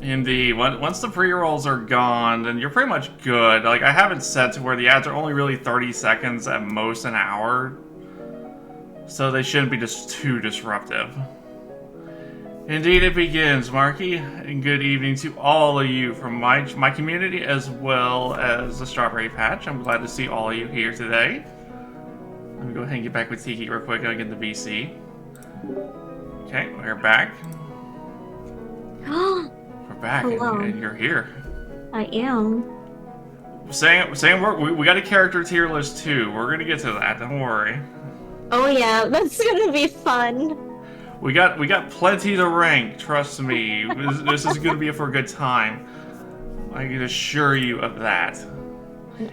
Indeed. Once the pre-rolls are gone, then you're pretty much good. Like, I have it set to where the ads are only really 30 seconds, at most an hour. So they shouldn't be just too disruptive. Indeed it begins, Marky. And good evening to all of you from my community as well as the Strawberry Patch. I'm glad to see all of you here today. Let me go ahead and get back with Tiki real quick. I'll get the VC. Okay, we're back. We're back, and you're here. I am. Saying we got a character tier list too. We're gonna get to that. Don't worry. Oh yeah, that's gonna be fun. We got plenty to rank. Trust me. This is gonna be for a good time. I can assure you of that.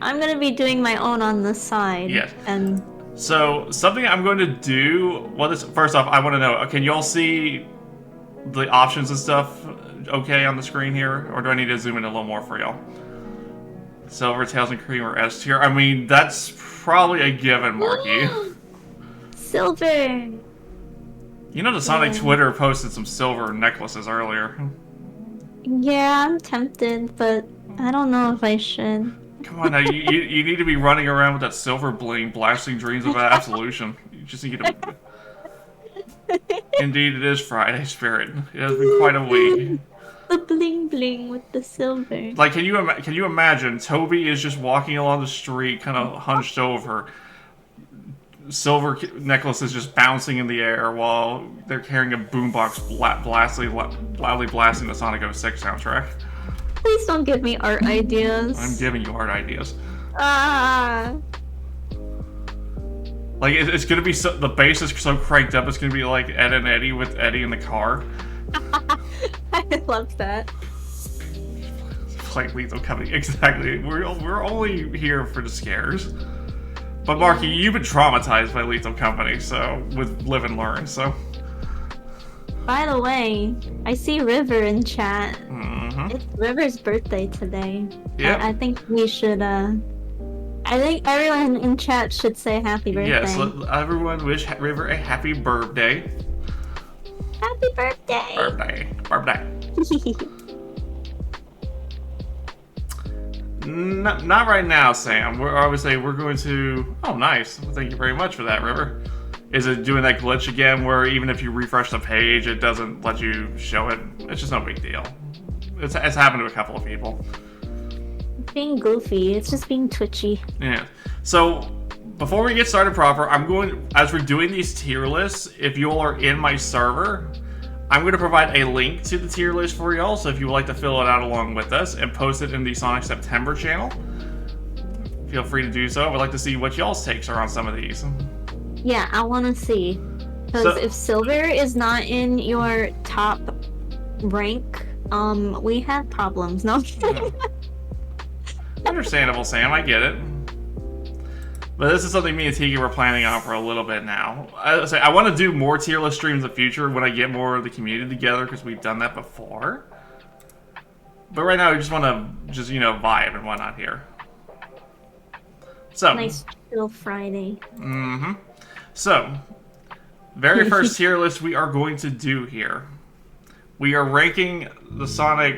I'm gonna be doing my own on the side. Yes. And so something I'm going to do. Well, first off, I want to know. Can y'all see the options and stuff okay on the screen here, or do I need to zoom in a little more for y'all? Silver, Tails, and Cream are S tier. I mean, that's probably a given, Marky. Silver. You know, the Sonic Twitter posted some silver necklaces earlier. Yeah, I'm tempted, but I don't know if I should. Come on now, you need to be running around with that silver bling, blasting dreams of absolution. You just need to... Indeed, it is Friday, Spirit. It has been quite a week. The bling bling with the silver. Like, can you imagine? Toby is just walking along the street, kind of hunched over. Silver necklaces just bouncing in the air while they're carrying a boombox loudly blasting the Sonic 06 soundtrack. Please don't give me art ideas. I'm giving you art ideas. Ah. Like, it's gonna be the bass is so cranked up, it's gonna be like Ed and Eddie with Eddie in the car. I love that. Like Lethal coming, exactly. We're only here for the scares. But Marky, you've been traumatized by Lethal Company, so with Live and Learn, so. By the way, I see River in chat. Mm-hmm. It's River's birthday today. Yeah. I think we should. I think everyone in chat should say happy birthday. Yes, let everyone wish River a happy birthday. Happy birthday. Birthday. Not right now, Sam. We're going to... Oh, nice. Well, thank you very much for that, River. Is it doing that glitch again where even if you refresh the page, it doesn't let you show it? It's just no big deal. It's happened to a couple of people. It's being goofy. It's just being twitchy. Yeah. So, before we get started proper, as we're doing these tier lists, if you all are in my server... I'm going to provide a link to the tier list for y'all, so if you would like to fill it out along with us and post it in the Sonic September channel, feel free to do so. I'd like to see what y'all's takes are on some of these. Yeah, I want to see. Because if Silver is not in your top rank, we have problems. No? Understandable, Sam. I get it. But this is something me and Tiki were planning on for a little bit now. I want to do more tier list streams in the future when I get more of the community together, because we've done that before. But right now, we just want to vibe and whatnot here. So nice chill Friday. Mm-hmm. So, very first tier list we are going to do here. We are ranking the Sonic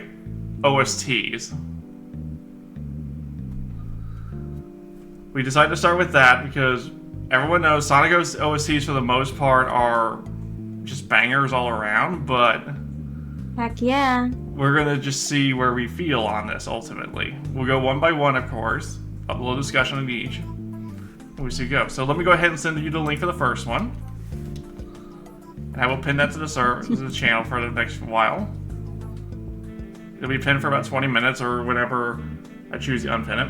OSTs. We decided to start with that because everyone knows Sonic OSTs for the most part are just bangers all around, but heck yeah. We're going to just see where we feel on this ultimately. We'll go one by one, of course, a little discussion on each. We see go. So let me go ahead and send you the link for the first one. And I will pin that to the channel for the next while. It'll be pinned for about 20 minutes or whenever I choose to unpin it.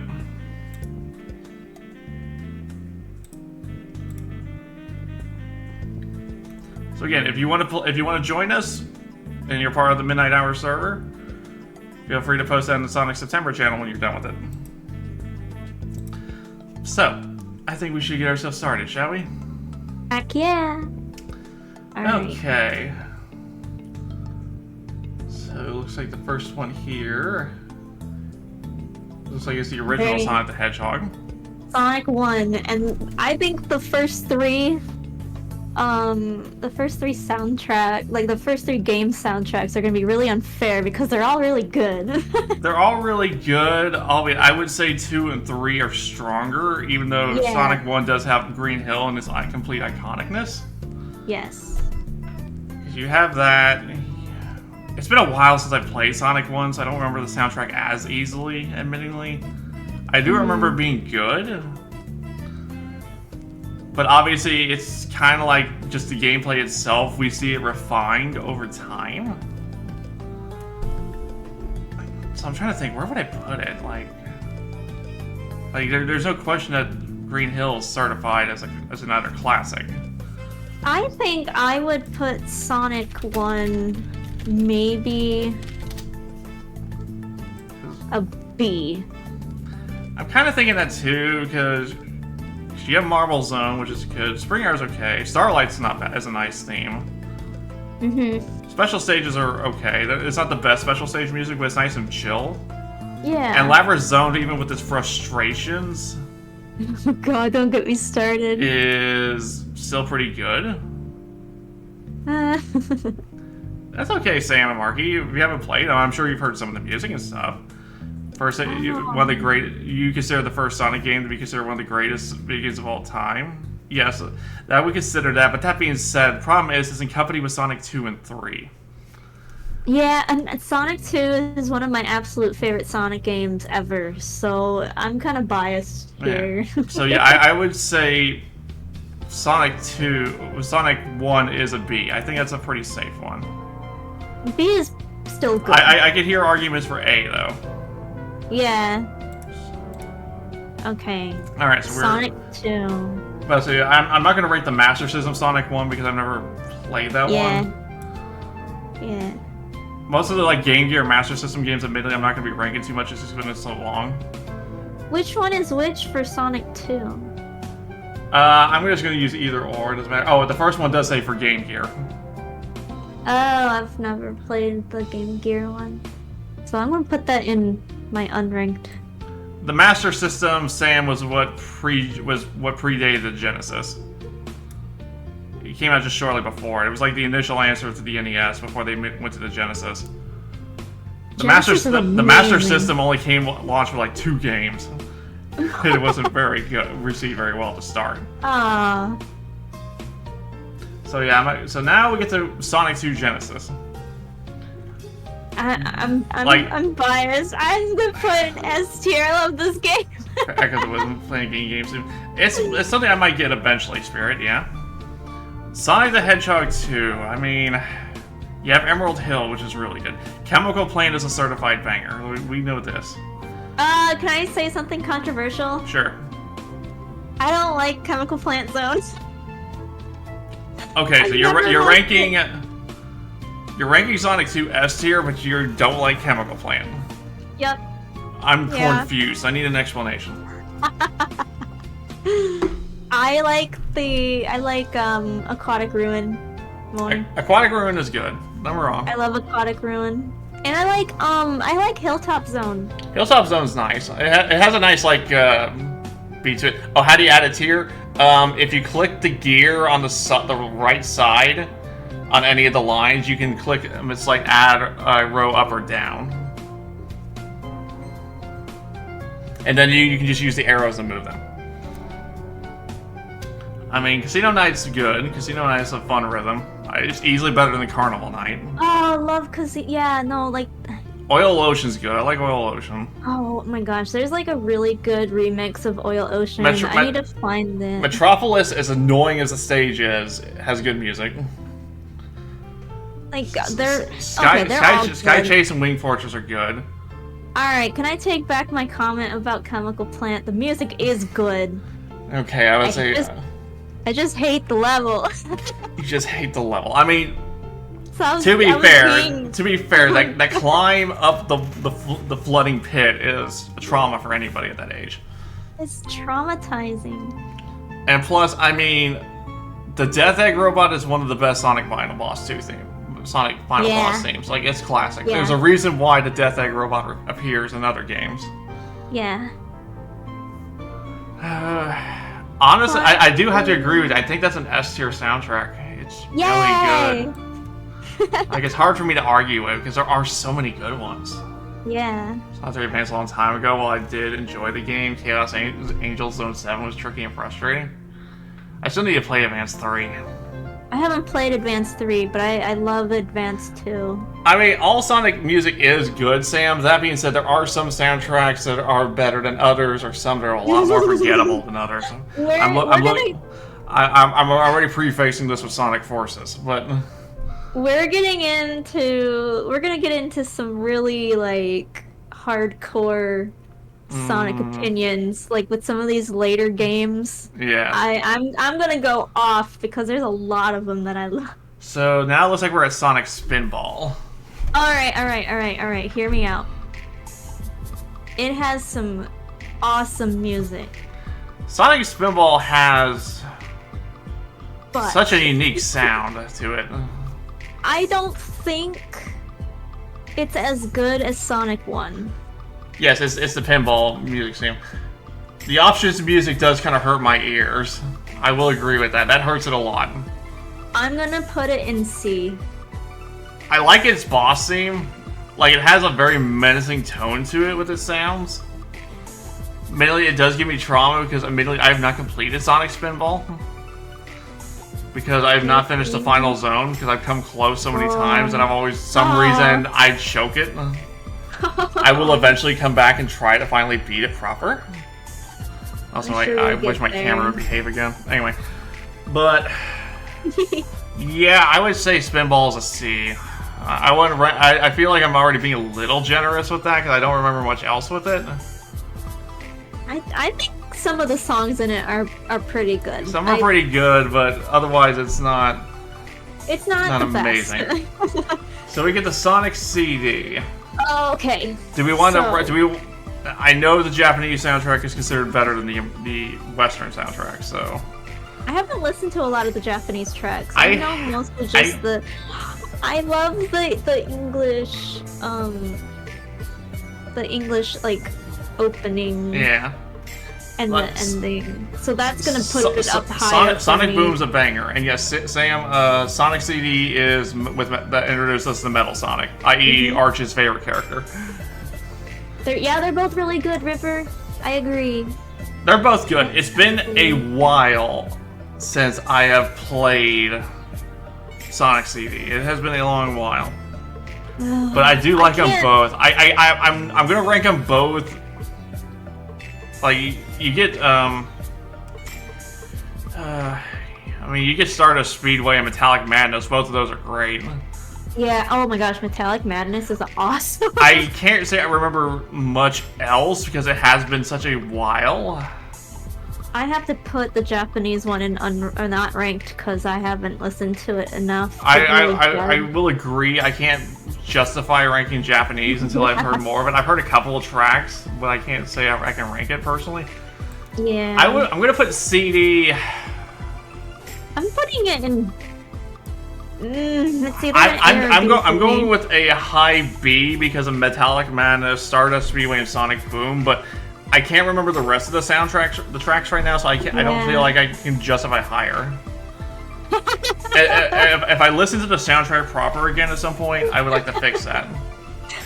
So again, if you want to join us and you're part of the Midnight Hour server, feel free to post that in the Sonic September channel when you're done with it. So, I think we should get ourselves started, shall we? Heck yeah. Okay. So it looks like the first one here looks like it's the original Sonic the Hedgehog. Sonic 1, and I think the first three the first three the first three game soundtracks are gonna be really unfair because they're all really good. They're all really good. I would say 2 and 3 are stronger, even though Sonic 1 does have Green Hill and its complete iconicness. Yes. You have that. It's been a while since I played Sonic 1, so I don't remember the soundtrack as easily, admittingly. I do remember it being good. But obviously, it's kind of like just the gameplay itself. We see it refined over time. So I'm trying to think, where would I put it? Like there's no question that Green Hill is certified as another classic. I think I would put Sonic 1 maybe a B. I'm kind of thinking that too, because you have Marble Zone, which is good. Spring Air's okay. Starlight's not bad as a nice theme. Special stages are okay. It's not the best special stage music, but it's nice and chill. Yeah. And Labyrinth Zone, even with its frustrations, oh god, don't get me started. Is still pretty good. That's okay, Sam and Marky. If you haven't played, I'm sure you've heard some of the music and stuff. One of the great. You consider the first Sonic game to be considered one of the greatest video games of all time. Yes, that we consider that. But that being said, the problem is it's in company with Sonic 2 and 3. Yeah, and Sonic 2 is one of my absolute favorite Sonic games ever. So I'm kind of biased here. Yeah. So yeah, I would say Sonic 1 is a B. I think that's a pretty safe one. B is still good. I could hear arguments for A though. Yeah. Okay. All right, so Sonic 2. But so yeah, I'm not gonna rate the Master System Sonic 1 because I've never played that one. Yeah. Most of the Game Gear Master System games, admittedly, I'm not gonna be ranking too much just because it's so long. Which one is which for Sonic 2? I'm just gonna use either or. It doesn't matter. Oh, the first one does say for Game Gear. Oh, I've never played the Game Gear one, so I'm gonna put that in my unranked. The Master System, Sam, was what predated the Genesis. It came out just shortly before. It was like the initial answer to the NES before they went to the Genesis. The Master System only launched with 2 games. It wasn't received very well to start. Ah. So yeah, so now we get to Sonic 2 Genesis. I'm biased. I'm gonna put an S tier. I love this game. Because I wasn't playing games. It's something I might get eventually, Spirit. Yeah. Sonic the Hedgehog 2. I mean, you have Emerald Hill, which is really good. Chemical Plant is a certified banger. We know this. Can I say something controversial? Sure. I don't like Chemical Plant zones. Okay, so you're ranking Sonic 2 S tier, but you don't like Chemical Plant. Yep. I'm confused. I need an explanation. I like Aquatic Ruin one. Aquatic Ruin is good. Not wrong. I love Aquatic Ruin. And I like Hilltop Zone. Hilltop Zone's nice. It has a nice beat to it. Oh, how do you add a tier? If you click the gear on the right side on any of the lines, you can click. It's like add a row up or down, and then you can just use the arrows and move them. I mean, Casino Night's good. Casino Night's a fun rhythm. It's easily better than the Carnival Night. Oh, I love Oil Ocean's good. I like Oil Ocean. Oh my gosh, there's a really good remix of Oil Ocean. I need to find it. Metropolis, as annoying as the stage is, has good music. Sky Chase and Wing Fortress are good. Alright, can I take back my comment about Chemical Plant? The music is good. Okay, I would say... I just hate the level. You just hate the level. I mean... To be fair, that climb up the flooding pit is a trauma for anybody at that age. It's traumatizing. And plus, I mean, the Death Egg Robot is one of the best Sonic Final Boss themes. Boss themes. It's classic. Yeah. There's a reason why the Death Egg Robot appears in other games. Yeah. Honestly, I do have to agree with you. I think that's an S tier soundtrack. It's really good. Like, it's hard for me to argue with because there are so many good ones. Yeah. Sonic 3 Advance a long time ago. While I did enjoy the game, Chaos Angels Zone 7 was tricky and frustrating. I still need to play Advance 3. I haven't played Advance 3, but I love Advance 2. I mean, all Sonic music is good, Sam. That being said, there are some soundtracks that are better than others, or some that are a lot more forgettable than others. I'm already prefacing this with Sonic Forces, but we're gonna get into some really like hardcore Sonic opinions, like with some of these later games. Yeah. I'm gonna go off because there's a lot of them that I love. So now it looks like we're at Sonic Spinball. Alright, hear me out. It has some awesome music. Sonic Spinball has such a unique sound to it. I don't think it's as good as Sonic 1. Yes, it's the pinball music, Sam. The Options music does kind of hurt my ears. I will agree with that. That hurts it a lot. I'm gonna put it in C. I like its boss theme. Like, it has a very menacing tone to it with its sounds. Admittedly, it does give me trauma because admittedly I have not completed Sonic Spinball. Because I have not finished the final zone because I've come close so many times and I've always, some reason, I choke it. I will eventually come back and try to finally beat it proper. Also, I wish my camera would behave again. Anyway. But, yeah, I would say Spinball is a C. I feel like I'm already being a little generous with that because I don't remember much else with it. I think some of the songs in it are pretty good. Some are pretty good, but otherwise it's not... It's not the amazing. So we get the Sonic CD. Okay. Do we want to... I know the Japanese soundtrack is considered better than the Western soundtrack, so... I haven't listened to a lot of the Japanese tracks. I know mostly just the... I love the English, like, opening. Yeah. And the ending. So that's gonna put it up higher. Sonic Boom's a banger. And yes, Sam, Sonic CD is that introduced us to Metal Sonic, i.e. Arch's favorite character. They're both really good, Ripper. I agree. They're both good. It's been a while since I have played Sonic CD. It has been a long while. But I do like them both. I'm gonna rank them both. Like, you get, I mean, you get Stardust Speedway and Metallic Madness. Both of those are great. Yeah, oh my gosh, Metallic Madness is awesome. I can't say I remember much else because it has been such a while. I have to put the Japanese one in not ranked because I haven't listened to it enough. I will agree. I can't justify ranking Japanese until I've heard more of it. I've heard a couple of tracks, but I can't say I can rank it personally. Yeah. I'm gonna put CD. I'm putting it in. Let's see. I'm going with a high B because of Metallic Madness, Stardust Speedway, and Sonic Boom, but I can't remember the rest of the tracks right now, so I don't feel like I can justify higher. If I listen to the soundtrack proper again at some point, I would like to fix that.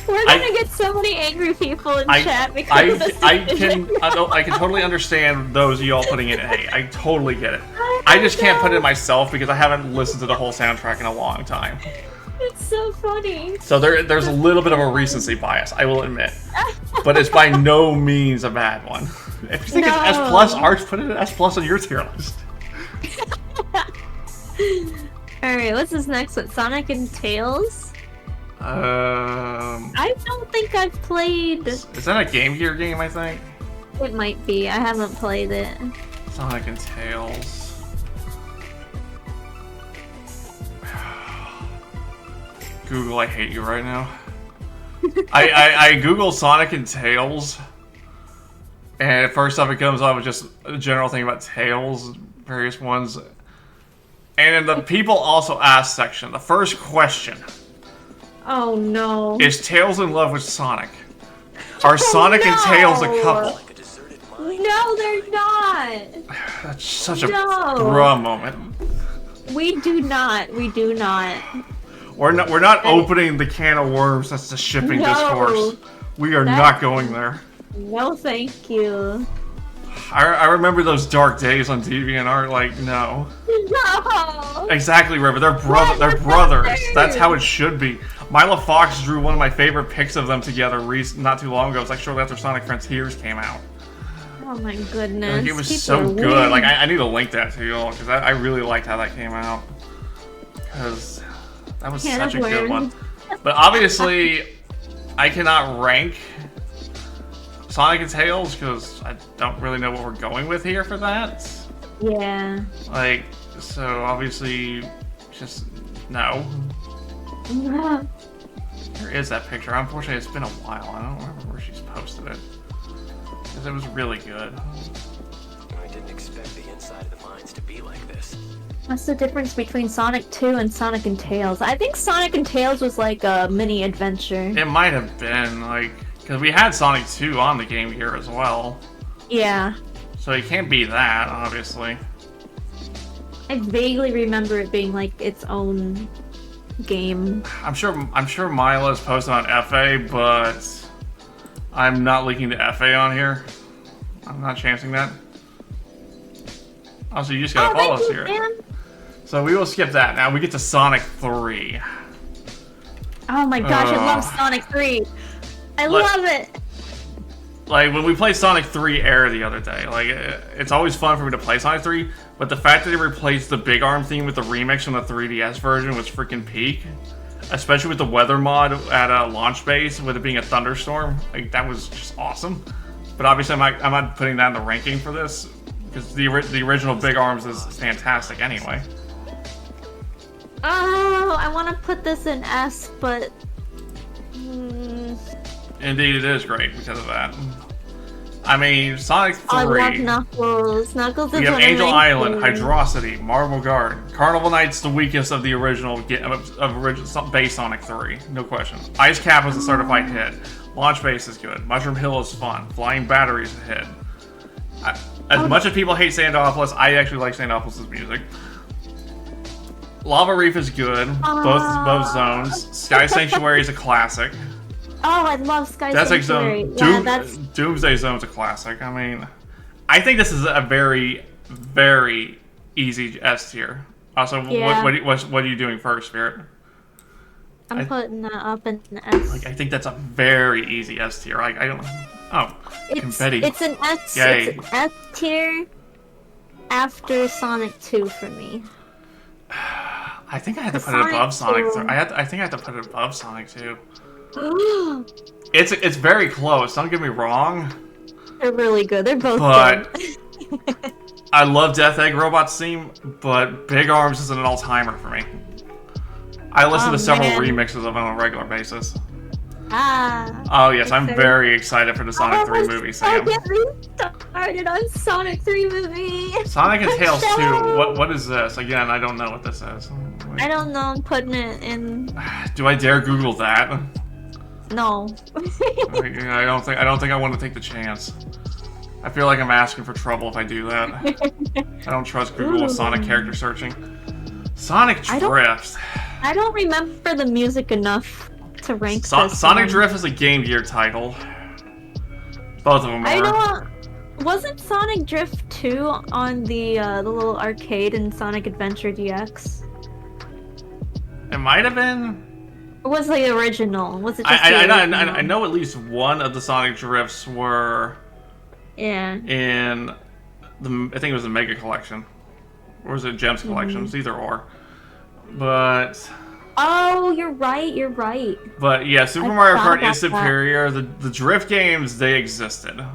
We're gonna get so many angry people in chat because of this decision. I can totally understand those of y'all putting it in A. I totally get it. I just can't put it myself because I haven't listened to the whole soundtrack in a long time. It's so funny. So there's a little bit of a recency bias, I will admit. But it's by no means a bad one. If you think it's S+, Arch, put it at S+ on your tier list. Alright, what's this next one? Sonic and Tails? I don't think I've played... Is that a Game Gear game, I think? It might be. I haven't played it. Sonic and Tails. Google, I hate you right now. I Google Sonic and Tails, and first stuff it comes up with just a general thing about Tails, various ones. And in the people also ask section, the first question. Oh no. Is Tails in love with Sonic? Are Sonic and Tails a couple? No, they're not. not. That's such a No. bruh moment. We do not. We do not. We're not opening the can of worms. That's the shipping discourse. We are not going there. No, thank you. I remember those dark days on DeviantArt. Like, no. No. Exactly, River. They're brothers. That's how it should be. Mila Fox drew one of my favorite pics of them together not too long ago. It was like shortly after Sonic Frontiers came out. Oh my goodness. Like, it was so good. Like, I need to link that to you all because I really liked how that came out. Because that was such a good one. But obviously, I cannot rank Sonic and Tails because I don't really know what we're going with here for that. Yeah. Like, so obviously, just no. There is that picture. Unfortunately, it's been a while. I don't remember where she's posted it. Because it was really good. I didn't expect the inside of the mines to be like this. What's the difference between Sonic 2 and Sonic and Tails? I think Sonic and Tails was like a mini adventure. It might have been, like, because we had Sonic 2 on the Game Gear as well. Yeah. So it can't be that, obviously. I vaguely remember it being like its own game. I'm sure Mila's posted on FA, but I'm not linking to FA on here. I'm not chancing that. Also, you just gotta follow us here. Man. So we will skip that. Now we get to Sonic 3. Oh my gosh, I love Sonic 3. I love it. Like, when we played Sonic 3 Air the other day, like, it's always fun for me to play Sonic 3, but the fact that they replaced the Big Arm theme with the remix from the 3DS version was freaking peak. Especially with the weather mod at a launch base, with it being a thunderstorm. Like, that was just awesome. But obviously, I'm not putting that in the ranking for this, because the original Big Arms is fantastic anyway. Oh, I want to put this in S, but... Indeed, it is great because of that. I mean, Sonic 3. I love Knuckles. Knuckles is We have one of Angel my Island, favorites. Hydrocity, Marble Garden. Carnival Night's the weakest of the original base Sonic 3, no question. Ice Cap was a certified hit. Launch Base is good. Mushroom Hill is fun. Flying Battery is a hit. As much as people hate Sandopolis, I actually like Sandopolis' music. Lava Reef is good. Both zones. Sky Sanctuary is a classic. Oh, I love Sky Desert Sanctuary. Zone. Yeah, Doomsday Zone's a classic. I mean, I think this is a very, very easy S tier. Also, Yeah. what are you doing first, Spirit? I'm putting that up in S. Like, I think that's a very easy S tier. Like, I don't. Oh, confetti. It's an S. Yay. It's an S tier after Sonic 2 for me. I think I had to put it above Sonic 3. I think I had to put it above Sonic 2. It's very close. Don't get me wrong. They're really good. They're both But good. I love Death Egg Robot's theme, but Big Arms is an all-timer for me. I listen to several remixes of it on a regular basis. Oh yes, I'm very excited for the Sonic 3 movie, Sam. Get me started on Sonic 3 movie. Sonic and Tails 2. What is this? Again, I don't know what this is. I don't know. I'm putting it in. Do I dare Google that? No. I don't think I want to take the chance. I feel like I'm asking for trouble if I do that. I don't trust Google with Sonic character searching. Sonic Drift. I don't remember the music enough to rank this Sonic one. Drift is a Game Gear title. Both of them are. I know. Wasn't Sonic Drift 2 on the little arcade in Sonic Adventure DX? It might have been. Or was the original? Was it just I know at least one of the Sonic Drifts were in the, I think it was the Mega Collection. Or was it Gems Collection? It's either or. But... Oh, you're right. But yeah, Super Mario Kart is superior. The Drift games, they existed.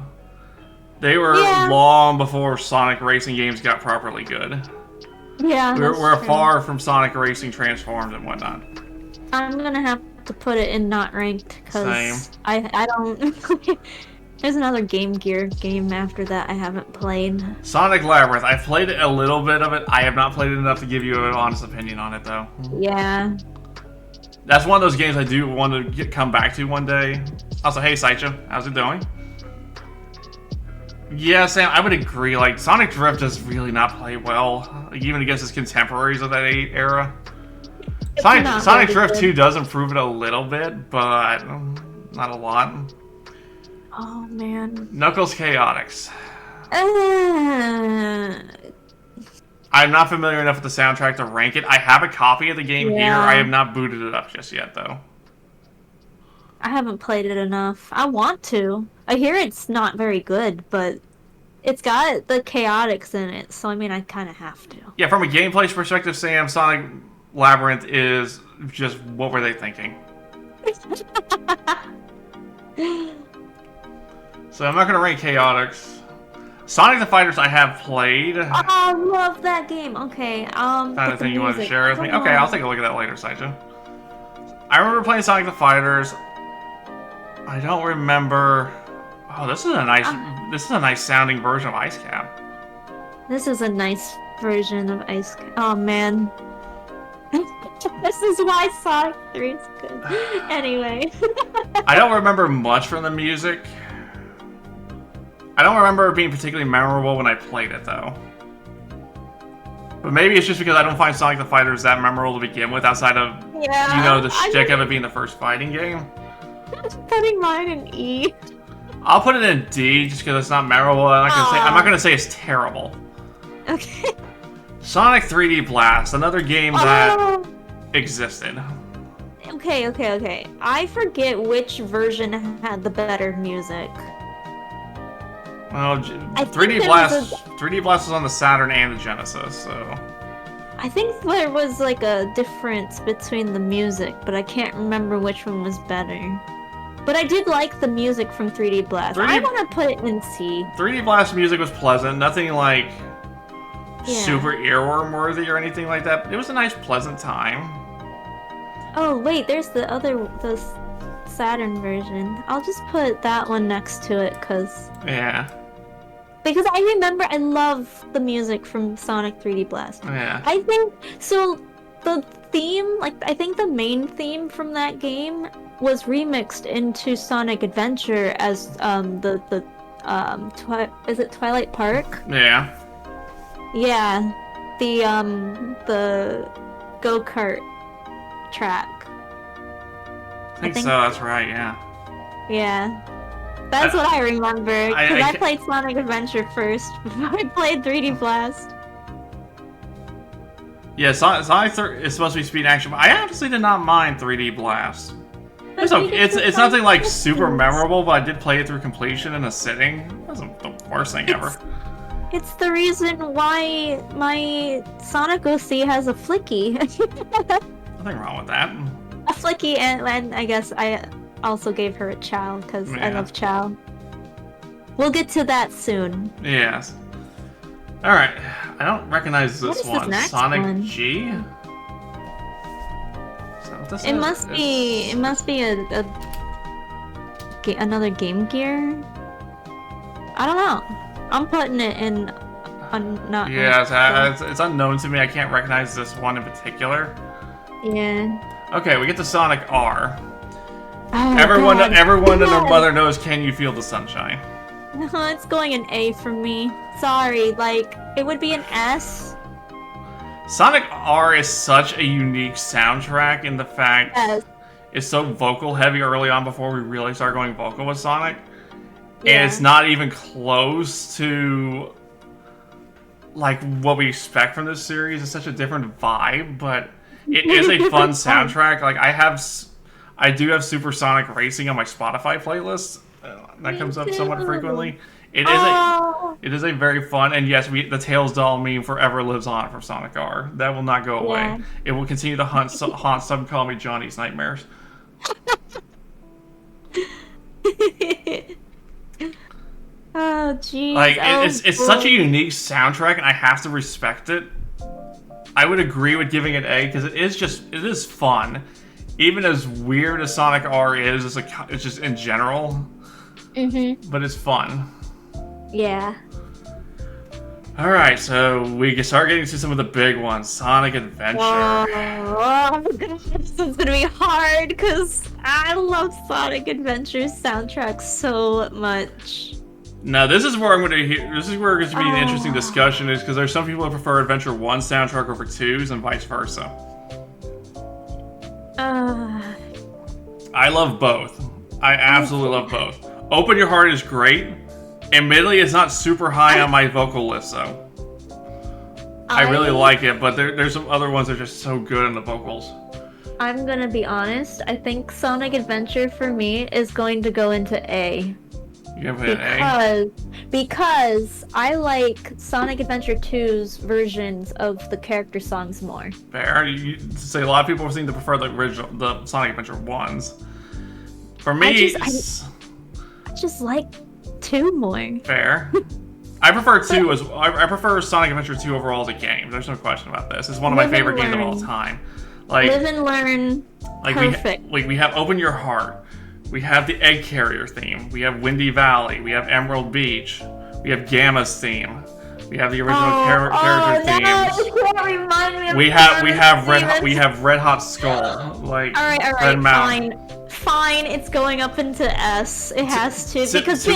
They were long before Sonic racing games got properly good. Yeah, We're far from Sonic Racing Transformed and whatnot. I'm gonna have to put it in not ranked because I don't. There's another Game Gear game after that I haven't played. Sonic Labyrinth. I've played a little bit of it. I have not played it enough to give you an honest opinion on it, though. Yeah. That's one of those games I do want to come back to one day. Also, hey, Saicha. How's it doing? Yeah, Sam, I would agree. Like, Sonic Drift does really not play well, like, even against its contemporaries of that era. Sonic Drift 2 does improve it a little bit, but not a lot. Oh man. Knuckles Chaotix. Uh, I'm not familiar enough with the soundtrack to rank it. I have a copy of the game here. Yeah. I have not booted it up just yet, though. I haven't played it enough. I want to. I hear it's not very good, but it's got the chaotics in it, so I mean, I kind of have to. Yeah, from a gameplay perspective, Sam, Sonic Labyrinth is just what were they thinking? So I'm not going to rank Chaotix. Sonic the Fighters I have played. Oh, I love that game. Okay, Found but a the thing you want to music, share with me? come Okay, I'll on. take a look at that later, Saija. I remember playing Sonic the Fighters. I don't remember. Oh, this is a nice sounding version of Ice Cap. This is a nice version of Ice. Oh man. This is why Sonic 3 is good. Anyway. I don't remember much from the music. I don't remember it being particularly memorable when I played it, though. But maybe it's just because I don't find Sonic the Fighters that memorable to begin with, outside of, Yeah. you know, the shtick of it being the first fighting game. I'm putting mine in E. I'll put it in D just because it's not memorable. I'm not gonna say it's terrible. Okay. Sonic 3D Blast, another game that Oh. existed. Okay. I forget which version had the better music. Well, I 3D think Blast, 3D Blast was on the Saturn and the Genesis, so. I think there was like a difference between the music, but I can't remember which one was better. But I did like the music from 3D Blast. 3D I want to put it in C. 3D Blast music was pleasant, nothing like Yeah. super earworm worthy or anything like that. It was a nice, pleasant time. Oh wait, there's the Saturn version. I'll just put that one next to it Yeah, because I remember I love the music from Sonic 3D Blast. yeah. I think so. The theme, like I think the main theme from that game was remixed into Sonic Adventure as is it Twilight Park? Yeah. Yeah, the go-kart track. I think think- so, that's right, yeah. Yeah. That's what I remember, because I I played Sonic Adventure first before I played 3D Blast. Yeah, Sonic is supposed to be speed action, but I honestly did not mind 3D Blast. It's okay. It's nothing like super memorable, but I did play it through completion in a sitting. It wasn't the worst thing ever. It's the reason why my Sonic OC has a flicky. Nothing wrong with that. A flicky, and I guess I also gave her a Chow, because I Yeah. love Chow. We'll get to that soon. Yes. Alright, I don't recognize What this is this one. next Sonic one? G? Is that what this It is? must be another Game Gear. I don't know. I'm putting it in. Not. Yeah, it's unknown to me. I can't recognize this one in particular. Yeah. Okay, we get to Sonic R. Oh, Everyone God. and their Yes. mother knows Can You Feel the Sunshine? It's going an A for me. Sorry, like it would be an S. Sonic R is such a unique soundtrack in the fact Yes. it's so vocal heavy early on before we really start going vocal with Sonic. Yeah. And it's not even close to like what we expect from this series. It's such a different vibe, but it is a fun soundtrack. Like I do have Supersonic Racing on my Spotify playlist. That Me comes up too. somewhat frequently. Oh. It is a very fun, and yes, the Tails doll meme forever lives on from Sonic R. That will not go away. Yeah. It will continue to haunt some call me Johnny's nightmares. Oh jeez. Like Oh, it's such a boy. unique soundtrack, and I have to respect it. I would agree with giving it A because it is fun, even as weird as Sonic R is. It's just in general, but it's fun. Yeah. All right, so we can start getting to some of the big ones. Sonic Adventure. Oh, gosh, this is gonna be hard because I love Sonic Adventure soundtrack so much. Now this is where I'm going to hear. This is where it's going to be an interesting discussion, is because there's some people that prefer Adventure 1 soundtrack over 2's and vice versa. I love both. I absolutely love both. Open Your Heart is great. Admittedly, it's not super high on my vocal list, though. I really like it, but there's some other ones that are just so good in the vocals. I'm gonna be honest. I think Sonic Adventure for me is going to go into A. You gonna put it in A? Because I like Sonic Adventure 2's versions of the character songs more. Fair. You say a lot of people seem to prefer the Sonic Adventure 1s. For me, I just like 2 more. Fair. I prefer 2 as I prefer Sonic Adventure 2 overall as a game. There's no question about this. It's one of my favorite games of all time. Like, Live and Learn. Like perfect. We have Open Your Heart. We have the Egg Carrier theme. We have Windy Valley. We have Emerald Beach. We have Gamma's theme. We have the original character themes. No, you can't remind me of we have Red Hot Skull. Like, all right, Red Mountain. Fine. It's going up into S. It has to because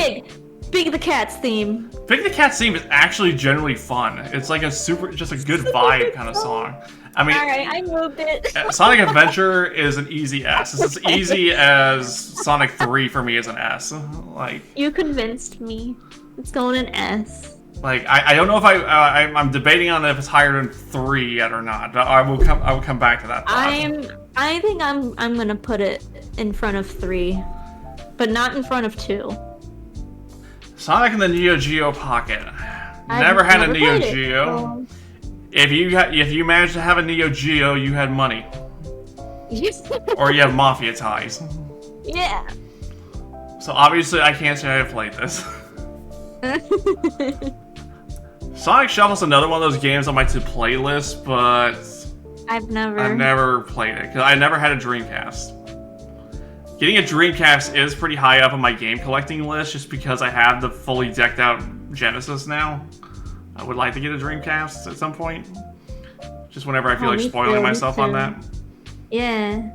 Big the Cat's theme. Big the Cat's theme is actually generally fun. It's like just a good vibe kind of song. I mean, alright, I moved it. Sonic Adventure is an easy S. It's as easy as Sonic 3 for me is an S. Like, you convinced me. It's going in S. Like, I don't know if I'm debating on if it's higher than 3 yet or not. But I will come back to that. I think I'm gonna put it in front of 3, but not in front of 2. Sonic and the Neo Geo Pocket. Never had a Neo Geo. So... If you managed to have a Neo Geo, you had money. Or you have mafia ties. Yeah. So obviously I can't say I've played this. Sonic Shuffle's another one of those games on my to-play list, but I've never played it because I never had a Dreamcast. Getting a Dreamcast is pretty high up on my game collecting list just because I have the fully decked out Genesis now. I would like to get a Dreamcast at some point. Just whenever I feel like spoiling myself on that. Yeah.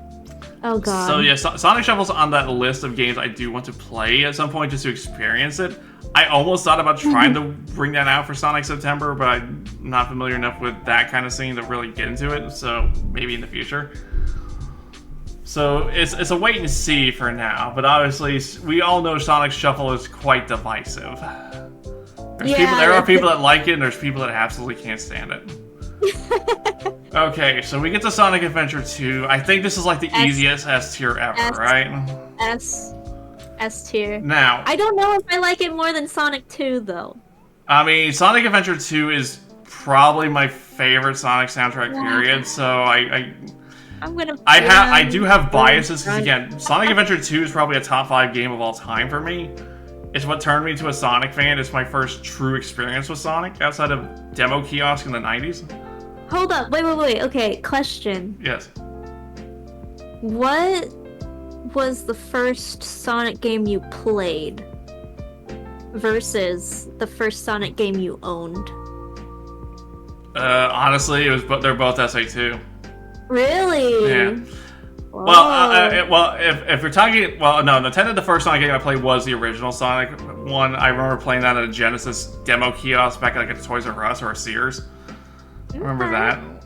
Oh god. So yeah, Sonic Shuffle's on that list of games I do want to play at some point just to experience it. I almost thought about trying to bring that out for Sonic September, but I'm not familiar enough with that kind of scene to really get into it, so maybe in the future. So it's a wait and see for now, but obviously we all know Sonic Shuffle is quite divisive. There are people that like it, and there's people that absolutely can't stand it. Okay, so we get to Sonic Adventure 2. I think this is like the easiest S tier ever, right? S tier. Now, I don't know if I like it more than Sonic 2, though. I mean, Sonic Adventure 2 is probably my favorite Sonic soundtrack, period, so I do have biases, because again, Sonic Adventure 2 is probably a top 5 game of all time for me. It's what turned me to a Sonic fan. It's my first true experience with Sonic, outside of demo kiosk in the 90s. Hold up, wait, okay, question. Yes. What was the first Sonic game you played versus the first Sonic game you owned? Honestly, they're both SA2. Really? Yeah. Whoa. Well, if you're talking, no, Nintendo, the first Sonic game I played was the original Sonic one. I remember playing that at a Genesis demo kiosk back at like a Toys R Us or a Sears. I remember that.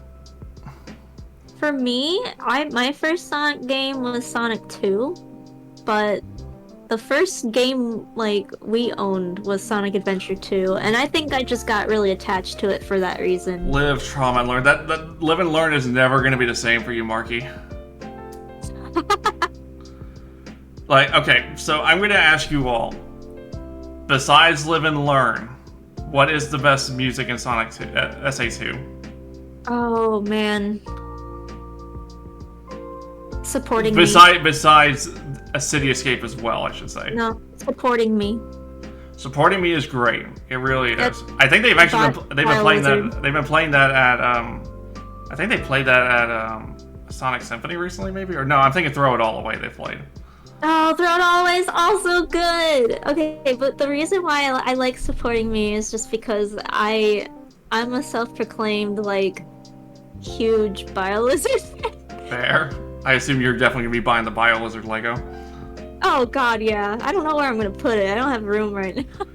For me, my first Sonic game was Sonic 2, but the first game we owned was Sonic Adventure 2, and I think I just got really attached to it for that reason. Live, trauma, and learn. That live and learn is never going to be the same for you, Marky. Okay, so I'm going to ask you all, besides Live and Learn, what is the best music in Sonic 2, SA2? Oh, man. Supporting me. Besides a City Escape as well, I should say. No, Supporting Me. Supporting Me is great. It really is. I think they've actually been playing that. They've been playing that at I think they played that at Sonic Symphony recently, maybe, or no? I'm thinking Throw It All Away. They played. Oh, Throw It All Away is also good. Okay, but the reason why I like Supporting Me is just because I'm a self-proclaimed huge BioLizard. Fair. I assume you're definitely gonna be buying the BioLizard Lego. Oh god, yeah. I don't know where I'm gonna put it. I don't have room right now.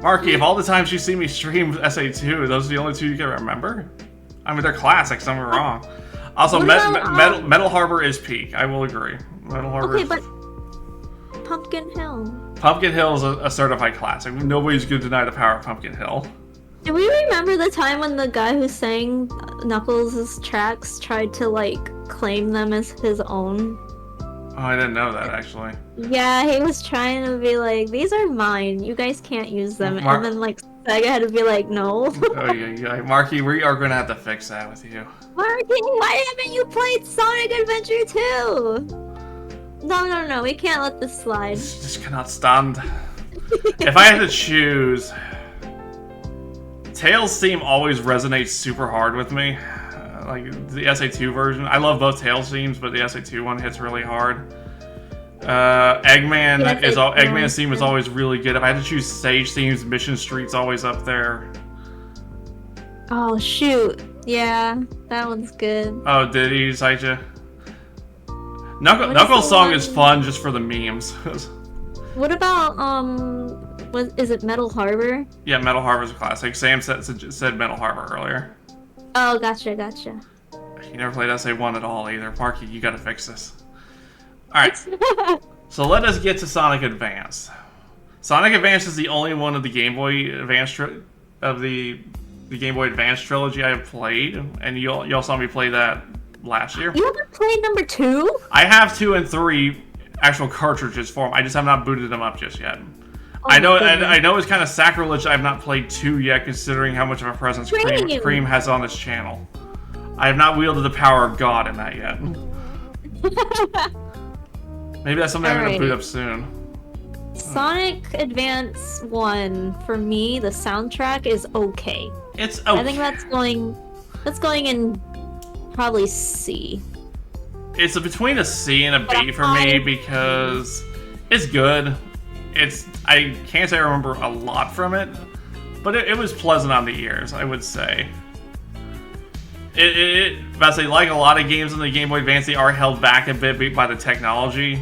Marky, of all the times you see me stream SA2, those are the only two you can remember? I mean, they're classics, don't get me wrong. Also, Metal Harbor is peak, I will agree. Metal Harbor. Okay, but Pumpkin Hill. Pumpkin Hill is a certified classic. Nobody's going to deny the power of Pumpkin Hill. Do we remember the time when the guy who sang Knuckles' tracks tried to, like, claim them as his own? Oh, I didn't know that, actually. Yeah, he was trying to be like, these are mine, you guys can't use them. And then, like, Sega had to be like, no. Oh, yeah. Marky, we are going to have to fix that with you. Marky, why haven't you played Sonic Adventure 2? No, we can't let this slide. Just cannot stand. If I had to choose, Tails' theme always resonates super hard with me. Like the SA2 version. I love both Tails themes, but the SA2 one hits really hard. Eggman's theme is always really good. If I had to choose stage themes, Mission Street's always up there. Oh shoot. Yeah, that one's good. Oh, did he cite you? Knuckles' song is fun just for the memes. What about, is it Metal Harbor? Yeah, Metal Harbor's a classic. Sam said Metal Harbor earlier. Oh, gotcha. You never played SA1 at all either. Marky, you gotta fix this. Alright, so let us get to Sonic Advance. Sonic Advance is the only one of the Game Boy Advance the Game Boy Advance trilogy I have played, and y'all saw me play that last year. You haven't played number 2? I have 2 and 3 actual cartridges for them. I just have not booted them up just yet. Oh, I know it's kind of sacrilege I have not played 2 yet, considering how much of a presence Cream has on this channel. I have not wielded the power of God in that yet. Maybe that's something I'm going to boot up soon. Sonic Advance 1, for me, the soundtrack is okay. It's okay. I think that's going in probably C. It's between a C and a B for me because it's good. I can't say I remember a lot from it, but it was pleasant on the ears, I would say. But I like a lot of games in the Game Boy Advance, they are held back a bit by the technology.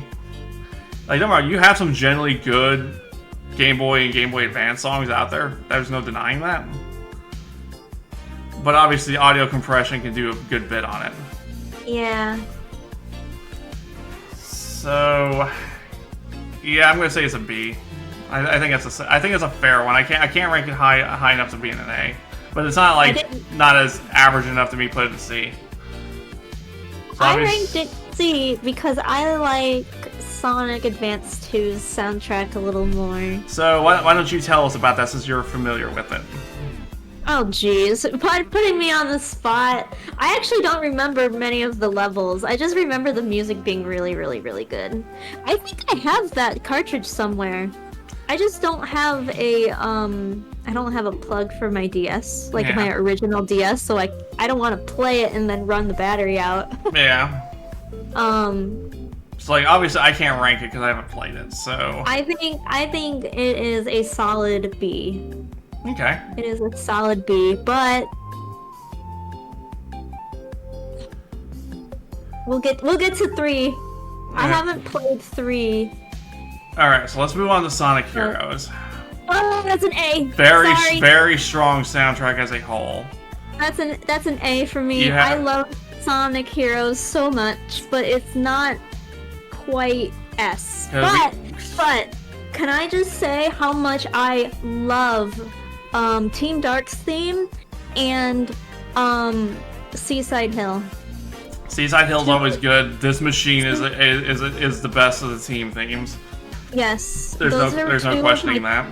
Like, don't worry, you have some generally good Game Boy and Game Boy Advance songs out there. There's no denying that. But obviously, audio compression can do a good bit on it. Yeah. So, yeah, I'm gonna say it's a B. I think it's a fair one. I can't rank it high enough to be in an A, but it's not like not as average enough to be put in C. So I ranked it C because I like Sonic Advance 2's soundtrack a little more. So why don't you tell us about that since you're familiar with it? Oh jeez, putting me on the spot. I actually don't remember many of the levels. I just remember the music being really, really, really good. I think I have that cartridge somewhere. I just don't have a I don't have a plug for my DS, like my original DS, so I don't want to play it and then run the battery out. Yeah. So like obviously I can't rank it because I haven't played it. So I think it is a solid B. Okay. It is a solid B, but we'll get to 3. I haven't played 3. Alright, so let's move on to Sonic Heroes. Oh, that's an A. Very strong soundtrack as a whole. That's an A for me. I love Sonic Heroes so much, but it's not quite S. But can I just say how much I love Team Dark's theme and Seaside Hill. Seaside Hill's always good. This Machine is the best of the team themes. Yes, there's no questioning that.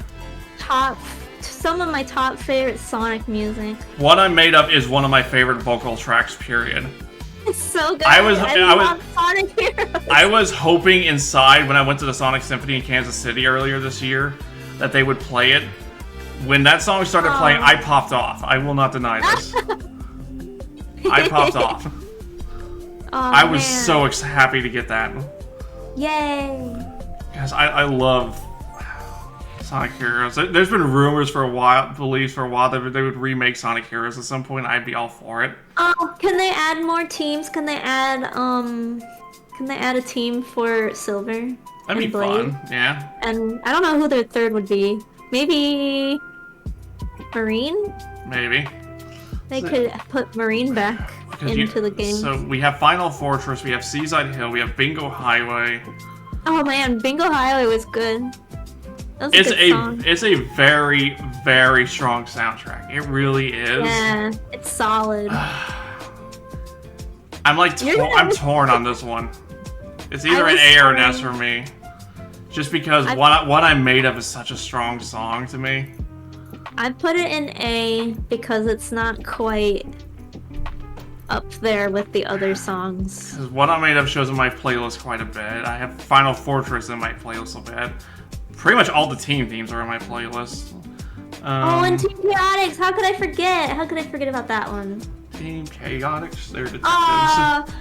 Some of my top favorite Sonic music. What I'm Made Of is one of my favorite vocal tracks. Period. It's so good. I love Sonic Heroes. I was hoping inside when I went to the Sonic Symphony in Kansas City earlier this year that they would play it. When that song started playing, I popped off. I will not deny this. I popped off. I was so happy to get that. Yay! Guys, I love Sonic Heroes. There's been rumors for a while, beliefs for a while that they would remake Sonic Heroes at some point. I'd be all for it. Can they add more teams? Can they add a team for Silver? That'd be fun, yeah. And I don't know who their third would be. Maybe Marine? Maybe. They could put Marine back into the game. So we have Final Fortress, we have Seaside Hill, we have Bingo Highway. Oh man, Bingo Highway was good. That was a good song. It's a very, very strong soundtrack. It really is. Yeah, it's solid. I'm torn on this one. It's either an A or an S for me. Just because What I'm Made Of is such a strong song to me. I put it in A because it's not quite up there with the other songs. Because What I'm Made Of shows in my playlist quite a bit. I have Final Fortress in my playlist a bit. Pretty much all the team themes are in my playlist. And Team Chaotix! How could I forget? How could I forget about that one? Team Chaotix, they're detectives.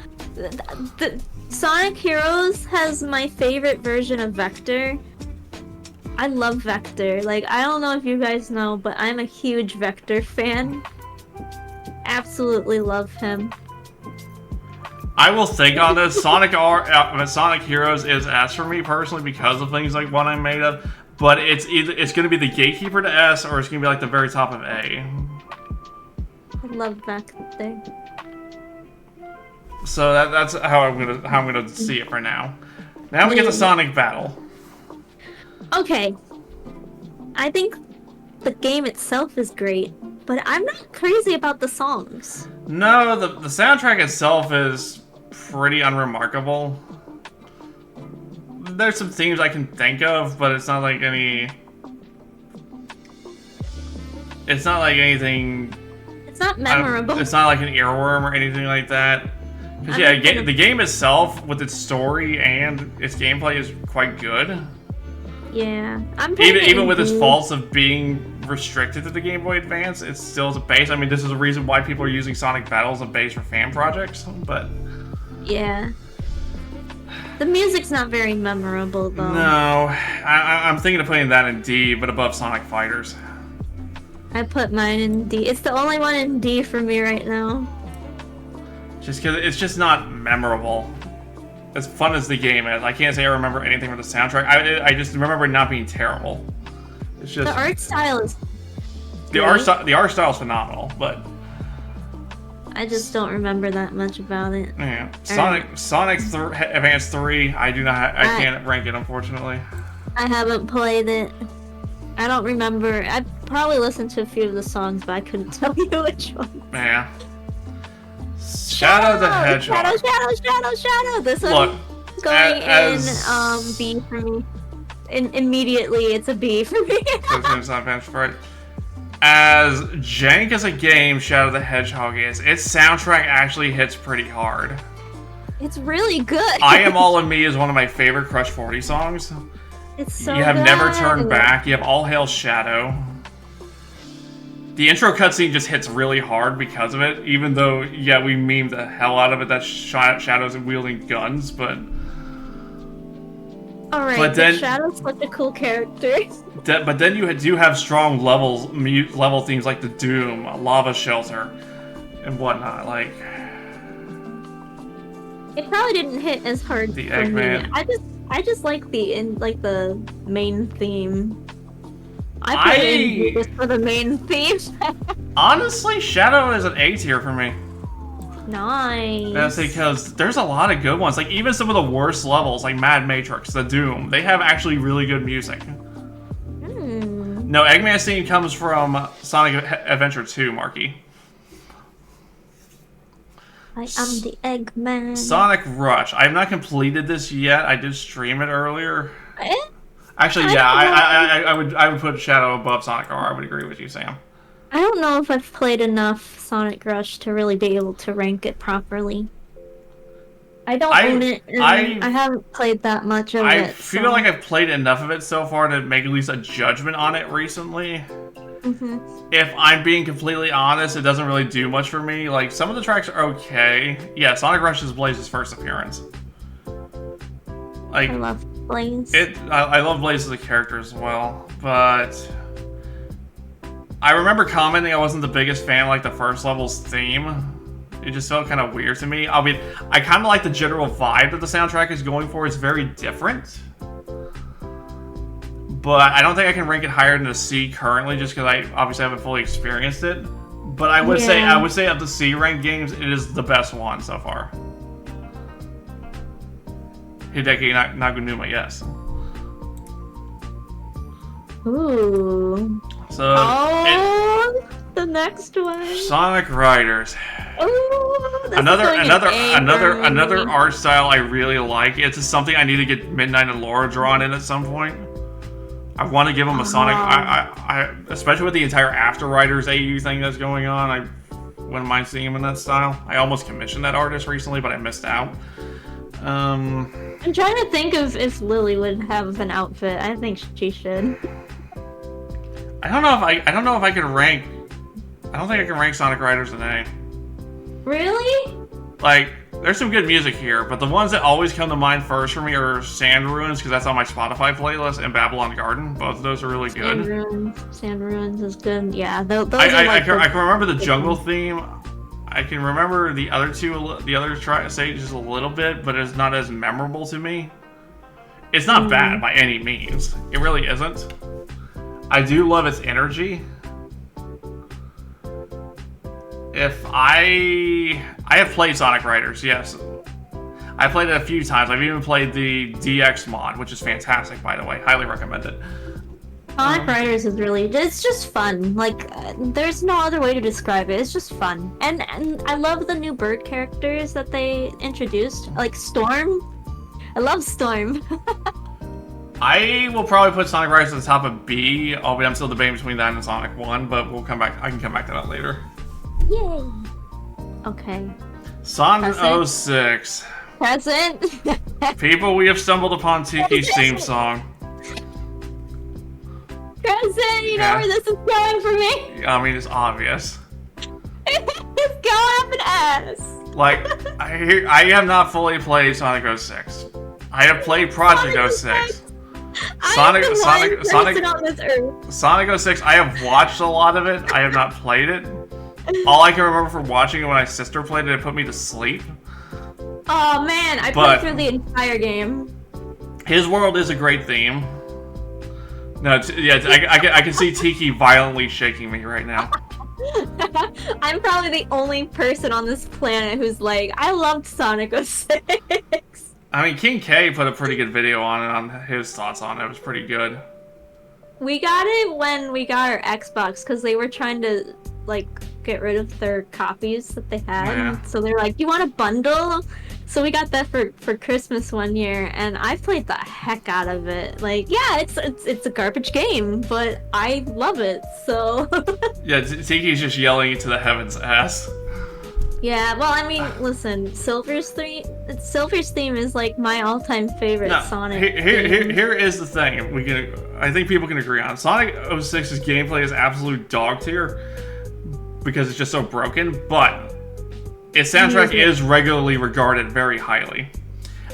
The Sonic Heroes has my favorite version of Vector. I love Vector. Like, I don't know if you guys know, but I'm a huge Vector fan. Absolutely love him. I will think on this. Sonic Heroes is S for me personally because of things like What I'm Made Of. But it's going to be the gatekeeper to S, or it's going to be like the very top of A. I love Vector. So that's how I'm gonna see it for now. Now we get the Sonic Battle. Okay. I think the game itself is great, but I'm not crazy about the songs. No, the soundtrack itself is pretty unremarkable. There's some themes I can think of, but it's not like any... It's not like anything... It's not memorable. It's not like an earworm or anything like that. Because yeah, the game itself, with its story and its gameplay, is quite good. Yeah, even with its faults of being restricted to the Game Boy Advance, it still is a base. I mean, this is the reason why people are using Sonic Battle as a base for fan projects, but... Yeah. The music's not very memorable, though. No. I'm thinking of putting that in D, but above Sonic Fighters. I put mine in D. It's the only one in D for me right now. Just because it's just not memorable. As fun as the game is, I can't say I remember anything from the soundtrack. I just remember it not being terrible. It's just the art style is the art style is phenomenal, but I just don't remember that much about it. Yeah, Sonic Advance 3. I can't rank it, unfortunately. I haven't played it. I don't remember. I probably listened to a few of the songs, but I couldn't tell you which one. Yeah. Shadow the Hedgehog. Shadow. This one's going in B for me. Immediately, it's a B for me. It's not advanced, right? As jank as a game Shadow the Hedgehog is, its soundtrack actually hits pretty hard. It's really good. I Am All in Me is one of my favorite Crush 40 songs. It's so You Have good. Never Turned Back. You have All Hail Shadow. The intro cutscene just hits really hard because of it, even though, yeah, we memed the hell out of it that Shadow's wielding guns, but... Alright, but Shadow's such a cool character. But then you do have strong level themes like the Doom, Lava Shelter, and whatnot, like... It probably didn't hit as hard the for Eggman. me. I just like the main theme. I put it in just for the main theme. Honestly, Shadow is an A tier for me. Nice. That's because there's a lot of good ones. Like, even some of the worst levels, like Mad Matrix, the Doom, they have actually really good music. No, Eggman's theme comes from Sonic Adventure 2, Marky. I am the Eggman. Sonic Rush. I have not completed this yet. I did stream it earlier. Actually, yeah, I would put Shadow above Sonic R. I would agree with you, Sam. I don't know if I've played enough Sonic Rush to really be able to rank it properly. I don't own it, and I haven't played that much of it. I feel like I've played enough of it so far to make at least a judgment on it recently. If I'm being completely honest, it doesn't really do much for me. Like, some of the tracks are okay. Yeah, Sonic Rush is Blaze's first appearance. Like, I love Blaze. I love Blaze as a character as well, but I remember commenting I wasn't the biggest fan of, like, the first level's theme. It just felt kind of weird to me. I mean, I kind of like the general vibe that the soundtrack is going for. It's very different. but I don't think I can rank it higher than the C currently, just because I obviously haven't fully experienced it. But I would say of the C ranked games, it is the best one so far. Hideki Naganuma, yes. Ooh. So the next one. Sonic Riders. Ooh, Another art style I really like. It's just something I need to get Midnight and Laura drawn in at some point. I want to give them a Sonic. I especially with the entire After Riders AU thing that's going on. I wouldn't mind seeing him in that style. I almost commissioned that artist recently, but I missed out. I'm trying to think of if Lily would have an outfit. I think she should. I don't know if I could rank. I don't think I can rank Sonic Riders an A. Really? Like, there's some good music here, but the ones that always come to mind first for me are Sand Ruins, because that's on my Spotify playlist, and Babylon Garden. Both of those are really good. Sand Ruins is good. Yeah, those I can remember the jungle theme. I can remember the other stages a little bit, but it's not as memorable to me. It's not bad by any means. It really isn't. I do love its energy. I have played Sonic Riders, yes. I played it a few times. I've even played the DX mod, which is fantastic, by the way. Highly recommend it. Sonic Riders is it's just fun. Like, there's no other way to describe it. It's just fun. And I love the new bird characters that they introduced. Like Storm. I love Storm. I will probably put Sonic Riders at the top of B, albeit I'm still debating between that and Sonic 1, but we'll come back. I can come back to that later. Yay. Okay. Sonic 06. Present. People, we have stumbled upon Tiki's theme song. Present, you know where this is going for me? I mean, it's obvious. It's going up an ass. Like, I have not fully played Sonic 06. I have played Project 06. Sonic 06, I have watched a lot of it. I have not played it. All I can remember from watching it when my sister played it put me to sleep. Oh man, I played through the entire game. His world is a great theme. No, I can see Tiki violently shaking me right now. I'm probably the only person on this planet who's like, I loved Sonic 06. I mean, King K put a pretty good video on it, on his thoughts on it. It was pretty good. We got it when we got our Xbox, because they were trying to, like, get rid of their copies that they had. Yeah. So they're like, you want a bundle? So we got that for Christmas one year, and I played the heck out of it. Like, yeah, it's a garbage game, but I love it, so... Yeah, Tiki's just yelling into the heavens ass. Yeah, well, I mean, listen, Silver's theme is like my all-time favorite Sonic. Here is the thing. I think people can agree on. Sonic 06's gameplay is absolute dog tier because it's just so broken, but its soundtrack is regularly regarded very highly.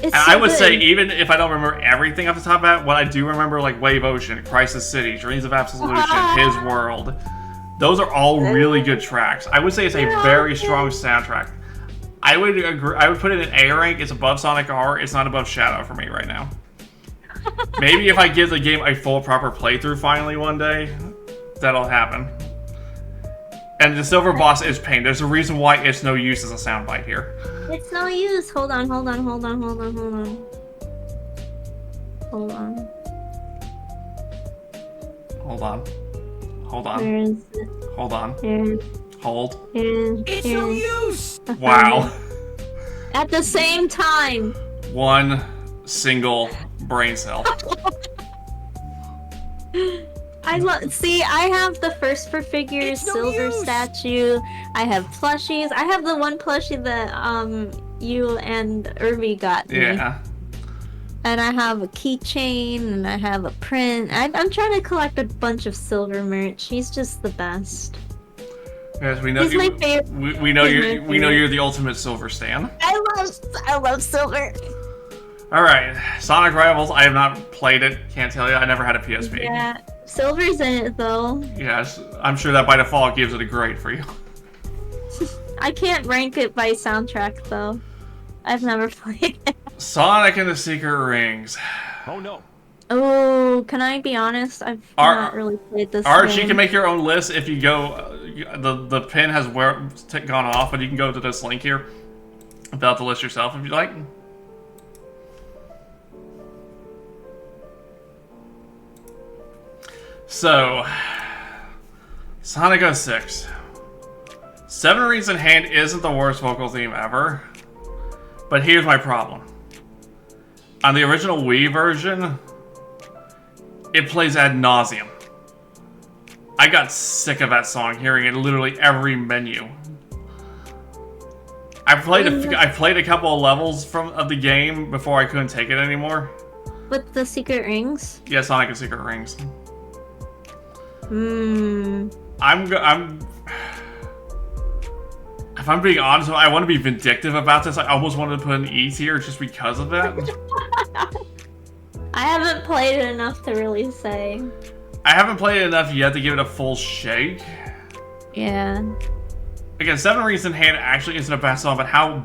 And I would say, even if I don't remember everything off the top of that, what I do remember, like Wave Ocean, Crisis City, Dreams of Absolution, His World, those are all really good tracks. I would say it's a very strong soundtrack. I would agree. I would put it in A rank. It's above Sonic R. It's not above Shadow for me right now. Maybe if I give the game a full proper playthrough finally one day, that'll happen. And the silver boss is pain. There's a reason why it's no use as a soundbite here. It's no use. Hold on. Hold on. Where is it? Hold on. Here. Hold. It's no use! Wow. At the same time. One single brain cell. I have the First for Figures silver statue. I have plushies. I have the one plushie that you and Irby got me. Yeah. And I have a keychain, and I have a print. I'm trying to collect a bunch of silver merch. He's just the best. Yes, we know. He's my favorite. We know you're the ultimate silver stan. I love silver. All right, Sonic Rivals. I have not played it. Can't tell you. I never had a PSP. Yeah, silver's in it though. Yes, I'm sure that by default gives it a grade for you. I can't rank it by soundtrack though. I've never played it. Sonic and the Secret Rings. Oh no. Oh, can I be honest? I've not really played this Arch, you game. can make your own list if you go. The pin has gone off, but you can go to this link here. Fill out the list yourself if you like. So, Sonic 06. Seven Rings in Hand isn't the worst vocal theme ever, but here's my problem. On the original Wii version, it plays ad nauseum. I got sick of that song, hearing it literally every menu. I played a couple of levels of the game before I couldn't take it anymore. With the secret rings? Yeah, Sonic and Secret Rings. If I'm being honest, I want to be vindictive about this. I almost wanted to put an E tier just because of that. I haven't played it enough to really say. I haven't played it enough yet to give it a full shake. Yeah. Again, Seven Rings in Hand actually isn't a bad song, but how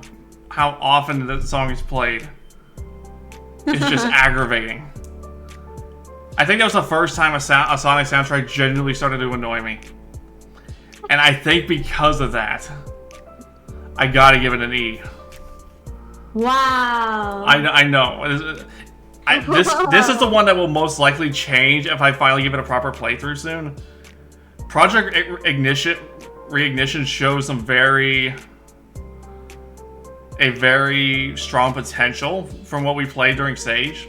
often the song is played is just aggravating. I think that was the first time a Sonic soundtrack genuinely started to annoy me. And I think because of that, I gotta give it an E. Wow. I know. This is the one that will most likely change if I finally give it a proper playthrough soon. Project Reignition shows some very strong potential from what we played during Sage.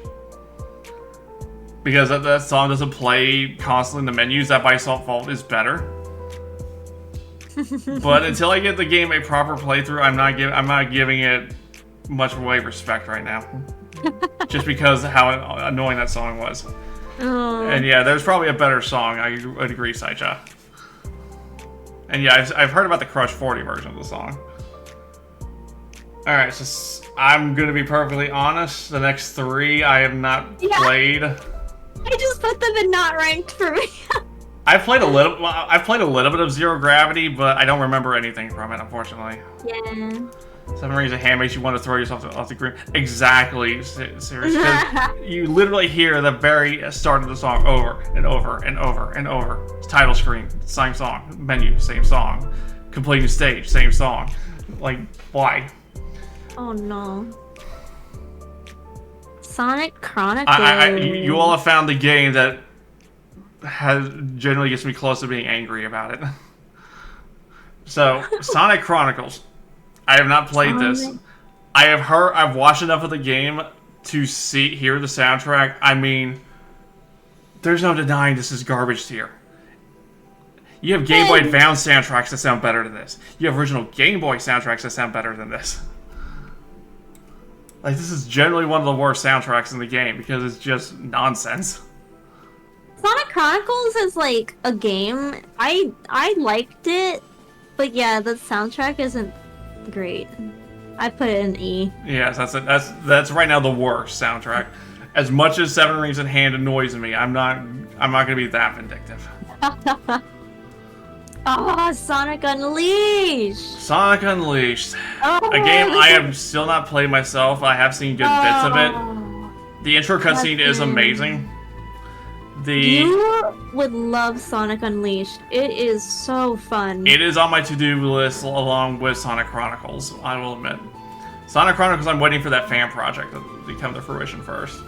Because that song doesn't play constantly in the menus, that by default is better. But until I give the game a proper playthrough, I'm not giving it much way of respect right now. Just because of how annoying that song was. Oh. And yeah, there's probably a better song, I would agree, Saicha. And yeah, I've heard about the Crush 40 version of the song. Alright, so I'm gonna be perfectly honest, the next three I have not played. I just put them in not ranked for me. I've played a little bit of Zero Gravity, but I don't remember anything from it, unfortunately. Yeah. Seven Rings of Hand makes you want to throw yourself off the grid. Exactly, serious. You literally hear the very start of the song over and over and over and over. Title screen, same song. Menu, same song. Completing stage, same song. Like, why? Oh no. Sonic Chronicles. You all have found the game that generally gets me close to being angry about it. So, Sonic Chronicles. I have not played this. I've watched enough of the game to hear the soundtrack. I mean, there's no denying this is garbage tier. You have Game Boy Advance soundtracks that sound better than this. You have original Game Boy soundtracks that sound better than this. Like, this is generally one of the worst soundtracks in the game because it's just nonsense. Sonic Chronicles is like a game. I liked it, but yeah, the soundtrack isn't great. I put it in E. Yes, that's right now the worst soundtrack. As much as Seven Rings in Hand annoys me, I'm not gonna be that vindictive. Oh, Sonic Unleashed! Sonic Unleashed. Oh, A game I have still not played myself. I have seen good bits of it. The intro cutscene is amazing. You would love Sonic Unleashed. It is so fun. It is on my to-do list along with Sonic Chronicles, I will admit. Sonic Chronicles, I'm waiting for that fan project to come to fruition first.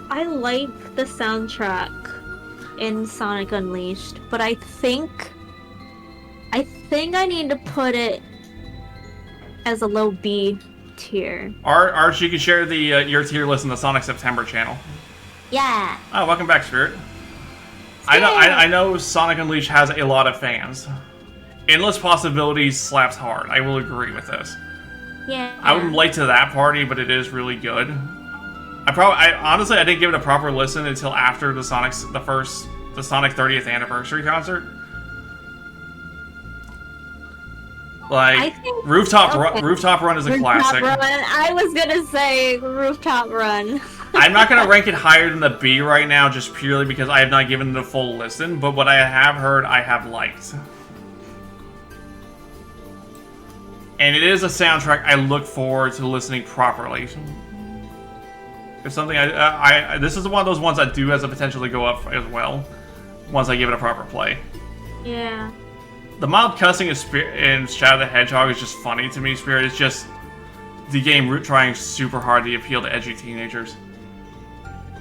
I like the soundtrack in Sonic Unleashed, but I think I need to put it as a low B tier. Arch, you can share the your tier list in the Sonic September channel. Yeah. Oh, welcome back, Spirit. I know Sonic Unleashed has a lot of fans. Endless Possibilities slaps hard. I will agree with this. Yeah. I wasn't late to that party, but it is really good. Honestly, I didn't give it a proper listen until after the Sonic 30th anniversary concert. Like, Rooftop Run is a classic. Run. I was gonna say Rooftop Run. I'm not gonna rank it higher than the B right now, just purely because I have not given it a full listen, but what I have heard, I have liked. And it is a soundtrack I look forward to listening properly. It's something this is one of those ones that do has the potential to go up as well, once I give it a proper play. Yeah. The mild cussing in Shadow the Hedgehog is just funny to me, Spirit. It's just the game trying super hard to appeal to edgy teenagers.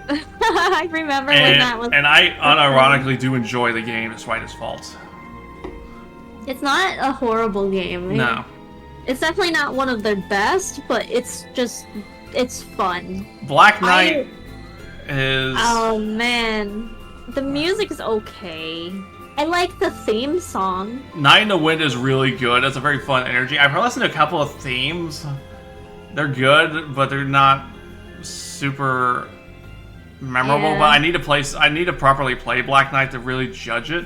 I remember when that was... And I unironically do enjoy the game despite its faults. It's not a horrible game. No. It's definitely not one of their best, but it's fun. Black Knight is... Oh man. The music is okay. I like the theme song. Night in the Wind is really good. It's a very fun energy. I've listened to a couple of themes. They're good, but they're not super memorable. Yeah. But I need to properly play Black Knight to really judge it.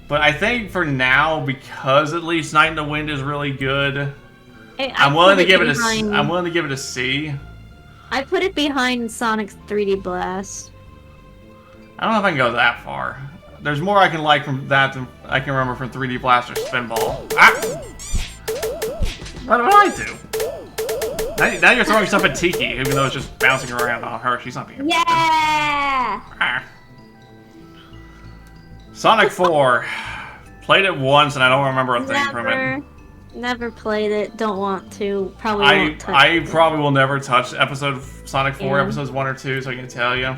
But I think for now, because at least Night in the Wind is really good, I'm willing to give it a C. I put it behind Sonic's 3D Blast. I don't know if I can go that far. There's more I can like from that than I can remember from 3D Blast or Spinball. Ah! What did I do? Now you're throwing stuff at Tiki, even though it's just bouncing around on her. She's not being... Yeah! Ah. Sonic 4. Played it once and I don't remember a thing from it. Never played it. Don't want to. Probably won't touch I it. probably will never touch Sonic 4 Yeah. episodes 1 or 2, so I can tell you.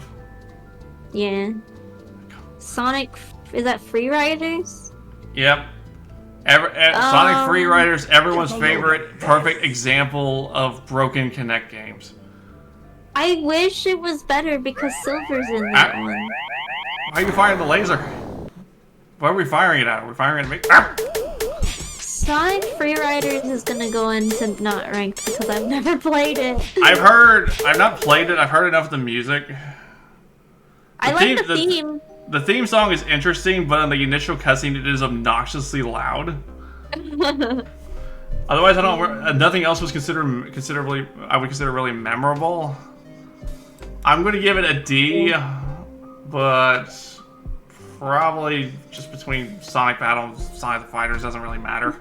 Yeah. Sonic... Is that Free Riders? Yep. Sonic Free Riders, everyone's favorite, perfect example of broken Kinect games. I wish it was better because Silver's in that one. Why are you firing the laser? Why are we firing it at? Are we firing it at me? Ah! Sonic Free Riders is gonna go into not ranked because I've never played it. I've not played it, I've heard enough of the music. I like the theme. The theme song is interesting, but on the initial cutscene it is obnoxiously loud. Otherwise, nothing else was I would consider really memorable. I'm going to give it a D, but probably just between Sonic Battle and Sonic the Fighters doesn't really matter.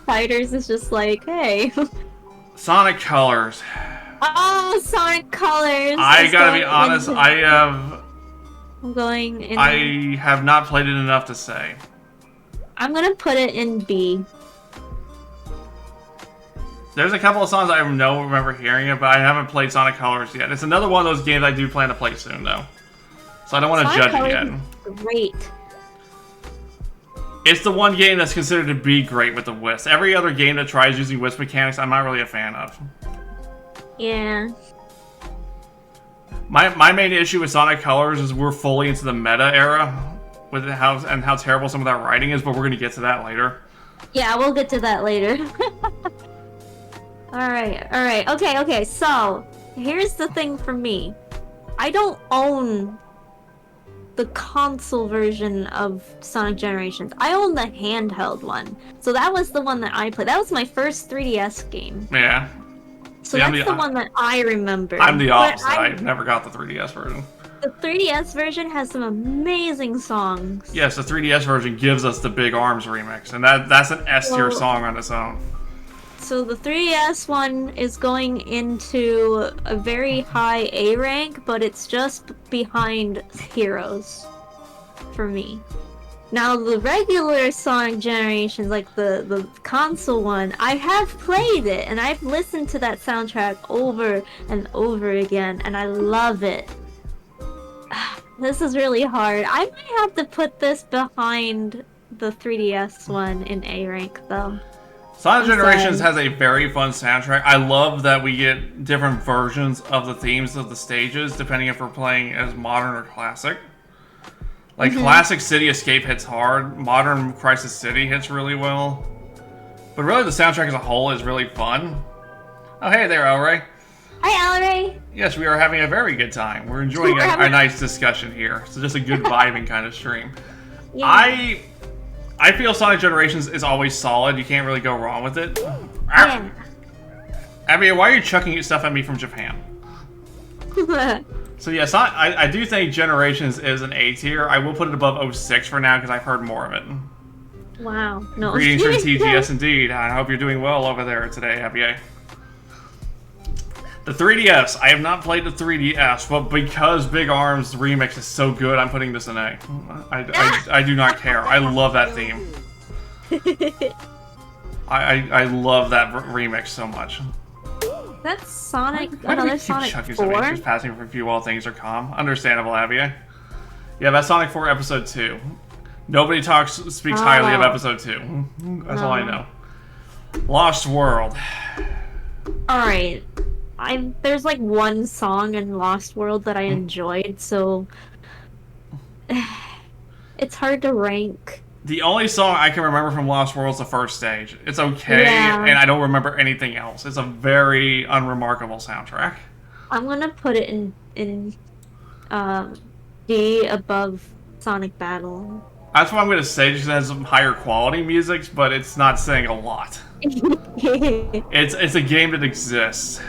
Fighters is just like, hey. Sonic Colors. Oh, Sonic Colors. I gotta be honest, I'm going in... I have not played it enough to say. I'm gonna put it in B. There's a couple of songs I remember hearing it, but I haven't played Sonic Colors yet. It's another one of those games I do plan to play soon, though. So I don't want to judge it yet. Great. It's the one game that's considered to be great with the Wisp. Every other game that tries using Wisp mechanics, I'm not really a fan of. Yeah. My main issue with Sonic Colors is we're fully into the meta era with how terrible some of that writing is, but we're going to get to that later. Yeah, we'll get to that later. Alright. Okay, so, here's the thing for me. I don't own the console version of Sonic Generations. I own the handheld one. So that was the one that I played. That was my first 3DS game. Yeah. So that's the one that I remember. I'm the opposite. I never got the 3DS version. The 3DS version has some amazing songs. Yes, the 3DS version gives us the Big Arms remix, and that's an S-tier song on its own. So the 3DS one is going into a very high A rank, but it's just behind Heroes for me. Now the regular Sonic Generations, like the console one, I have played it and I've listened to that soundtrack over and over again and I love it. This is really hard. I might have to put this behind the 3DS one in A rank though. Sonic Generations has a very fun soundtrack. I love that we get different versions of the themes of the stages, depending if we're playing as modern or classic. Like, classic City Escape hits hard, modern Crisis City hits really well. But really, the soundtrack as a whole is really fun. Oh, hey there, Elray. Hi, Elray. Yes, we are having a very good time. We're enjoying a nice discussion here. So just a good vibing kind of stream. Yeah. I feel Sonic Generations is always solid. You can't really go wrong with it. Yeah. Abby, why are you chucking stuff at me from Japan? So yes, I do think Generations is an A tier. I will put it above 06 for now because I've heard more of it. Wow. No. Greetings from TGS indeed. I hope you're doing well over there today, Abby. The 3DS. I have not played the 3DS, but because Big Arm's remix is so good, I'm putting this in A. I do not care. I love that theme. I love that remix so much. That's Sonic. Why do we Another keep Sonic chucking 4. some issues passing for a few while things are calm? Understandable, Abby. Yeah, that's Sonic 4 Episode 2. Nobody speaks highly of Episode 2. That's all I know. Lost World. Alright. There's like one song in Lost World that I enjoyed, so it's hard to rank. The only song I can remember from Lost World is the first stage. It's okay, Yeah. and I don't remember anything else. It's a very unremarkable soundtrack. I'm gonna put it in D above Sonic Battle. That's what I'm going to say, just 'cause it has some higher quality music, but it's not saying a lot. It's a game that exists.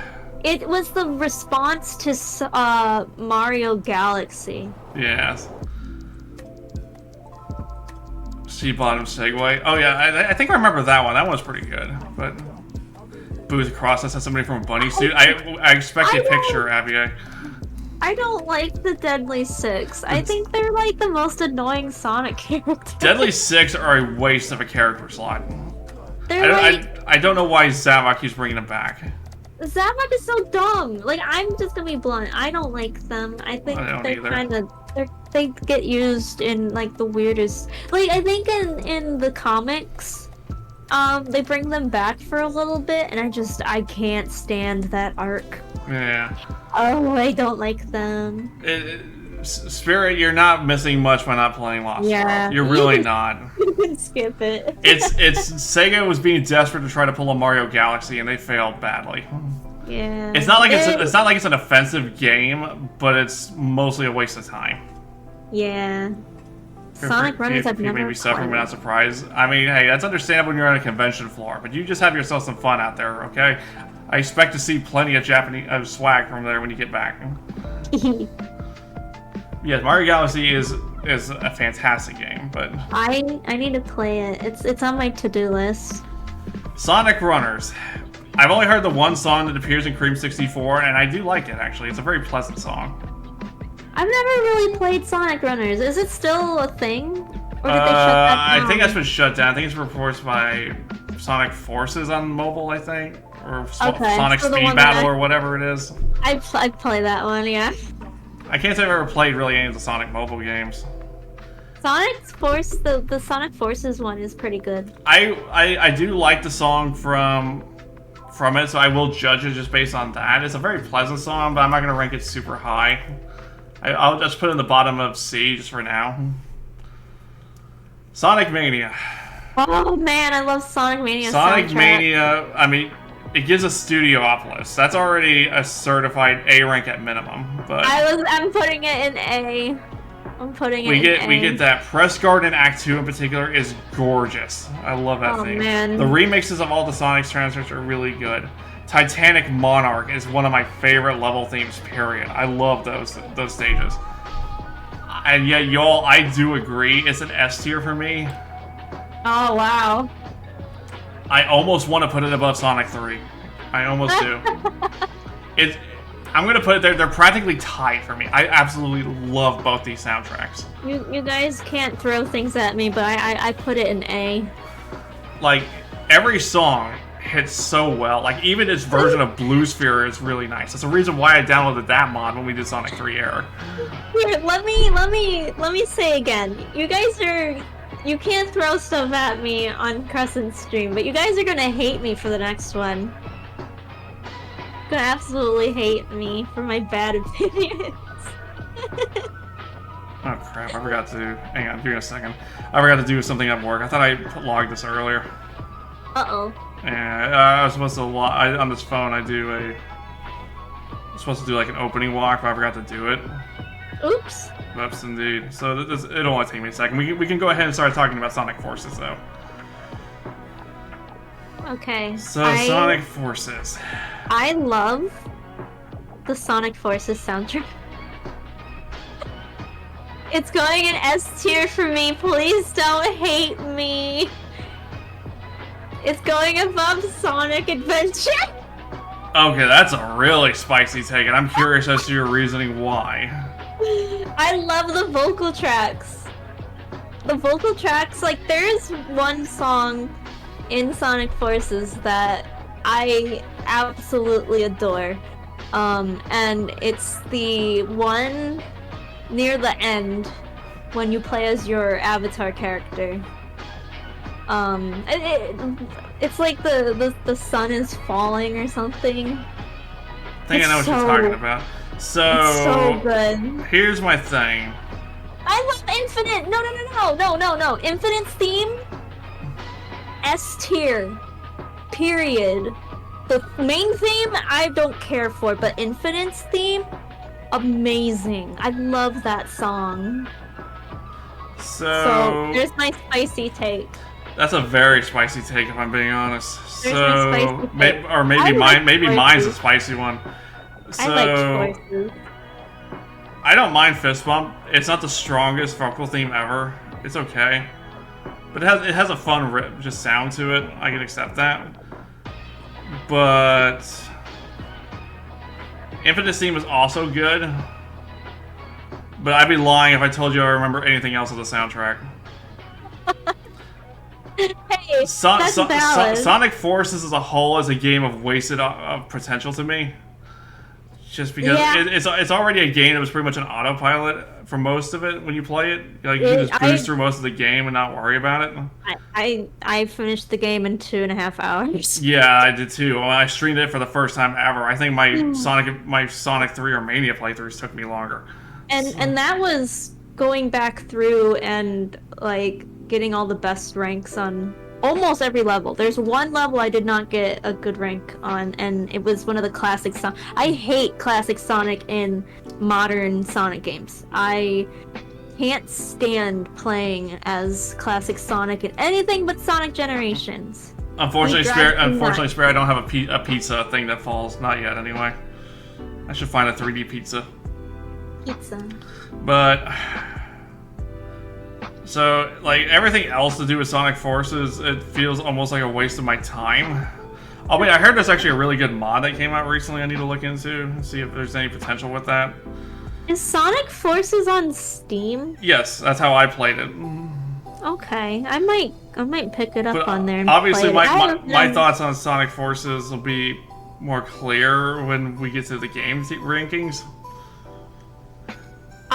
It was the response to Mario Galaxy. Yes. C-bottom segue. Oh yeah, I think I remember that one. That one was pretty good. But Booth across us as somebody from a bunny suit. I expect a picture, Abby. I don't like the Deadly Six. I think they're like the most annoying Sonic characters. Deadly Six are a waste of a character slot. I don't know why Zavok keeps bringing them back. Zavok is so dumb. Like, I'm just gonna be blunt. I don't like them. I think they're kind of they get used in like the weirdest. Like, I think in the comics, they bring them back for a little bit, and I can't stand that arc. Yeah. Oh, I don't like them. Spirit, you're not missing much by not playing Lost World. You're really not. You can skip it. It's Sega was being desperate to try to pull a Mario Galaxy, and they failed badly. Yeah. It's not like it's an offensive game, but it's mostly a waste of time. Yeah. Sonic Runners I've never maybe suffering, but played. not surprised. I mean, hey, that's understandable when you're on a convention floor, but you just have yourself some fun out there, okay? I expect to see plenty of Japanese swag from there when you get back. Yeah, Mario Galaxy is a fantastic game, but I need to play it. It's on my to-do list. Sonic Runners. I've only heard the one song that appears in Cream 64, and I do like it actually. It's a very pleasant song. I've never really played Sonic Runners. Is it still a thing? Or did they shut that down? I think that's been shut down. I think it's replaced by Sonic Forces on mobile, I think. Or Sonic Speed Battle or whatever it is. I'd play that one, yeah. I can't say I've ever played really any of the Sonic mobile games. Sonic Force, the Sonic Forces one is pretty good. I do like the song from it, so I will judge it just based on that. It's a very pleasant song, but I'm not going to rank it super high. I'll just put it in the bottom of C just for now. Sonic Mania. Oh man, I love Sonic Mania. Sonic soundtrack. Mania, I mean, it gives a Studiopolis. That's already a certified A rank at minimum. But I'm putting it in A. I'm putting it in A. We get that. Press Garden Act 2 in particular is gorgeous. I love that theme. Man. The remixes of all the Sonic transfers are really good. Titanic Monarch is one of my favorite level themes, period. I love those stages. And yet, y'all, I do agree, it's an S tier for me. Oh, wow. I almost want to put it above Sonic 3. I almost do. I'm going to put it there. They're practically tied for me. I absolutely love both these soundtracks. You guys can't throw things at me, but I put it in A. Like, every song hits so well. Like, even its version of Blue Sphere is really nice. That's the reason why I downloaded that mod when we did Sonic 3 Air. Here, let me say again. You can't throw stuff at me on Crescent stream, but you guys are gonna hate me for the next one. Gonna absolutely hate me for my bad opinions. Oh crap, I forgot to... Hang on, give me a second. I forgot to do something at work. I thought I logged this earlier. Uh-oh. And I was supposed to on this phone, I'm supposed to do like an opening walk, but I forgot to do it. Oops. Oops, indeed. So it'll only take me a second. We can go ahead and start talking about Sonic Forces, though. Okay. So, Sonic Forces. I love the Sonic Forces soundtrack. It's going in S tier for me. Please don't hate me. It's going above Sonic Adventure. Okay, that's a really spicy take, and I'm curious as to your reasoning why. I love the vocal tracks. The vocal tracks, like, there's one song in Sonic Forces that I absolutely adore. And it's the one near the end when you play as your avatar character. It's like the sun is falling or something. I think I know what you're talking about. It's so good. Here's my thing. I love Infinite. No. Infinite's theme, S tier. Period. The main theme I don't care for, but Infinite's theme, amazing. I love that song. So there's my spicy take. That's a very spicy take, if I'm being honest. There's my spicy take. Or maybe mine's a spicy one. So, I like choices. I don't mind Fist Bump. It's not the strongest vocal theme ever. It's okay, but it has a fun rip, just sound to it. I can accept that. But Infinite's theme is also good. But I'd be lying if I told you I remember anything else of the soundtrack. Hey, that's valid. Sonic Forces as a whole is a game of wasted potential to me. Just because it's already a game that was pretty much an autopilot for most of it when you play it. Like you can just cruise through most of the game and not worry about it. I finished the game in 2.5 hours. Yeah, I did too. Well, I streamed it for the first time ever. I think my Sonic 3 or Mania playthroughs took me longer. And that was going back through and like getting all the best ranks on almost every level. There's one level I did not get a good rank on, and it was one of the classic Sonic. I hate classic Sonic in modern Sonic games. I can't stand playing as classic Sonic in anything but Sonic Generations. Unfortunately, Spirit, I don't have a pizza thing that falls. Not yet, anyway. I should find a 3D pizza. But so, like, everything else to do with Sonic Forces, it feels almost like a waste of my time. Oh wait, I heard there's actually a really good mod that came out recently I need to look into and see if there's any potential with that. Is Sonic Forces on Steam? Yes, that's how I played it. Okay, I might pick it up on there and obviously play it. my thoughts on Sonic Forces will be more clear when we get to the game rankings.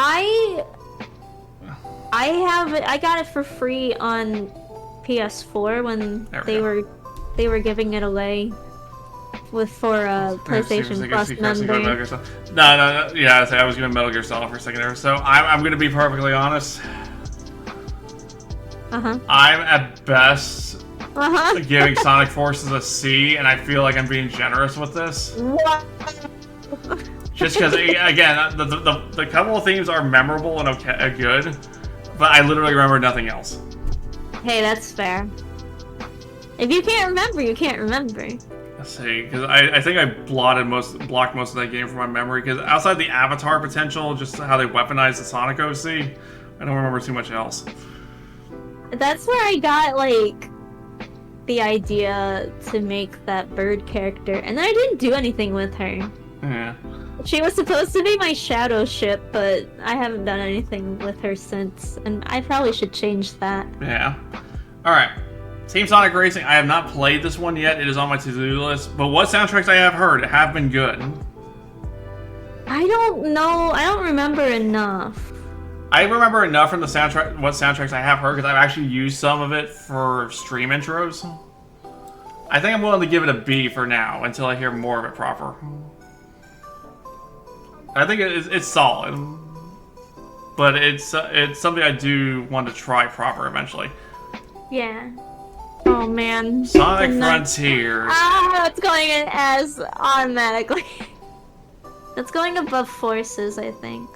I got it for free on PS4 when they were giving it away for PlayStation Plus members. No. Yeah, I was giving Metal Gear Solid for a second there. So I'm gonna be perfectly honest. I'm at best giving Sonic Forces a C, and I feel like I'm being generous with this. What? Just because, again, the couple of themes are memorable and good, but I literally remember nothing else. Hey, that's fair. If you can't remember, you can't remember. Let's see, because I think I blocked most of that game from my memory, because outside the Avatar potential, just how they weaponize the Sonic OC, I don't remember too much else. That's where I got, like, the idea to make that bird character, and then I didn't do anything with her. Yeah. She was supposed to be my shadow ship, but I haven't done anything with her since, and I probably should change that. Yeah. Alright. Team Sonic Racing, I have not played this one yet. It is on my to-do list, but what soundtracks I have heard have been good. I don't know. I don't remember enough. I remember enough from the soundtrack, what soundtracks I have heard, because I've actually used some of it for stream intros. I think I'm willing to give it a B for now, until I hear more of it proper. I think it's solid, but it's something I do want to try proper eventually. Yeah. Oh man. Sonic Frontiers. That's going in as automatically. That's going above Forces, I think.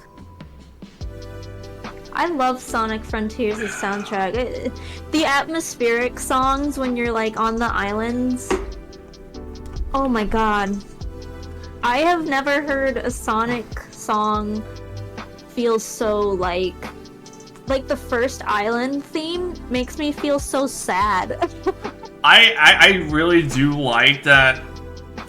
I love Sonic Frontiers' soundtrack. The atmospheric songs when you're like on the islands. Oh my god. I have never heard a Sonic song feel so like the first island theme makes me feel so sad. I really do like that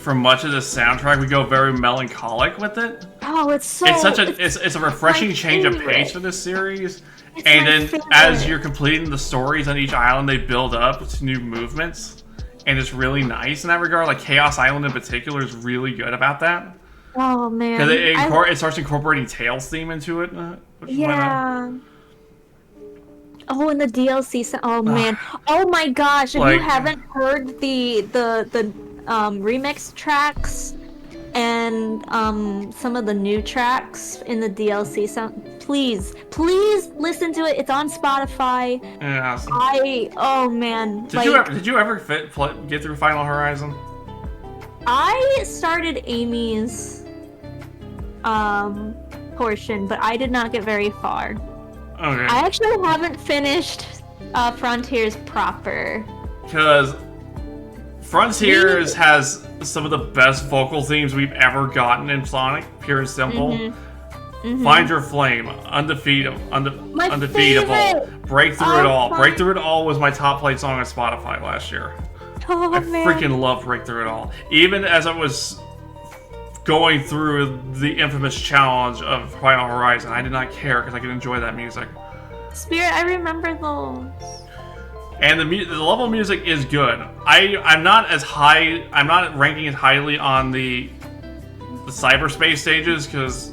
for much of the soundtrack, we go very melancholic with it. Oh, it's so. It's a refreshing change of pace for this series. And then as you're completing the stories on each island, they build up to new movements, and it's really nice in that regard. Like Chaos Island in particular is really good about that. Oh man, because it starts incorporating Tails' theme into it. Yeah. Oh, and the DLC. Oh man. Oh my gosh! If Like- you haven't heard the remix tracks and some of the new tracks in the DLC sound, please listen to it. It's on Spotify. Yeah. Oh man. Did you ever get through Final Horizon? I started Amy's portion, but I did not get very far. Okay. I actually haven't finished Frontiers proper. Because Frontiers has some of the best vocal themes we've ever gotten in Sonic, pure and simple. Find Your Flame, Undefeatable, favorite. Break Through It All. Break Through It All was my top played song on Spotify last year. Oh, I man. freaking love Break Through It All. Even as I was going through the infamous challenge of Final Horizon, I did not care because I could enjoy that music. Spirit, I remember those. And the level of music is good. I'm not ranking as highly on the cyberspace stages because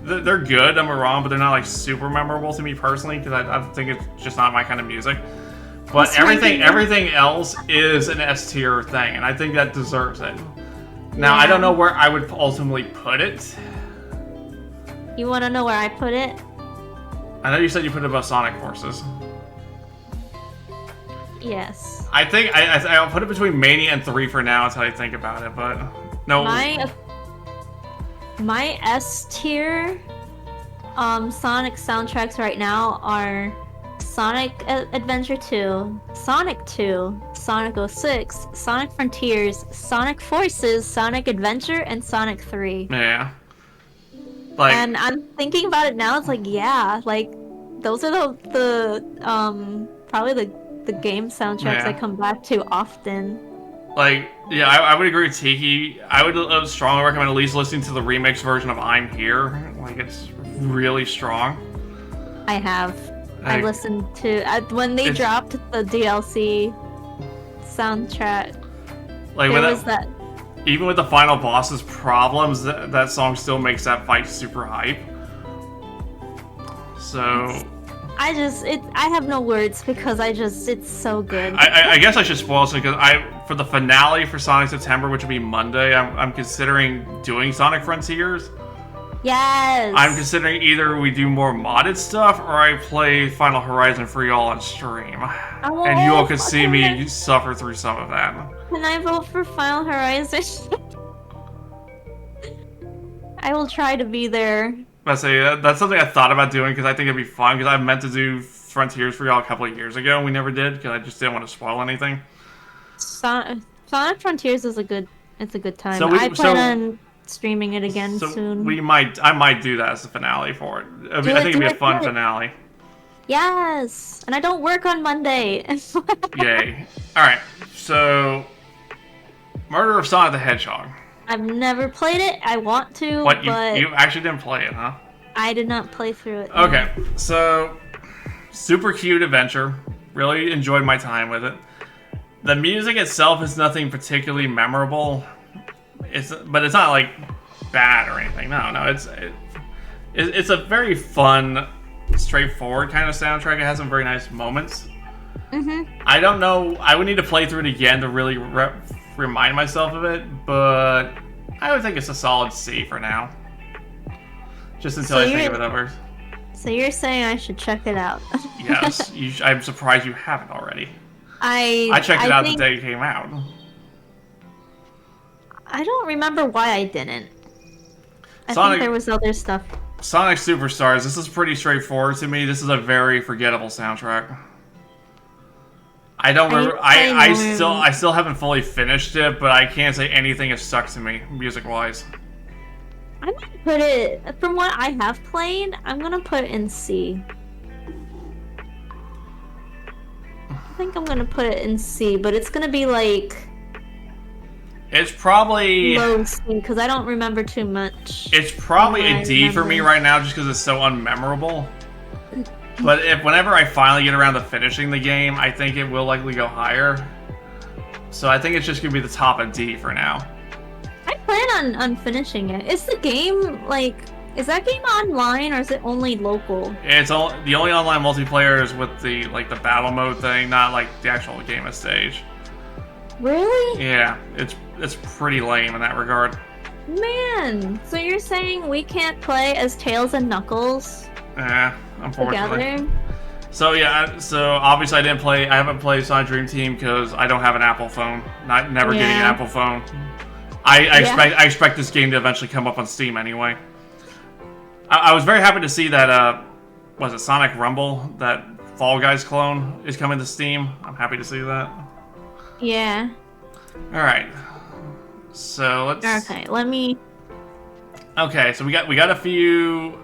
they're good. Don't get me wrong, but they're not like super memorable to me personally because I think it's just not my kind of music. But everything else is an S tier thing, and I think that deserves it. Now I don't know where I would ultimately put it. You want to know where I put it? I know you said you put it above Sonic Forces. Yes. I think I'll put it between Mania and 3 for now. That's how I think about it. But no. My S tier Sonic soundtracks right now are Sonic Adventure 2, Sonic 2, Sonic 06, Sonic Frontiers, Sonic Forces, Sonic Adventure, and Sonic 3. Yeah. Like, and I'm thinking about it now. It's like, yeah, like those are the probably the game soundtracks I come back to often. Like, yeah, I would agree with Tiki. I would strongly recommend at least listening to the remix version of I'm Here. Like, it's really strong. I have. I listened to when they dropped the DLC soundtrack. Like, there was that. Even with the final boss's problems, that song still makes that fight super hype. So. I have no words because it's so good. I guess I should spoil something because for the finale for Sonic September, which will be Monday, I'm considering doing Sonic Frontiers. Yes. I'm considering either we do more modded stuff or I play Final Horizon for y'all on stream, and you all can see me suffer through some of that. Can I vote for Final Horizon? I will try to be there. That's something I thought about doing because I think it'd be fun because I meant to do Frontiers for y'all a couple of years ago and we never did because I just didn't want to spoil anything. Sonic Frontiers is a good time. So I plan on streaming it again soon. I might do that as the finale for it. I think it'd be a fun finale. Yes, and I don't work on Monday. Yay! All right, so Murder of Sonic the Hedgehog. I've never played it. I want to. What, but you actually didn't play it, huh? I did not play through it. Okay, so super cute adventure. Really enjoyed my time with it. The music itself is nothing particularly memorable. But it's not like bad or anything. No, it's a very fun, straightforward kind of soundtrack. It has some very nice moments. I don't know. I would need to play through it again to really remind myself of it, but I would think it's a solid C for now. Just until I think of it over. So you're saying I should check it out? Yes, I'm surprised you haven't already. I checked it out the day it came out. I don't remember why I didn't. I Sonic, think there was other stuff. Sonic Superstars, this is pretty straightforward to me. This is a very forgettable soundtrack. I don't remember. I still haven't fully finished it, but I can't say anything has stuck to me music-wise. I'm gonna put it, from what I have played, I'm gonna put it in C. I think I'm gonna put it in C, but it's gonna be like It's probably low C because I don't remember too much. It's probably I a D for me remember. right now just because it's so unmemorable. But whenever I finally get around to finishing the game, I think it will likely go higher. So I think it's just gonna be the top of D for now. I plan on finishing it. Is the game like? Is that game online or is it only local? It's all the only online multiplayer is with the battle mode thing, not like the actual game of stage. Really? Yeah, it's pretty lame in that regard. Man, so you're saying we can't play as Tails and Knuckles Unfortunately. together? So yeah, so obviously I haven't played Sonic Dream Team because I don't have an Apple phone. Never getting an Yeah. Apple phone. I expect this game to eventually come up on Steam anyway. I was very happy to see that was it Sonic Rumble, that Fall Guys clone is coming to Steam. I'm happy to see that. Yeah. Alright. So let's Okay, let me. Okay, so we got a few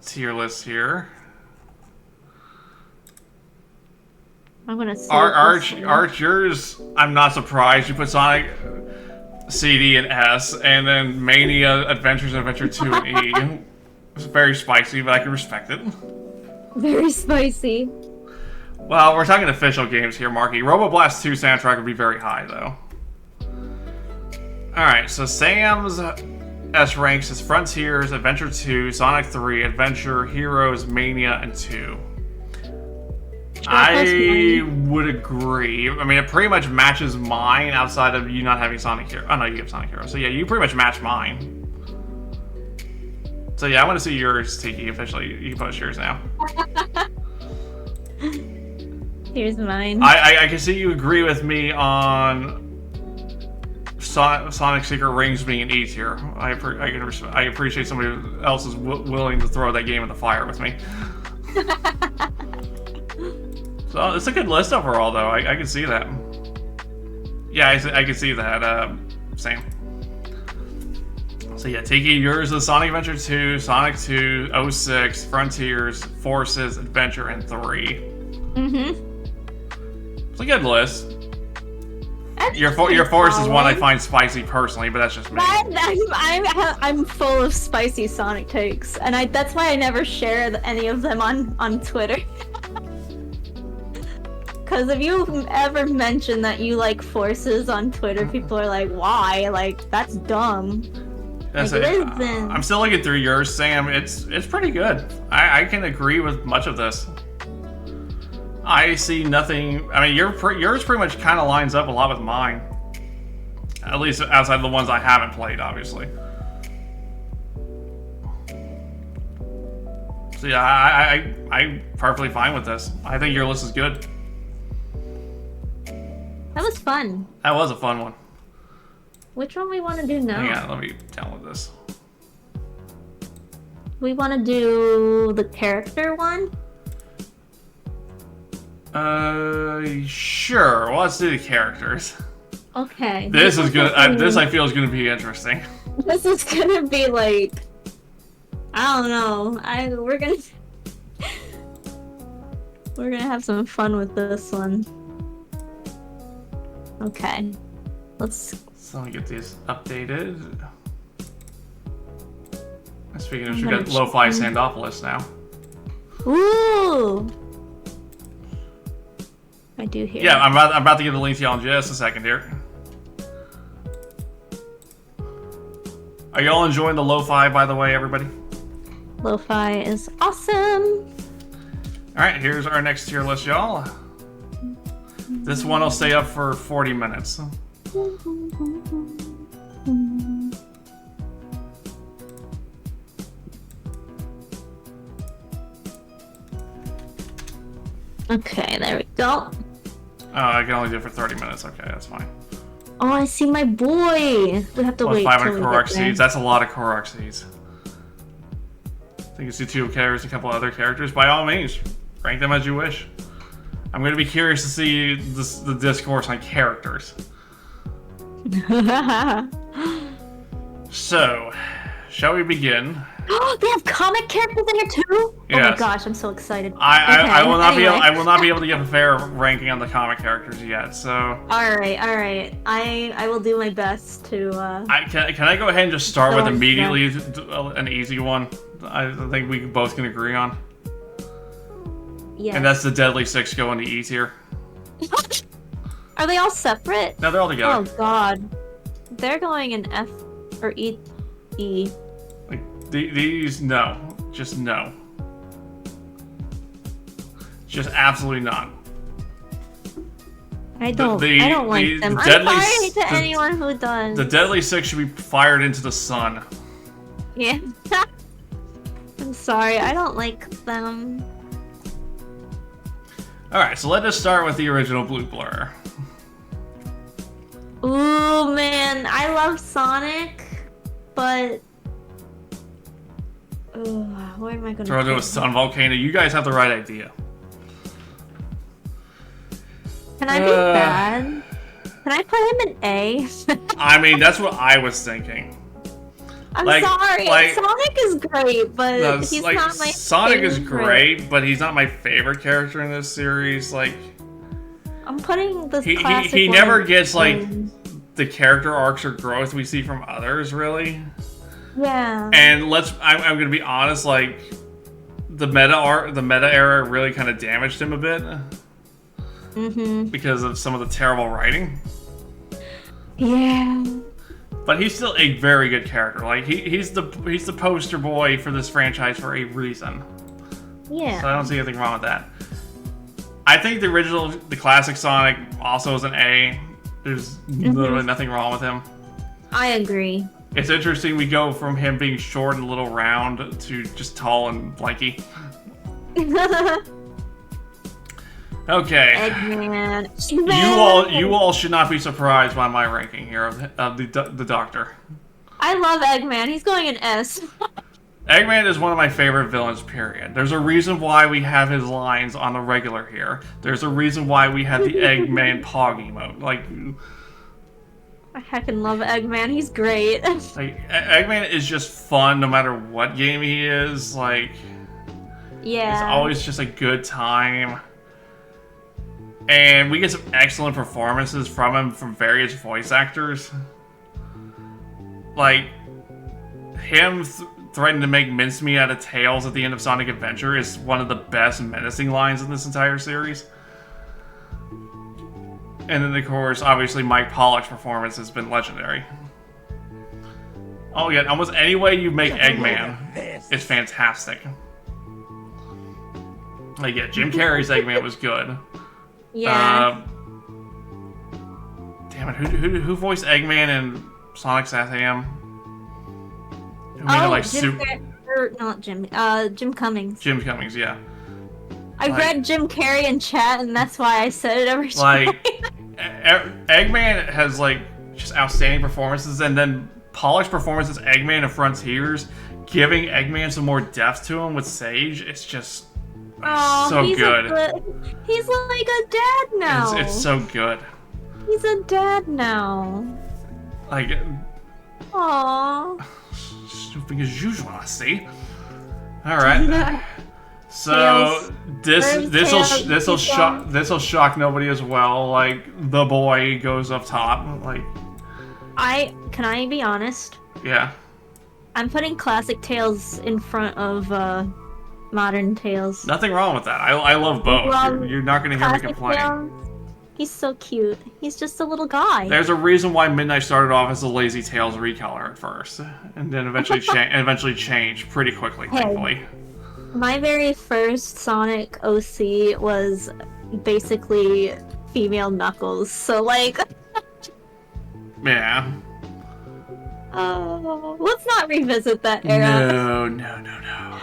tier lists here. I'm gonna see. Arch, yours, I'm not surprised. You put Sonic CD and S, and then Mania, Adventures, and Adventure 2 and E. It's very spicy, but I can respect it. Very spicy. Well, we're talking official games here, Marky. Roboblast 2 soundtrack would be very high, though. Alright, so Sam's S ranks is Frontiers, Adventure 2, Sonic 3, Adventure, Heroes, Mania, and 2. I would agree. I mean, it pretty much matches mine outside of you not having Sonic Hero. Oh, no, you have Sonic Hero. So, yeah, you pretty much match mine. So, yeah, I want to see yours, Tiki, officially. You can post yours now. Here's mine. I can see you agree with me on Sonic Secret Rings being an E tier. I appreciate somebody else is willing to throw that game in the fire with me. So it's a good list overall, though. I can see that. Yeah, I can see that. Same. So yeah, Tiki, yours is Sonic Adventure 2, Sonic 2, 06, Frontiers, Forces, Adventure, and 3. Mm-hmm. It's a good list. Your Force is one I find spicy personally, but that's just me. I'm full of spicy Sonic takes, and that's why I never share any of them on Twitter. Because if you ever mention that you like Forces on Twitter, people are like, "Why? Like that's dumb." That's like, it. listen. I'm still looking through yours, Sam. It's pretty good. I can agree with much of this. I see nothing. I mean, yours pretty much kind of lines up a lot with mine. At least outside the ones I haven't played, obviously. So yeah, I'm perfectly fine with this. I think your list is good. That was fun. That was a fun one. Which one we want to do now? Hang on, let me download this. We want to do the character one? Sure. Well, let's do the characters. Okay. This is gonna. This I feel is gonna be interesting. This is gonna be like, I don't know. We're gonna have some fun with this one. Okay. So let me get these updated. Speaking of, we got Lo-Fi Sandopolis now. Ooh. I do hear. Yeah, I'm about to give the link to y'all in just a second here. Are y'all enjoying the lo-fi, by the way, everybody? Lo-fi is awesome. Alright, here's our next tier list, y'all. This one will stay up for 40 minutes. Okay, there we go. Oh, I can only do it for 30 minutes. Okay, that's fine. Oh, I see my boy. We have to wait 500 till we Korok get there. seeds. That's a lot of Korok seeds. I think it's the 2 characters and a couple other characters. By all means, rank them as you wish. I'm going to be curious to see the discourse on characters. So, shall we begin? They have comic characters in here too? Oh my Yes. gosh, I'm so excited. I will not anyway. I will not be able to give a fair ranking on the comic characters yet. So. Alright. I will do my best to. Can I go ahead and just start with Go immediately an easy one? I think we both can agree on. Yeah. And that's the Deadly Six going to E tier. Are they all separate? No, they're all together. Oh god. They're going in F or E. Like these, no, just no. Just absolutely not. I don't like them. Deadly I'm sorry to the- anyone who does. The Deadly Six should be fired into the sun. Yeah. I'm sorry, I don't like them. Alright, so let us start with the original Blue Blur. Ooh, man, I love Sonic, but... Ooh, where am I gonna Throw to a put sun him? volcano. You guys have the right idea. Can I be bad? Can I put him in A? I mean, that's what I was thinking. I'm Like- sorry, like- Sonic is great, but No, he's like, not my Sonic is favorite. great, but he's not my favorite character in this series. Like, I'm putting this he classic he one never in gets like A. the character arcs or growth we see from others, really. Yeah. And I'm gonna be honest, like the meta era really kind of damaged him a bit because of some of the terrible writing. Yeah. But he's still a very good character. Like he's the poster boy for this franchise for a reason. Yeah. So I don't see anything wrong with that. I think the classic Sonic also is an A. There's literally nothing wrong with him. I agree. It's interesting we go from him being short and a little round to just tall and lanky. Okay. Eggman. You all should not be surprised by my ranking here of the Doctor. I love Eggman. He's going in S. Eggman is one of my favorite villains, period. There's a reason why we have his lines on the regular here. There's a reason why we have the Eggman Pog emote. Like, I heckin' love Eggman. He's great. Eggman is just fun no matter what game he is. Like, Yeah. it's always just a good time. And we get some excellent performances from him from various voice actors. Like, him threatening to make mincemeat out of Tails at the end of Sonic Adventure is one of the best menacing lines in this entire series. And then, of course, obviously Mike Pollock's performance has been legendary. Oh yeah, almost any way you make Eggman is fantastic. Like, yeah, Jim Carrey's Eggman was good. Yeah. Damn it, who voiced Eggman in Sonic SATAM? Who made it, like, Jim Cummings. Jim Cummings, yeah. I read Jim Carrey in chat, and that's why I said it every time. Like, Eggman has, like, just outstanding performances, and then Pollock's performance as Eggman in Frontiers, giving Eggman some more depth to him with Sage, it's just so good. He's like a dad now. It's so good. He's a dad now. Like, Aww. stupid as usual, I see. All right. So this'll shock nobody as well. Like, the boy goes up top. Like, Can I be honest? yeah. I'm putting classic Tails in front of modern Tails. Nothing wrong with that. I love both. Love You're not gonna hear me Classic complain. Tails. He's so cute. He's just a little guy. There's a reason why Midnight started off as a Lazy Tails recolor at first, and then eventually changed pretty quickly, thankfully. My very first Sonic OC was basically female Knuckles, so like... Yeah. Let's not revisit that era. No.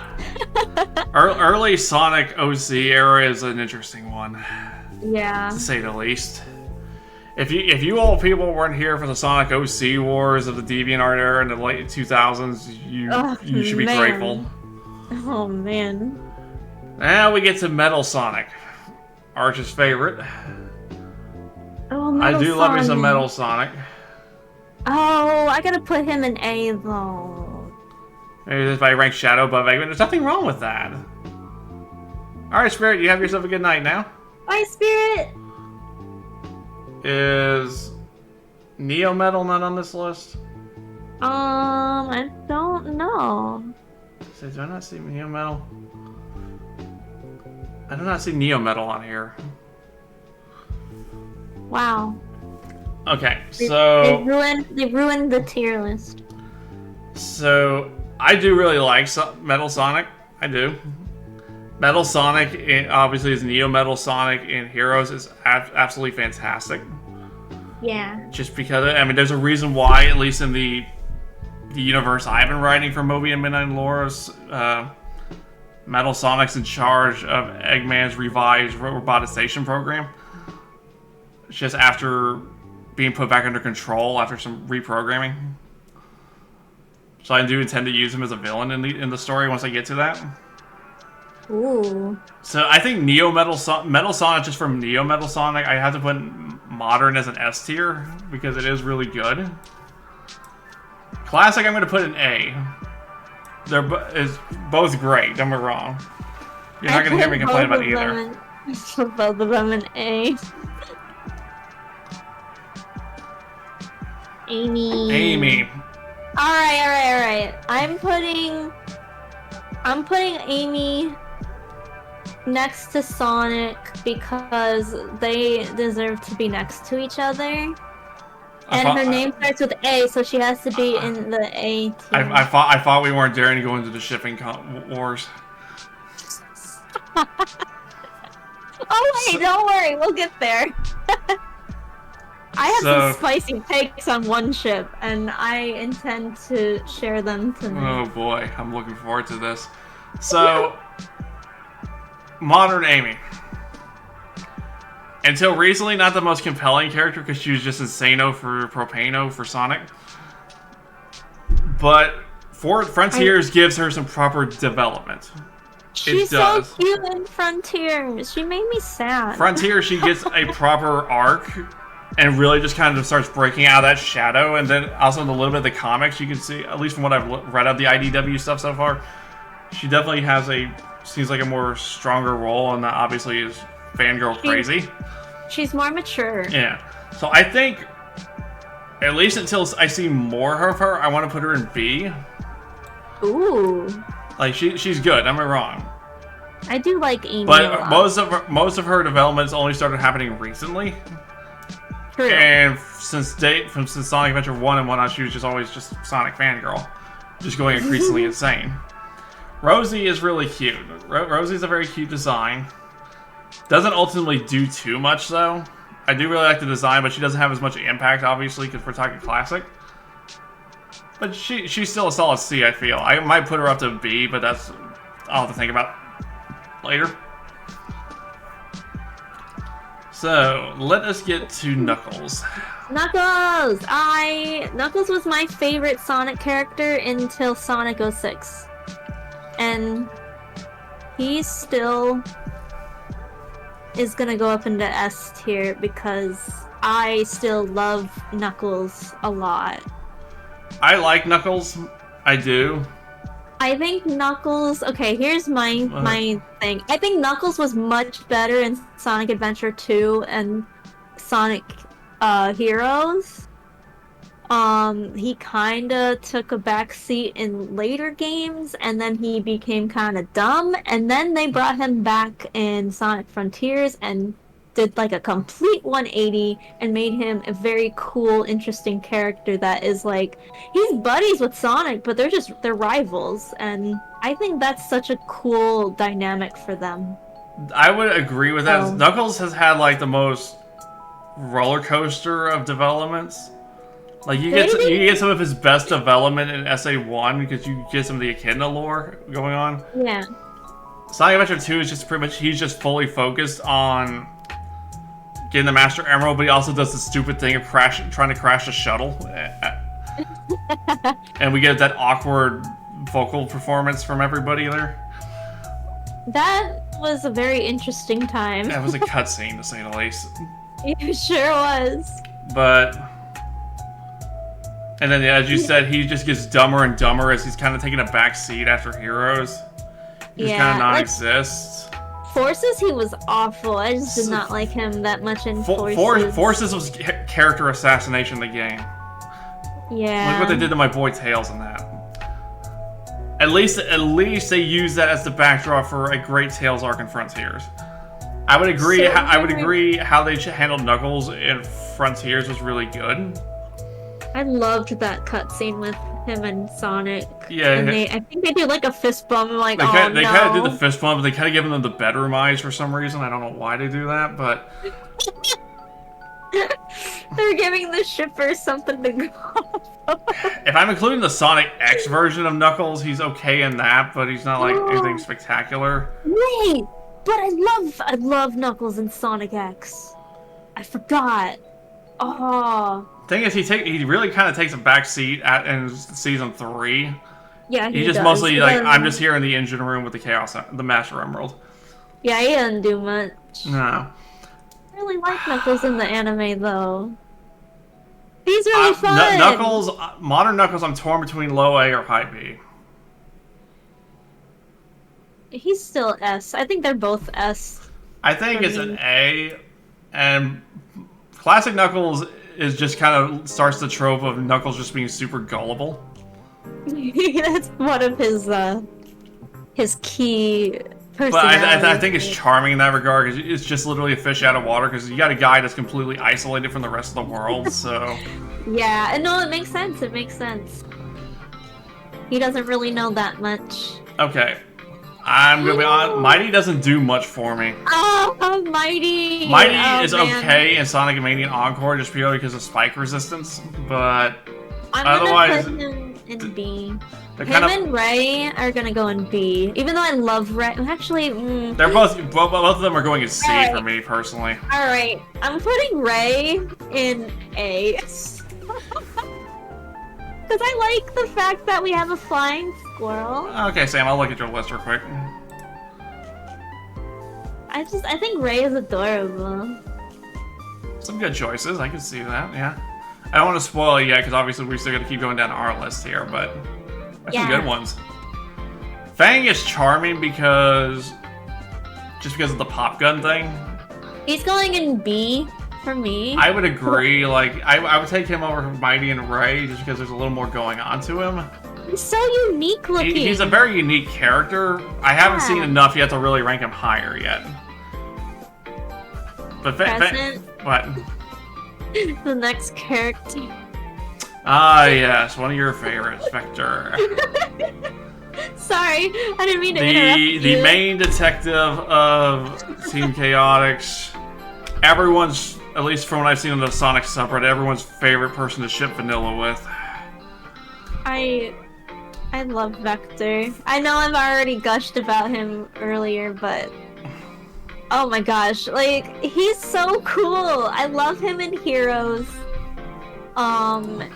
Early Sonic OC era is an interesting one, Yeah. to say the least. If you all people weren't here for the Sonic OC wars of the DeviantArt era in the late 2000s, you should be grateful. Oh man. Now we get to Metal Sonic, Arch's favorite. Oh, I do love me some Sonic. Metal Sonic. Oh, I gotta put him in A though. Maybe if I rank Shadow above Eggman, there's nothing wrong with that. Alright, Spirit, you have yourself a good night now. Bye, Spirit! Is Neo Metal not on this list? I don't know. So do I not see Neo Metal? I do not see Neo Metal on here. Wow. Okay, They so ruined the tier list. so I do really like Metal Sonic. I do. Metal Sonic, obviously, is Neo Metal Sonic in Heroes is absolutely fantastic. Yeah. Just because, I mean, there's a reason why, at least in the universe I've been writing for Moby and Midnight Laura's, Metal Sonic's in charge of Eggman's revised robotization program. It's just after being put back under control after some reprogramming. So I do intend to use him as a villain in the story once I get to that. Ooh. So I think Metal Sonic, just from Neo Metal Sonic, I have to put Modern as an S tier because it is really good. Classic, I'm going to put an A. They're both great. Don't get me wrong. You're not going to hear me complain about either. Both of them an A. Amy. Alright. I'm putting Amy next to Sonic because they deserve to be next to each other. And her name starts with A, so she has to be in the A tier. I thought we weren't daring to go into the shipping wars. Oh wait, don't worry, we'll get there. I have some spicy takes on one ship, and I intend to share them tonight. Oh boy, I'm looking forward to this. So, Modern Amy. Until recently, not the most compelling character because she was just Insano for Propano for Sonic. But Frontiers gives her some proper development. She's so cute in Frontiers. She made me sad. Frontiers, she gets a proper arc and really just kind of starts breaking out of that shadow. And then also in a little bit of the comics, you can see, at least from what I've read of the IDW stuff so far, she definitely has seems like a more stronger role, and that obviously is fangirl crazy. She's more mature. Yeah. So I think, at least until I see more of her, I want to put her in B. Ooh. Like, she's good, am I wrong? I do like Amy but a lot. most of her developments only started happening recently. True. And since Sonic Adventure 1 and whatnot, she was just always just Sonic fangirl. Just going increasingly insane. Rosie is really cute. Rosie's a very cute design. Doesn't ultimately do too much, though. I do really like the design, but she doesn't have as much impact, obviously, because we're talking classic. But she's still a solid C, I feel. I might put her up to B, but I'll have to think about later. So, let us get to Knuckles. Knuckles! Knuckles was my favorite Sonic character until Sonic 06. And he still is gonna go up into S tier because I still love Knuckles a lot. I like Knuckles. I do. I think Knuckles... Okay, here's my thing. I think Knuckles was much better in Sonic Adventure 2 and Sonic Heroes. He kinda took a backseat in later games, and then he became kinda dumb, and then they brought him back in Sonic Frontiers and did like a complete 180 and made him a very cool, interesting character that is like, he's buddies with Sonic, but they're rivals, and I think that's such a cool dynamic for them. I would agree with that. Knuckles has had like the most roller coaster of developments. Like you get some of his best development in SA1 because you get some of the Echidna lore going on. Yeah. Sonic Adventure 2 is just pretty much he's just fully focused on getting the Master Emerald, but he also does the stupid thing of trying to crash the shuttle. And we get that awkward vocal performance from everybody there. That was a very interesting time. That was a cutscene, to say the least. It sure was. But And then, as you said, he just gets dumber and dumber as he's kind of taking a back seat after Heroes. He just kind of non-exists. Forces, he was awful. I just did not like him that much in Forces. Forces was character assassination in the game. Yeah. Look what they did to my boy Tails in that. At least they use that as the backdrop for a great Tails arc in Frontiers. I would agree. So I would agree how they handled Knuckles in Frontiers was really good. I loved that cutscene with him and Sonic. Yeah. And I think they did like a fist bump. I'm like, They no. kind of did the fist bump, but they kind of given them the bedroom eyes for some reason. I don't know why they do that, but they're giving the shippers something to go. If I'm including the Sonic X version of Knuckles, he's okay in that, but he's not like anything spectacular. Wait, but I love Knuckles in Sonic X. I forgot. Oh. Thing is, he really kind of takes a back seat in season 3. Yeah, he just does. mostly like I'm just here in the engine room with the Master Emerald. Yeah, he doesn't do much. No. I really like Knuckles in the anime though. He's really fun. Knuckles, modern Knuckles, I'm torn between low A or high B. He's still S. I think they're both S. I think it's an A, and classic Knuckles is just kind of starts the trope of Knuckles just being super gullible. That's one of his key But I think it's charming in that regard, because it's just literally a fish out of water, because you got a guy that's completely isolated from the rest of the world, so... Yeah, and no, it makes sense, it makes sense. He doesn't really know that much. Okay. I'm gonna be honest, Mighty doesn't do much for me. Oh, Mighty! Mighty is okay in Sonic Mania Encore, just purely because of spike resistance, but... Otherwise, put him in B. Him and Ray are gonna go in B. Even though I love Ray, actually, they're both of them are going in C for me personally. All right, I'm putting Ray in A. Because I like the fact that we have a flying squirrel. Okay, Sam, I'll look at your list real quick. I think Ray is adorable. Some good choices, I can see that, yeah. I don't want to spoil it yet, because obviously we're still going to keep going down our list here, but there's some good ones. Fang is charming because of the pop gun thing. He's going in B for me. I would agree. Like I would take him over Mighty and Ray just because there's a little more going on to him. He's so unique looking. He's a very unique character. I haven't seen enough yet to really rank him higher yet. But what? The next character. Ah, yes, one of your favorites, Vector. Sorry, I didn't mean to interrupt you. The main detective of Team Chaotix. Everyone's, at least from what I've seen on the Sonic subreddit, everyone's favorite person to ship vanilla with. I love Vector. I know I've already gushed about him earlier, but oh my gosh, like, he's so cool. I love him in Heroes.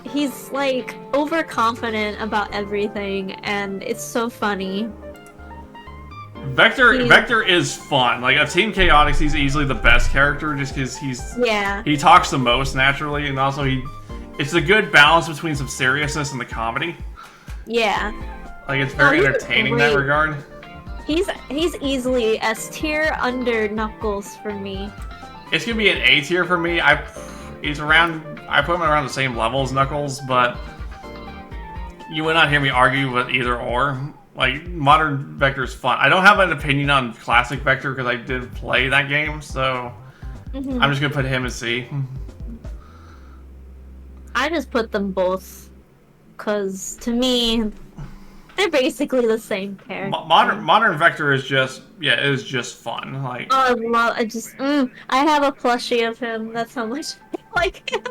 He's like overconfident about everything, and it's so funny. Vector is fun. Like, of Team Chaotix, he's easily the best character just because he talks the most naturally, and also it's a good balance between some seriousness and the comedy. Yeah. Like, it's very entertaining in that regard. He's easily S tier under Knuckles for me. It's gonna be an A tier for me. I put him around the same level as Knuckles, but you would not hear me argue with either or. Like, modern Vector is fun. I don't have an opinion on classic Vector because I did play that game, so I'm just gonna put him in C. I just put them both because to me they're basically the same character. Modern Vector is just fun. Like, oh, I have a plushie of him. That's how much I like him.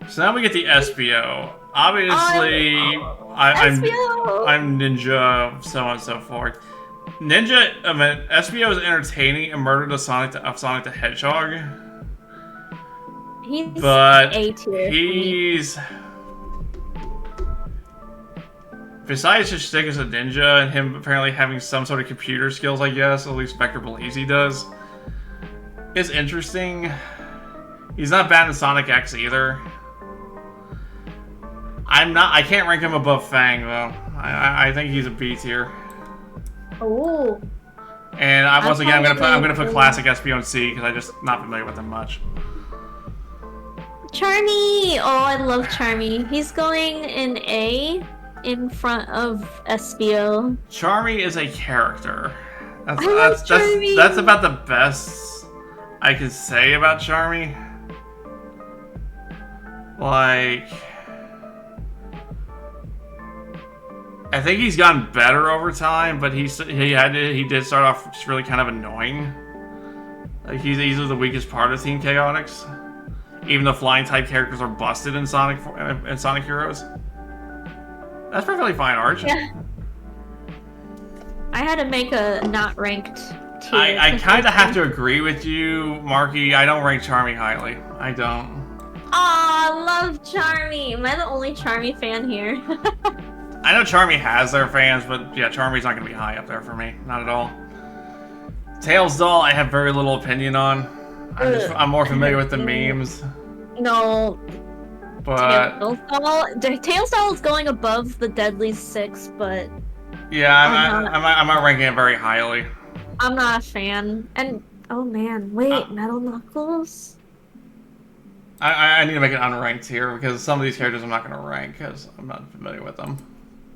So now we get the SBO. Obviously, I'm Ninja, so on and so forth. SBO is entertaining and Murder of Sonic the Hedgehog. He's besides his stick as a ninja and him apparently having some sort of computer skills, I guess, at least Vector believes he does, it's interesting. He's not bad in Sonic X either. I can't rank him above Fang though. I think he's a B tier. Oh. And once again, I'm gonna put probably- classic SP on C because I'm just not familiar with him much. Charmy! Oh, I love Charmy. He's going in A in front of SBO. Charmy is a character. I love Charmy. That's about the best I can say about Charmy. Like, I think he's gotten better over time, but he did start off just really kind of annoying. Like he's easily the weakest part of Team Chaotix. Even the flying type characters are busted in Sonic Heroes. That's perfectly fine, Arch. Yeah. I had to make a not ranked tier. I kind of have to agree with you, Marky. I don't rank Charmy highly. I don't. Aw, love Charmy. Am I the only Charmy fan here? I know Charmy has their fans, but yeah, Charmy's not going to be high up there for me. Not at all. Tails Doll, I have very little opinion on. I'm more familiar with the memes. No. But Tails Doll is going above the Deadly Six, but yeah, I'm not ranking it very highly. I'm not a fan. And oh man, wait, Metal Knuckles? I need to make it unranked here because some of these characters I'm not going to rank because I'm not familiar with them.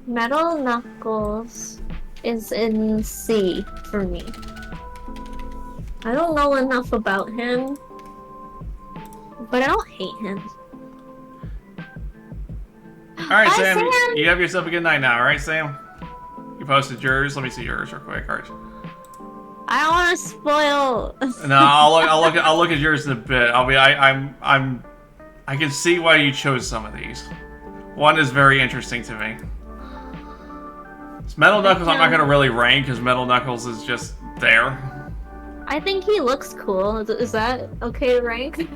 Metal Knuckles is in C for me. I don't know enough about him, but I don't hate him. Alright, Bye, Sam, Sam. you have yourself a good night now, alright, Sam? You posted yours? Let me see yours real quick, Arch. I don't want to spoil. No, I'll look at yours in a bit. I can see why you chose some of these. One is very interesting to me. Metal Knuckles I'm not gonna really rank because Metal Knuckles is just there. I think he looks cool. Is that okay to rank?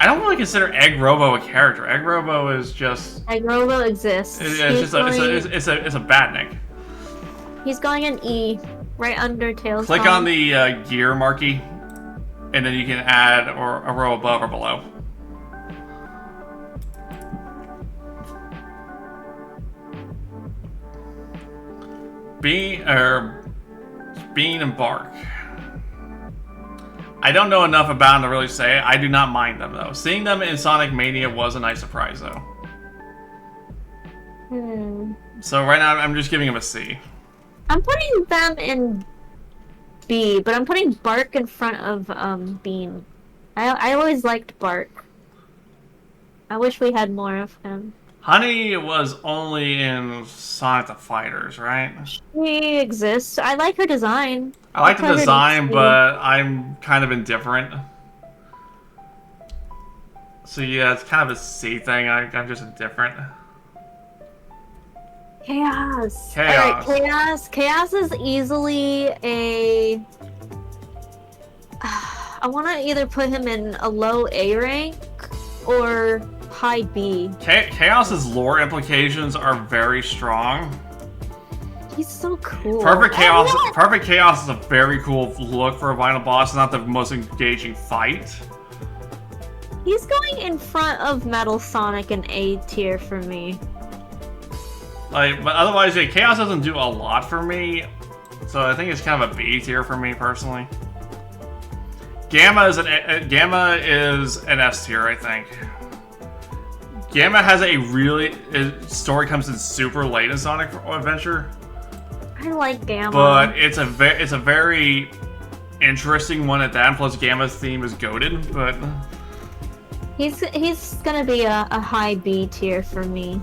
I don't really consider Egg Robo a character. Egg Robo is just Egg Robo exists. it's a badnik. He's going in E, right under Tails. Click on the gear marquee, and then you can add a row above or below. Bean and Bark. I don't know enough about them to really say it. I do not mind them though. Seeing them in Sonic Mania was a nice surprise though. So right now I'm just giving them a C. I'm putting them in B, but I'm putting Bark in front of Bean. I always liked Bark. I wish we had more of him. Honey was only in Sonic the Fighters, right? She exists. I like her design. I like the design, but I'm kind of indifferent. So yeah, it's kind of a C thing. I'm just indifferent. Chaos. Chaos. Alright, Chaos. Chaos is easily a... I want to either put him in a low A rank or high B. Chaos's lore implications are very strong. He's so cool. Perfect Chaos is a very cool look for a vinyl boss. It's not the most engaging fight. He's going in front of Metal Sonic in A tier for me. But otherwise, yeah, Chaos doesn't do a lot for me. So I think it's kind of a B tier for me personally. Gamma is an S tier, I think. Gamma has story comes in super late in Sonic Adventure. I like Gamma. But it's a very interesting one at that. And plus, Gamma's theme is goated, but he's gonna be a high B tier for me.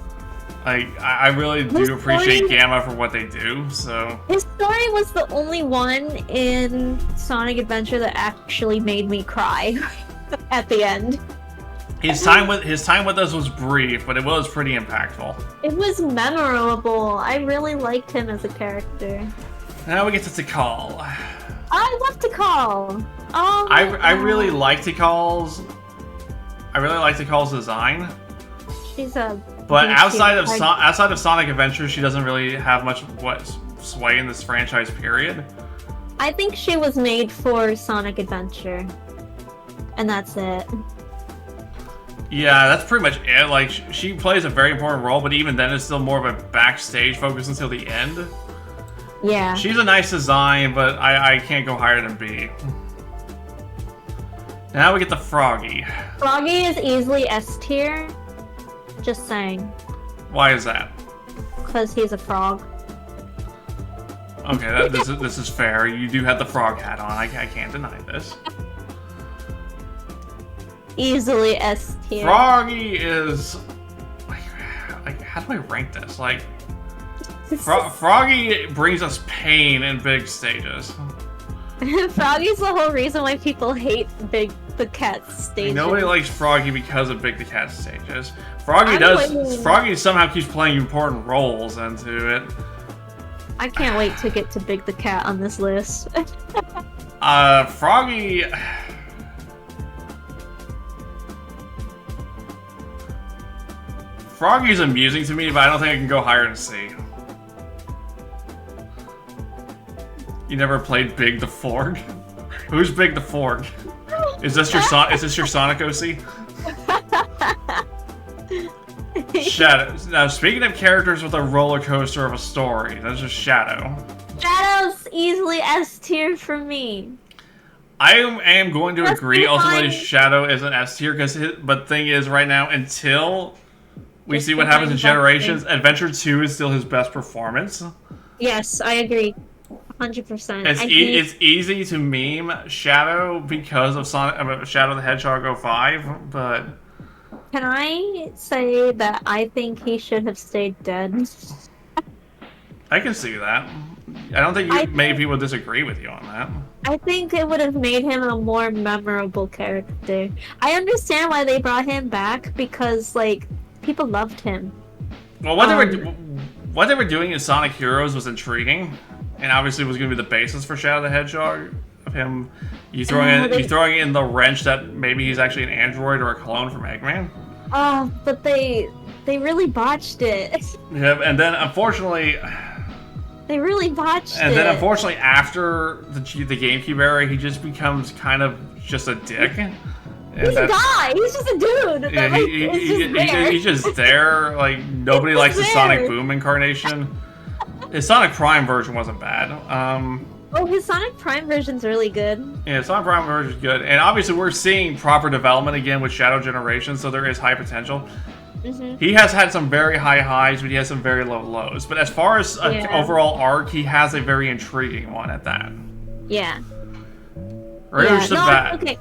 I really do appreciate Gamma for what they do. So his story was the only one in Sonic Adventure that actually made me cry at the end. His time with us was brief, but it was pretty impactful. It was memorable. I really liked him as a character. Now we get to Tikal. I love Tikal. Oh, I really like Tikal's. I really like Tikal's design. She's a. But outside of Sonic Adventure, she doesn't really have much sway in this franchise. Period. I think she was made for Sonic Adventure, and that's it. Yeah, that's pretty much it. Like, she plays a very important role, but even then it's still more of a backstage focus until the end. Yeah. She's a nice design, but I can't go higher than B. Now we get the Froggy. Froggy is easily S tier. Just saying. Why is that? Because he's a frog. Okay, this is fair. You do have the frog hat on. I can't deny this. Easily S tier. Froggy is like how do I rank this? Like Froggy brings us pain in big stages. Froggy's the whole reason why people hate the cat stages. Nobody likes Froggy because of Big the Cat stages. Froggy somehow keeps playing important roles into it. I can't wait to get to Big the Cat on this list. Froggy. Froggy's amusing to me, but I don't think I can go higher than C. You never played Big the Fork? Who's Big the Fork? Is this your Sonic OC? Shadow. Now, speaking of characters with a roller coaster of a story, that's just Shadow. Shadow's easily S tier for me. I am going to agree. Ultimately, Shadow is an S tier, but thing is, right now, until we see what happens in Generations, Adventure 2 is still his best performance. Yes, I agree. 100%. It's easy to meme Shadow because of Shadow the Hedgehog 05, but... Can I say that I think he should have stayed dead? I can see that. I don't think many people disagree with you on that. I think it would have made him a more memorable character. I understand why they brought him back, because, like, people loved him. Well, what they were doing in Sonic Heroes was intriguing, and obviously was going to be the basis for Shadow the Hedgehog. Of him, you throwing in the wrench that maybe he's actually an android or a clone from Eggman. Oh, but they really botched it. Yeah, and then unfortunately, they really botched it. And then unfortunately, after the GameCube era, he just becomes kind of just a dick. He's a guy. He's just a dude. Yeah, he's just there. Like, nobody likes the Sonic Boom incarnation. His Sonic Prime version wasn't bad. Oh, his Sonic Prime version's really good. Yeah, Sonic Prime version's good. And obviously we're seeing proper development again with Shadow Generation, so there is high potential. Mm-hmm. He has had some very high highs, but he has some very low lows. But as far as an overall arc, he has a very intriguing one at that. Yeah. Rouge the Bat. Okay.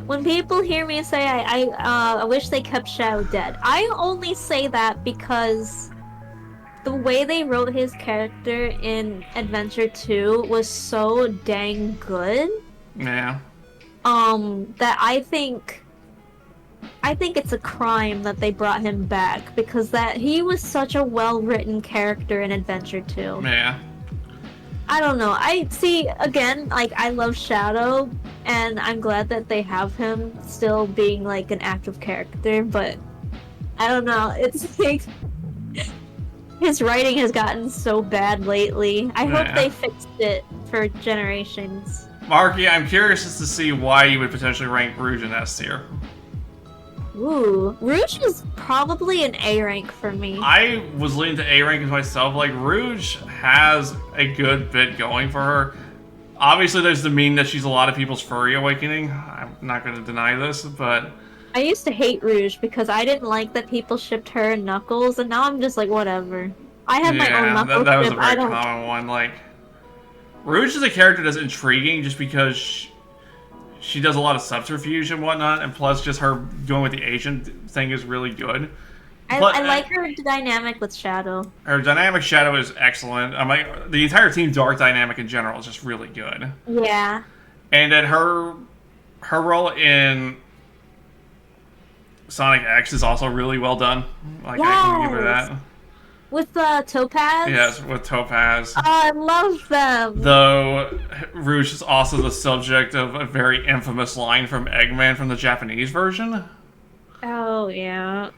When people hear me say I wish they kept Shadow dead, I only say that because the way they wrote his character in Adventure 2 was so dang good. Yeah. That I think it's a crime that they brought him back, because he was such a well-written character in Adventure 2. Yeah. I don't know. I see, again, like, I love Shadow, and I'm glad that they have him still being, like, an active character, but I don't know. It's like his writing has gotten so bad lately. I hope they fixed it for Generations. Marky, I'm curious as to see why you would potentially rank Rouge in S tier. Ooh, Rouge is probably an A rank for me. I was leaning to A rank myself. Like, Rouge has a good bit going for her. Obviously, there's the meme that she's a lot of people's furry awakening. I'm not going to deny this, but I used to hate Rouge because I didn't like that people shipped her and Knuckles, and now I'm just like, whatever. I have my own Knuckles. That was a very common one. Like, Rouge is a character that's intriguing just because she does a lot of subterfuge and whatnot, and plus just her going with the Asian thing is really good. I like her dynamic with Shadow. Her dynamic Shadow is excellent. The entire Team Dark dynamic in general is just really good. Yeah. And then her role in Sonic X is also really well done. Like, yes. I can give her that. With Topaz? Yes, with Topaz. Oh, I love them. Though Rouge is also the subject of a very infamous line from Eggman from the Japanese version. Oh, yeah.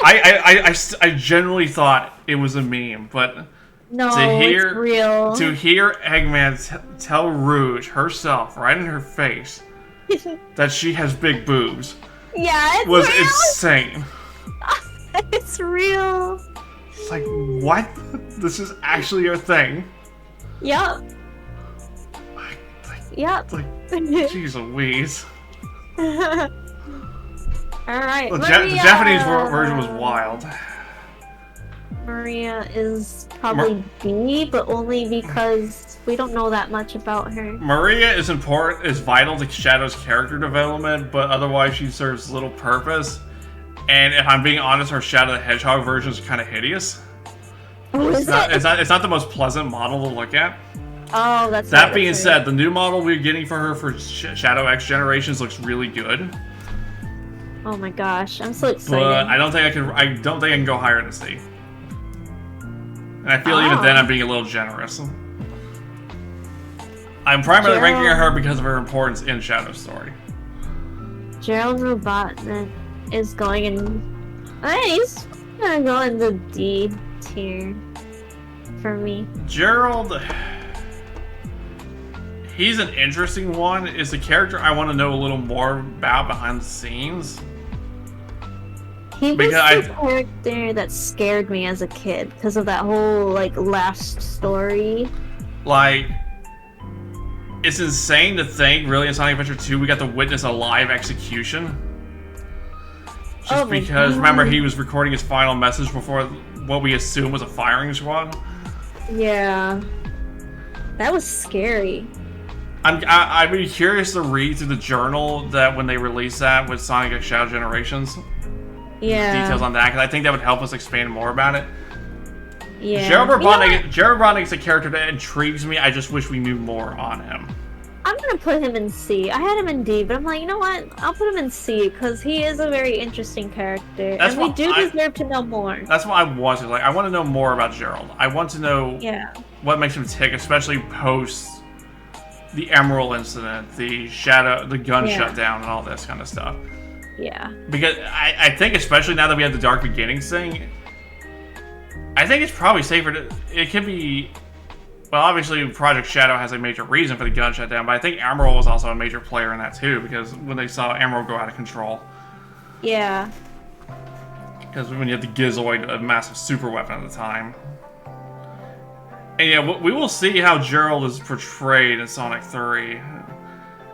I generally thought it was a meme, but no, it's real. To hear Eggman tell Rouge herself, right in her face, that she has big boobs, Yeah, it's was real. insane. It's real. It's like, what? This is actually a thing. Yup. Yup. Like, jeez Louise. Alright, The Maria. Japanese version was wild. Maria is probably B, but only because we don't know that much about her. Maria is vital to Shadow's character development, but otherwise she serves little purpose. And if I'm being honest, her Shadow the Hedgehog version is kind of hideous. Oh, is it? It's not the most pleasant model to look at. Oh, that's That right, being that's said, right. the new model we're getting for her for Shadow X Generations looks really good. Oh my gosh, I'm so excited. But I don't think I can go higher than C. And I feel even then I'm being a little generous. I'm primarily ranking her because of her importance in Shadow's story. Gerald Robotnik is going in. He's gonna go in the D tier for me. Gerald, he's an interesting one. Is a character I want to know a little more about behind the scenes. He was Because the character that scared me as a kid because of that whole like last story. Like, it's insane to think, really, in Sonic Adventure 2, we got to witness a live execution. Just Oh my because, God. remember, he was recording his final message before what we assume was a firing squad. Yeah, that was scary. I'd be curious to read through the journal that when they release that with Sonic X Shadow Generations. Yeah. Details on that, because I think that would help us expand more about it. Yeah. Jared You know what? Robotnik is a character that intrigues me. I just wish we knew more on him. I'm gonna put him in C. I had him in D, but I'm like, you know what? I'll put him in C because he is a very interesting character, That's and we what do I- deserve to know more. That's what I want to like. I want to know more about Gerald. I want to know Yeah. what makes him tick, especially post the Emerald incident, the gun Yeah. shutdown, and all this kind of stuff. Yeah. Because I think, especially now that we have the Dark Beginnings thing, I think it's probably safer to. It could be. Well, obviously, Project Shadow has a major reason for the gun shutdown, but I think Emerald was also a major player in that too, because when they saw Emerald go out of control. Yeah. Because when you have the Gizoid, a massive super weapon at the time. And yeah, we will see how Gerald is portrayed in Sonic 3.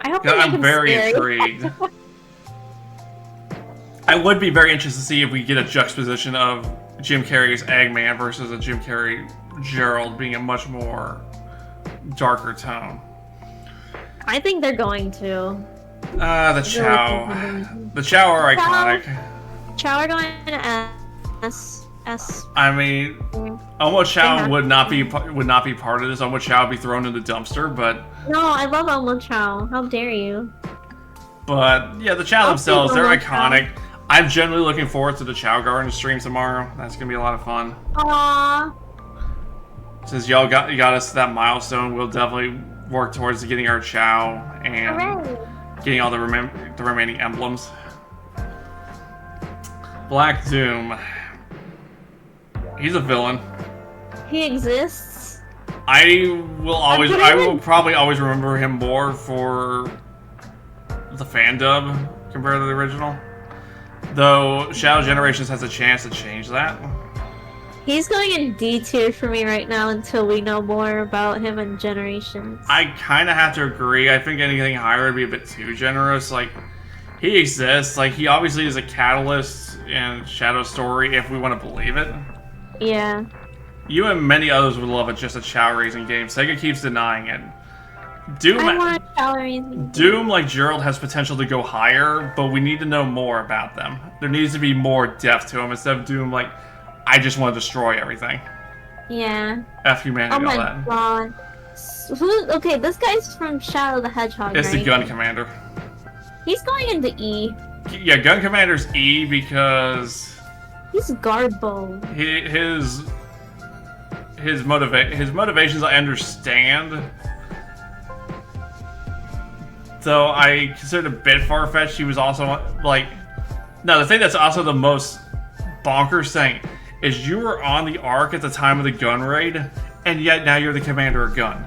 I hope they make I'm him very scary. intrigued. I would be very interested to see if we get a juxtaposition of Jim Carrey's Eggman versus a Jim Carrey Gerald being a much more darker tone. I think they're going to. The Chow. The Chow are iconic. Chow are going to S. I mean, Omo Chow would not be part of this. Omo Chow would be thrown in the dumpster, but No, I love Omo Chow. How dare you? yeah, the Chow I'll themselves, take they're Omo Chow. iconic. I'm generally looking forward to the Chow Garden stream tomorrow. That's gonna be a lot of fun. Aww. Since y'all got us to that milestone, we'll definitely work towards getting our Chow and Hooray. getting all the remaining emblems. Black Doom. He's a villain. He exists. I will probably always remember him more for the fan dub compared to the original. Though Shadow Generations has a chance to change that. He's going in D tier for me right now until we know more about him and Generations. I kind of have to agree. I think anything higher would be a bit too generous. Like, he exists. Like, he obviously is a catalyst in Shadow's story, if we want to believe it. Yeah. You and many others would love it just a Chow raising game. Sega keeps denying it. Doom, I want Chow. Doom, like Gerald, has potential to go higher, but we need to know more about them. There needs to be more depth to them instead of Doom, like, I just want to destroy everything. Yeah. F humanity, Oh all my that. god. Okay, this guy's from Shadow the Hedgehog, It's right? the Gun Commander. He's going into E. Yeah, Gun Commander's E because He's Garbo. his motivations I understand. Though I consider it a bit far-fetched, he was also, like... No, the thing that's also the most bonkers thing is you were on the Ark at the time of the gun raid, and yet now you're the commander of gun.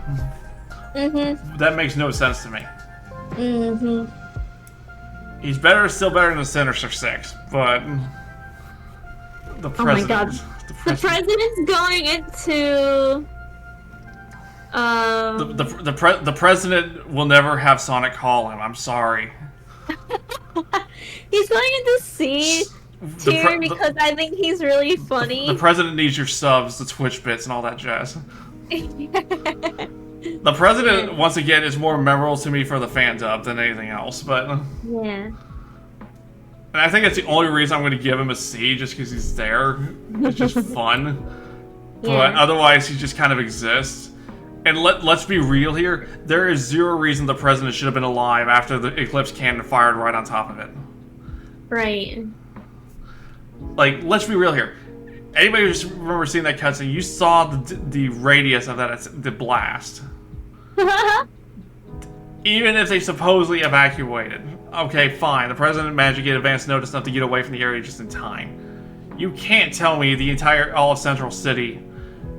Mm-hmm. That makes no sense to me. Mm-hmm. He's still better than Sinister Six, but the Oh my god. president. The president's going into... The president will never have Sonic call him. I'm sorry. He's going into C tier because I think he's really funny. The president needs your subs, the Twitch bits, and all that jazz. The president, once again, is more memorable to me for the fan dub than anything else, but... Yeah. And I think that's the only reason I'm going to give him a C, just because he's there. It's just fun. But otherwise, he just kind of exists. And let's be real here. There is zero reason the president should have been alive after the Eclipse cannon fired right on top of it. Right. Like, let's be real here. Anybody who just remember seeing that cutscene, you saw the radius of the blast. Even if they supposedly evacuated. Okay, fine. The president managed to get advance notice enough to get away from the area just in time. You can't tell me all of Central City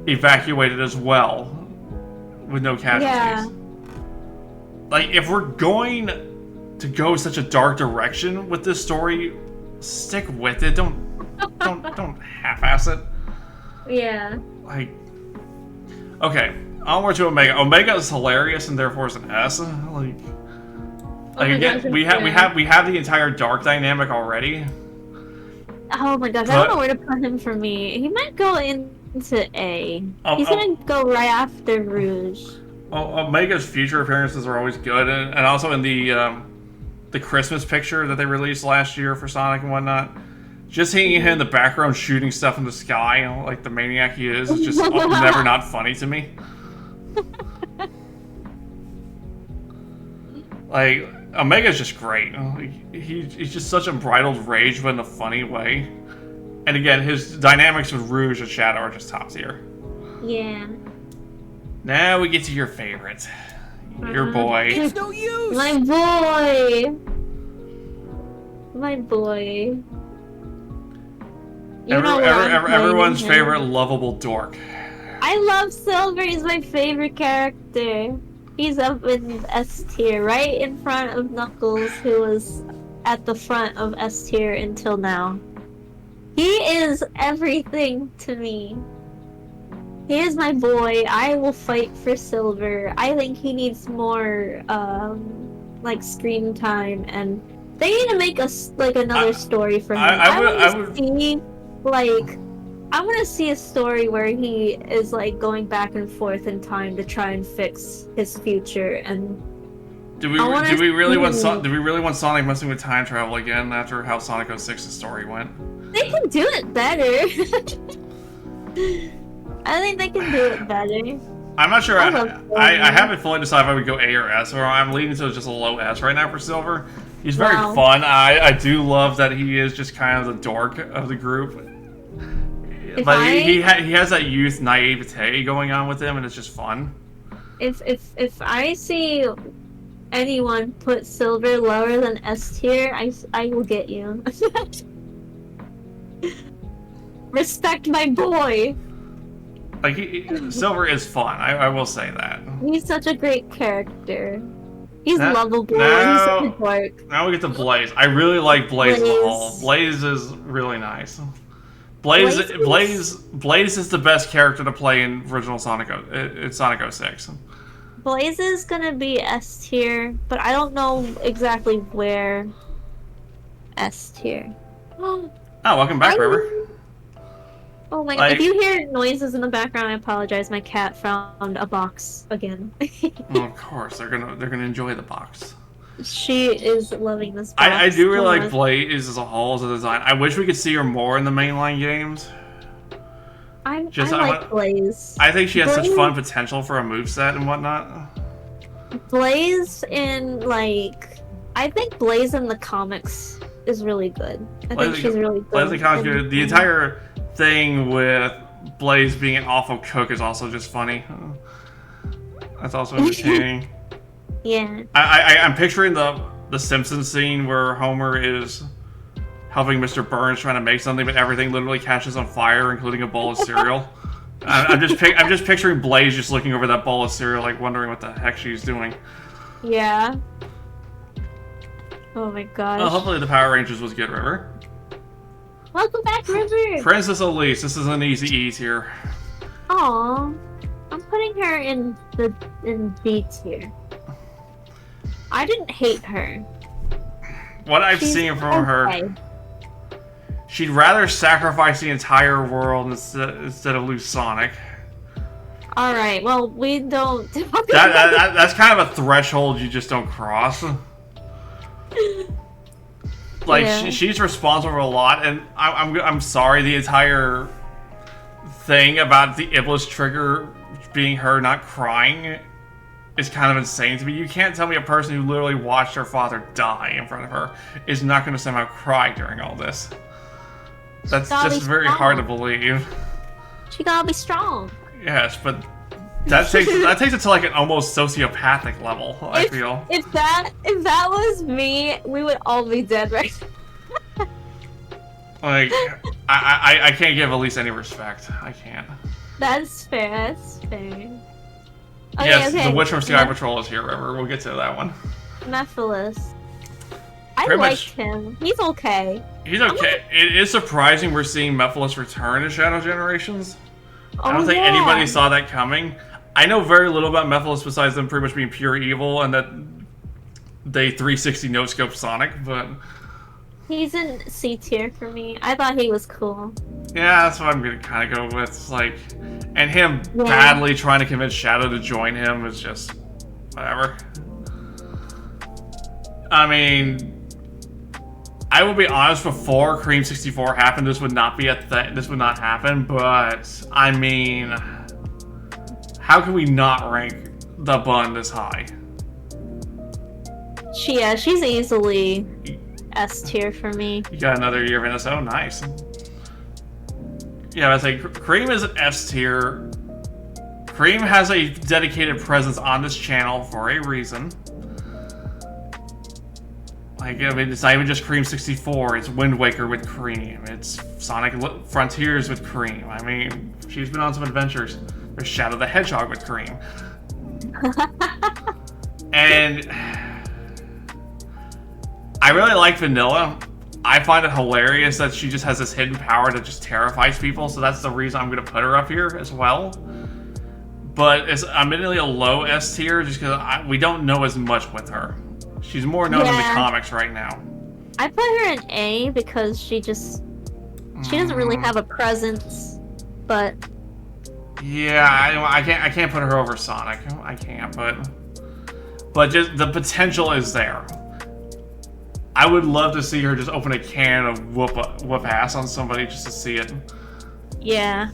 evacuated as well. With no casualties. Yeah. Like, if we're going to go such a dark direction with this story, stick with it. Don't half-ass it. Yeah. Like, okay, onward to Omega. Omega is hilarious and therefore is an S. Like again, we have the entire dark dynamic already. Oh my gosh, I don't know where to put him for me. He might go into A. He's gonna go right after Rouge. Omega's future appearances are always good, and also in the Christmas picture that they released last year for Sonic and whatnot. Just seeing him in the background shooting stuff in the sky, like the maniac he is just never not funny to me. Like, Omega's just great. He's just such unbridled rage, but in a funny way. And again, his dynamics with Rouge and Shadow are just top tier. Yeah. Now we get to your favorite. Your boy. It's no use! My boy! My boy. Everyone's favorite lovable dork. I love Silver. He's my favorite character. He's up in S tier, right in front of Knuckles, who was at the front of S tier until now. He is everything to me. He is my boy. I will fight for Silver. I think he needs more, like, screen time, and they need to make another story for him. I want to see a story where he is like going back and forth in time to try and fix his future. And do we really want Sonic messing with time travel again after how Sonic 06's story went? They can do it better. I think they can do it better. I'm not sure. I haven't fully decided if I would go A or S, or I'm leaning to just a low S right now for Silver. He's very fun. I do love that he is just kind of the dork of the group. But he has that youth naivete going on with him, and it's just fun. If I see anyone put Silver lower than S tier, I will get you. Respect my boy. Like Silver is fun. I will say that. He's such a great character. He's lovable. He's such a dork. Now we get to Blaze. I really like Blaze as a whole. Blaze is really nice. Blaze is the best character to play in original Sonic 06. Blaze is gonna be S tier, but I don't know exactly where. S tier. Oh, welcome back, River. Oh my god, if you hear noises in the background, I apologize. My cat found a box again. Well, of course, they're gonna enjoy the box. She is loving this box. I do really like Blaze as a whole as a design. I wish we could see her more in the mainline games. I like Blaze. I think she has such fun potential for a moveset and whatnot. Blaze in, I think Blaze in the comics is really good. I think she's really good. Blaze in the comics good. The entire thing with Blaze being an awful cook is also just funny. That's also entertaining. Yeah. I'm picturing the Simpsons scene where Homer is helping Mr. Burns trying to make something, but everything literally catches on fire, including a bowl of cereal. I'm just picturing Blaze just looking over that bowl of cereal, like wondering what the heck she's doing. Yeah. Oh my gosh. Well, hopefully the Power Rangers was good, River. Welcome back, River! Princess Elise, this is an easy E tier. Aww. I'm putting her in B tier. I didn't hate her. What I've She's seen from her, okay. she'd rather sacrifice the entire world instead of lose Sonic. Alright, well, we don't talk That's kind of a threshold you just don't cross. Like, Yeah. she's responsible for a lot, and I'm sorry, the entire thing about the Iblis trigger being her not crying is kind of insane to me. You can't tell me a person who literally watched her father die in front of her is not going to somehow cry during all this. That's gotta just be very strong. hard to believe. She gotta be strong. Yes, but that takes it to like an almost sociopathic level, I feel. If that was me, we would all be dead right now. Like, I can't give Elise any respect. I can't. That's fair, that's fair. Okay, Yes, okay. the Witch from Sky Patrol is here, River. We'll get to that one. Mephiles. I Pretty liked much- him. He's okay. He's okay. It is surprising we're seeing Mephiles return in Shadow Generations. I don't Oh, think yeah. anybody saw that coming. I know very little about Mephiles besides them pretty much being pure evil and that they 360 no-scope Sonic, but He's in C tier for me. I thought he was cool. yeah, that's what I'm gonna kind of go with. It's like, and him Yeah. badly trying to convince Shadow to join him is just whatever. I mean, I will be honest. Before Cream 64 happened, this would not be a thing. This would not happen. But I mean, how can we not rank the Bun this high? She's easily S tier for me. You got another year of NSO, nice. Yeah, I was like, Cream is an S tier. Cream has a dedicated presence on this channel for a reason. Like, I mean, it's not even just Cream 64, it's Wind Waker with Cream, it's Sonic Frontiers with Cream. I mean, she's been on some adventures. There's Shadow the Hedgehog with Cream. And I really like Vanilla. I find it hilarious that she just has this hidden power that just terrifies people, so that's the reason I'm going to put her up here as well. But it's admittedly a low S tier just because we don't know as much with her. She's more known in the Yeah. comics right now. I put her in A because she doesn't really have a presence, but Yeah, I can't put her over Sonic. I can't, but just the potential is there. I would love to see her just open a can of whoop ass on somebody just to see it. yeah.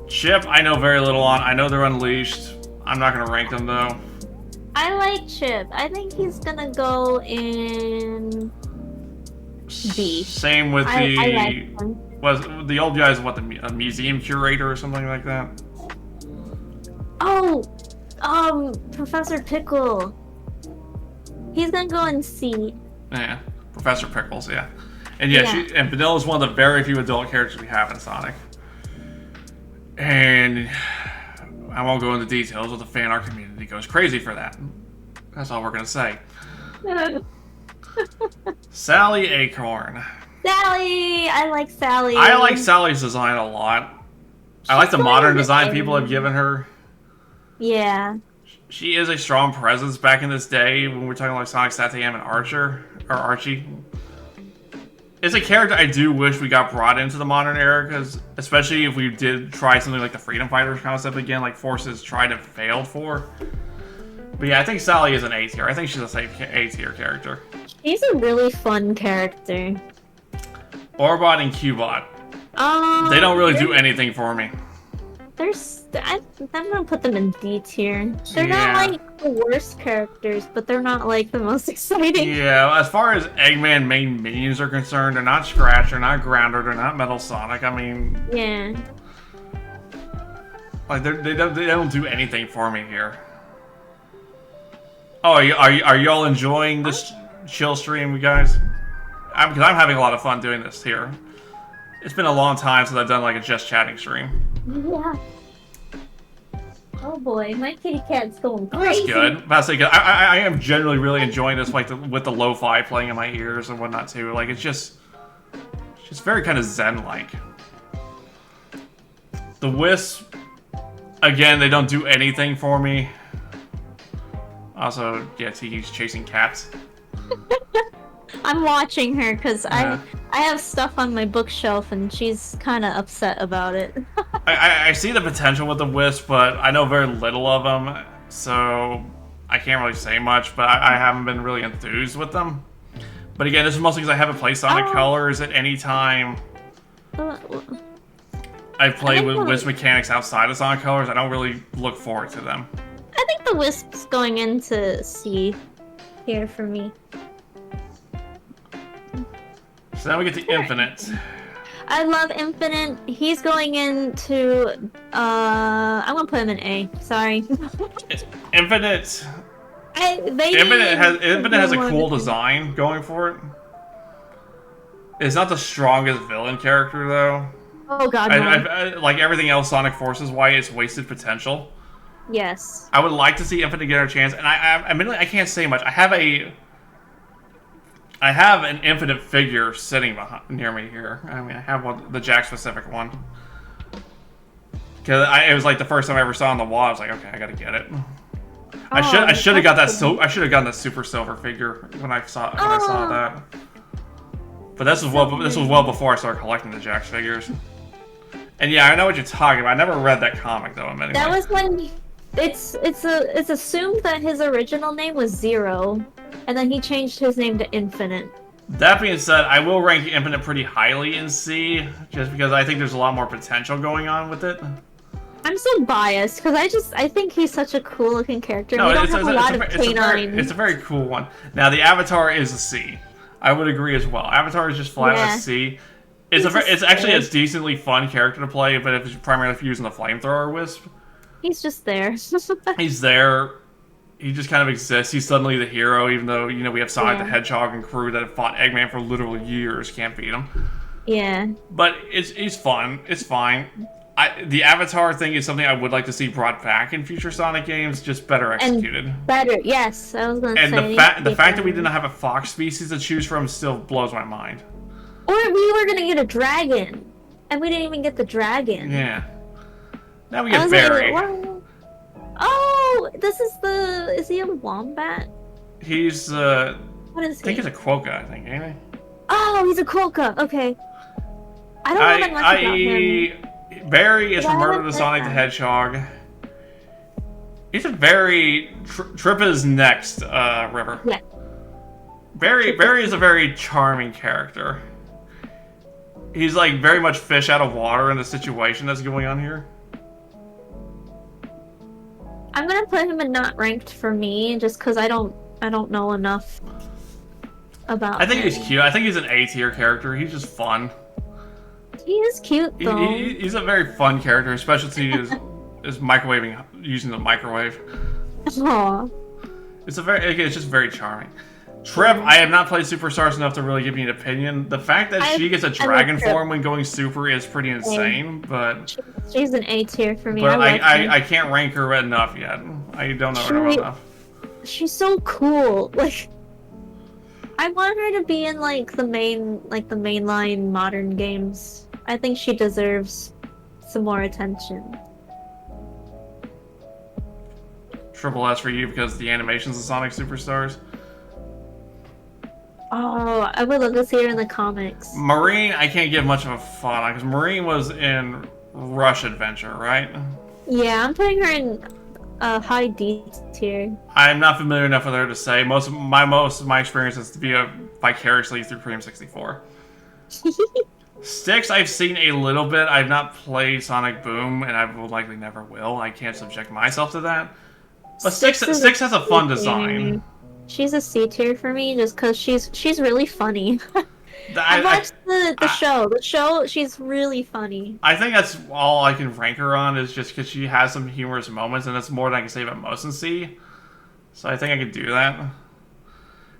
Chip, I know very little on. I know they're unleashed. I'm not gonna rank them though. I like Chip. I think he's gonna go in B. Same with I the like him. was the old guy is what a museum curator or something like that. Oh, Professor Pickle. He's gonna go in C. Yeah, Professor Pickles. Yeah, and yeah, Yeah. and Vanilla is one of the very few adult characters we have in Sonic. And I won't go into details, but the fan art community goes crazy for that. That's all we're gonna say. Sally Acorn. Sally! I like Sally. I like Sally's design a lot. I like the She's modern fun. design people have given her. Yeah. She is a strong presence back in this day when we're talking like Sonic, Satam, and Archie. It's a character I do wish we got brought into the modern era, because especially if we did try something like the Freedom Fighters concept again, like Forces tried and failed for. But yeah, I think Sally is an A tier. I think she's a safe A tier character. She's a really fun character. Orbot and Cubot. They don't really do anything for me. I'm gonna put them in D tier. They're Yeah. not like the worst characters, but they're not like the most exciting. Yeah, as far as Eggman main minions are concerned, they're not Scratch, they're not Grounder, they're not Metal Sonic. I mean, Yeah. like they don't do anything for me here. Oh, are y'all enjoying this chill stream, you guys? Because I'm having a lot of fun doing this here. It's been a long time since I've done like a just chatting stream. Yeah. Oh boy, my kitty cat's going Oh, that's crazy. good. That's good. I am generally really enjoying this, like with the lo-fi playing in my ears and whatnot too. Like it's just very kind of zen-like. The Wisp, again, they don't do anything for me. Also, yeah, Tiki's chasing cats. I'm watching her because Yeah. I have stuff on my bookshelf and she's kind of upset about it. I see the potential with the Wisp, but I know very little of them, so I can't really say much, but I haven't been really enthused with them. But again, this is mostly because I haven't played Sonic Colors at any time. I've played with Wisp mechanics outside of Sonic Colors. I don't really look forward to them. I think the Wisp's going into C here for me. So now we get to Infinite. I love Infinite. He's going into I'm gonna put him in A. Sorry. Infinite Infinite has a cool design going for it. It's not the strongest villain character though. Oh god, no. Like everything else Sonic Forces, why it's wasted potential. Yes. I would like to see Infinite get a chance, and admittedly I can't say much. I have an Infinite figure sitting near me here. I mean, I have one, the Jack specific one. Because it was like the first time I ever saw it on the wall. I was like, okay, I gotta get it. I should have got that. I should have gotten the Super Silver figure when I saw that. But this was well before I started collecting the Jax figures. And yeah, I know what you're talking about. I never read that comic though. Anyway. That was when it's assumed that his original name was Zero, and then he changed his name to Infinite. That being said, I will rank Infinite pretty highly in C, just because I think there's a lot more potential going on with it. I'm so biased because I think he's such a cool looking character. No, we don't have a lot of canines. It's a very cool one. Now the Avatar is a C. I would agree as well. Avatar is just flat a C. It's actually a decently fun character to play, but if primarily if you're using the flamethrower Wisp. He's just there. He's there. He just kind of exists. He's suddenly the hero, even though we have Sonic the Hedgehog and crew that have fought Eggman for literal years, can't beat him. Yeah. But it's fun. It's fine. The Avatar thing is something I would like to see brought back in future Sonic games, just better executed. And better, yes. I was gonna say. And the fact that we didn't have a fox species to choose from still blows my mind. Or we were gonna get a dragon, and we didn't even get the dragon. Yeah. Now we get Barry. Oh, this is is he a wombat? He's What is he? I think he's a Quokka, I think, ain't he? Oh, he's a Quokka. Okay. I don't know that much about him. Barry is from Murder the Sonic the Hedgehog. He's a very Trippa's next river. Yeah. Barry is a very charming character. He's like very much fish out of water in the situation that's going on here. I'm gonna put him in not ranked for me, just because I don't know enough about. I think him. he's cute. I think he's an A tier character. He's just fun. He is cute though. He's a very fun character. His specialty is microwaving, using the microwave. Aww. It's just very charming. Trip, I have not played Superstars enough to really give me an opinion. The fact that she gets a dragon form when going super is pretty insane, but she's an A tier for me. But I can't rank her enough yet. I don't know her enough. She's so cool. Like, I want her to be in the mainline modern games. I think she deserves some more attention. Triple S for you because the animations of Sonic Superstars. Oh, I would love to see her in the comics. Marine, I can't give much of a thought on because Marine was in Rush Adventure, right? Yeah, I'm putting her in a high D tier. I'm not familiar enough with her to say. Most of my experience is to be vicariously through Cream 64. Styx, I've seen a little bit. I've not played Sonic Boom, and I will likely never will. I can't subject myself to that. But Styx has a fun design. She's a C tier for me just because she's really funny. I watched the show. The show, she's really funny. I think that's all I can rank her on is just because she has some humorous moments, and that's more than I can say about most in C. So I think I could do that.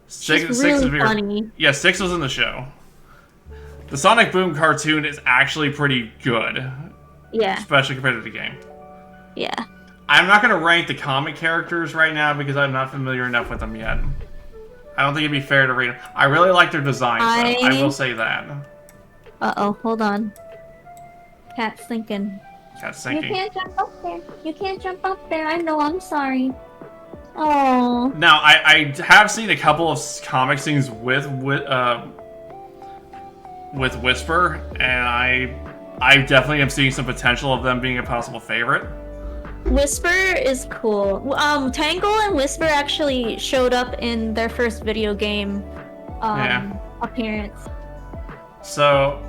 She's really funny. Yeah, Styx was in the show. The Sonic Boom cartoon is actually pretty good. Yeah. Especially compared to the game. Yeah. I'm not going to rank the comic characters right now because I'm not familiar enough with them yet. I don't think it'd be fair to rate them. I really like their designs, though. I will say that. Uh-oh, hold on. Cat's thinking. Cat's thinking. You can't jump up there. You can't jump up there. I know, I'm sorry. Oh. Now, I have seen a couple of comic scenes with Whisper, and I definitely am seeing some potential of them being a possible favorite. Whisper is cool. Tangle and Whisper actually showed up in their first video game appearance. So,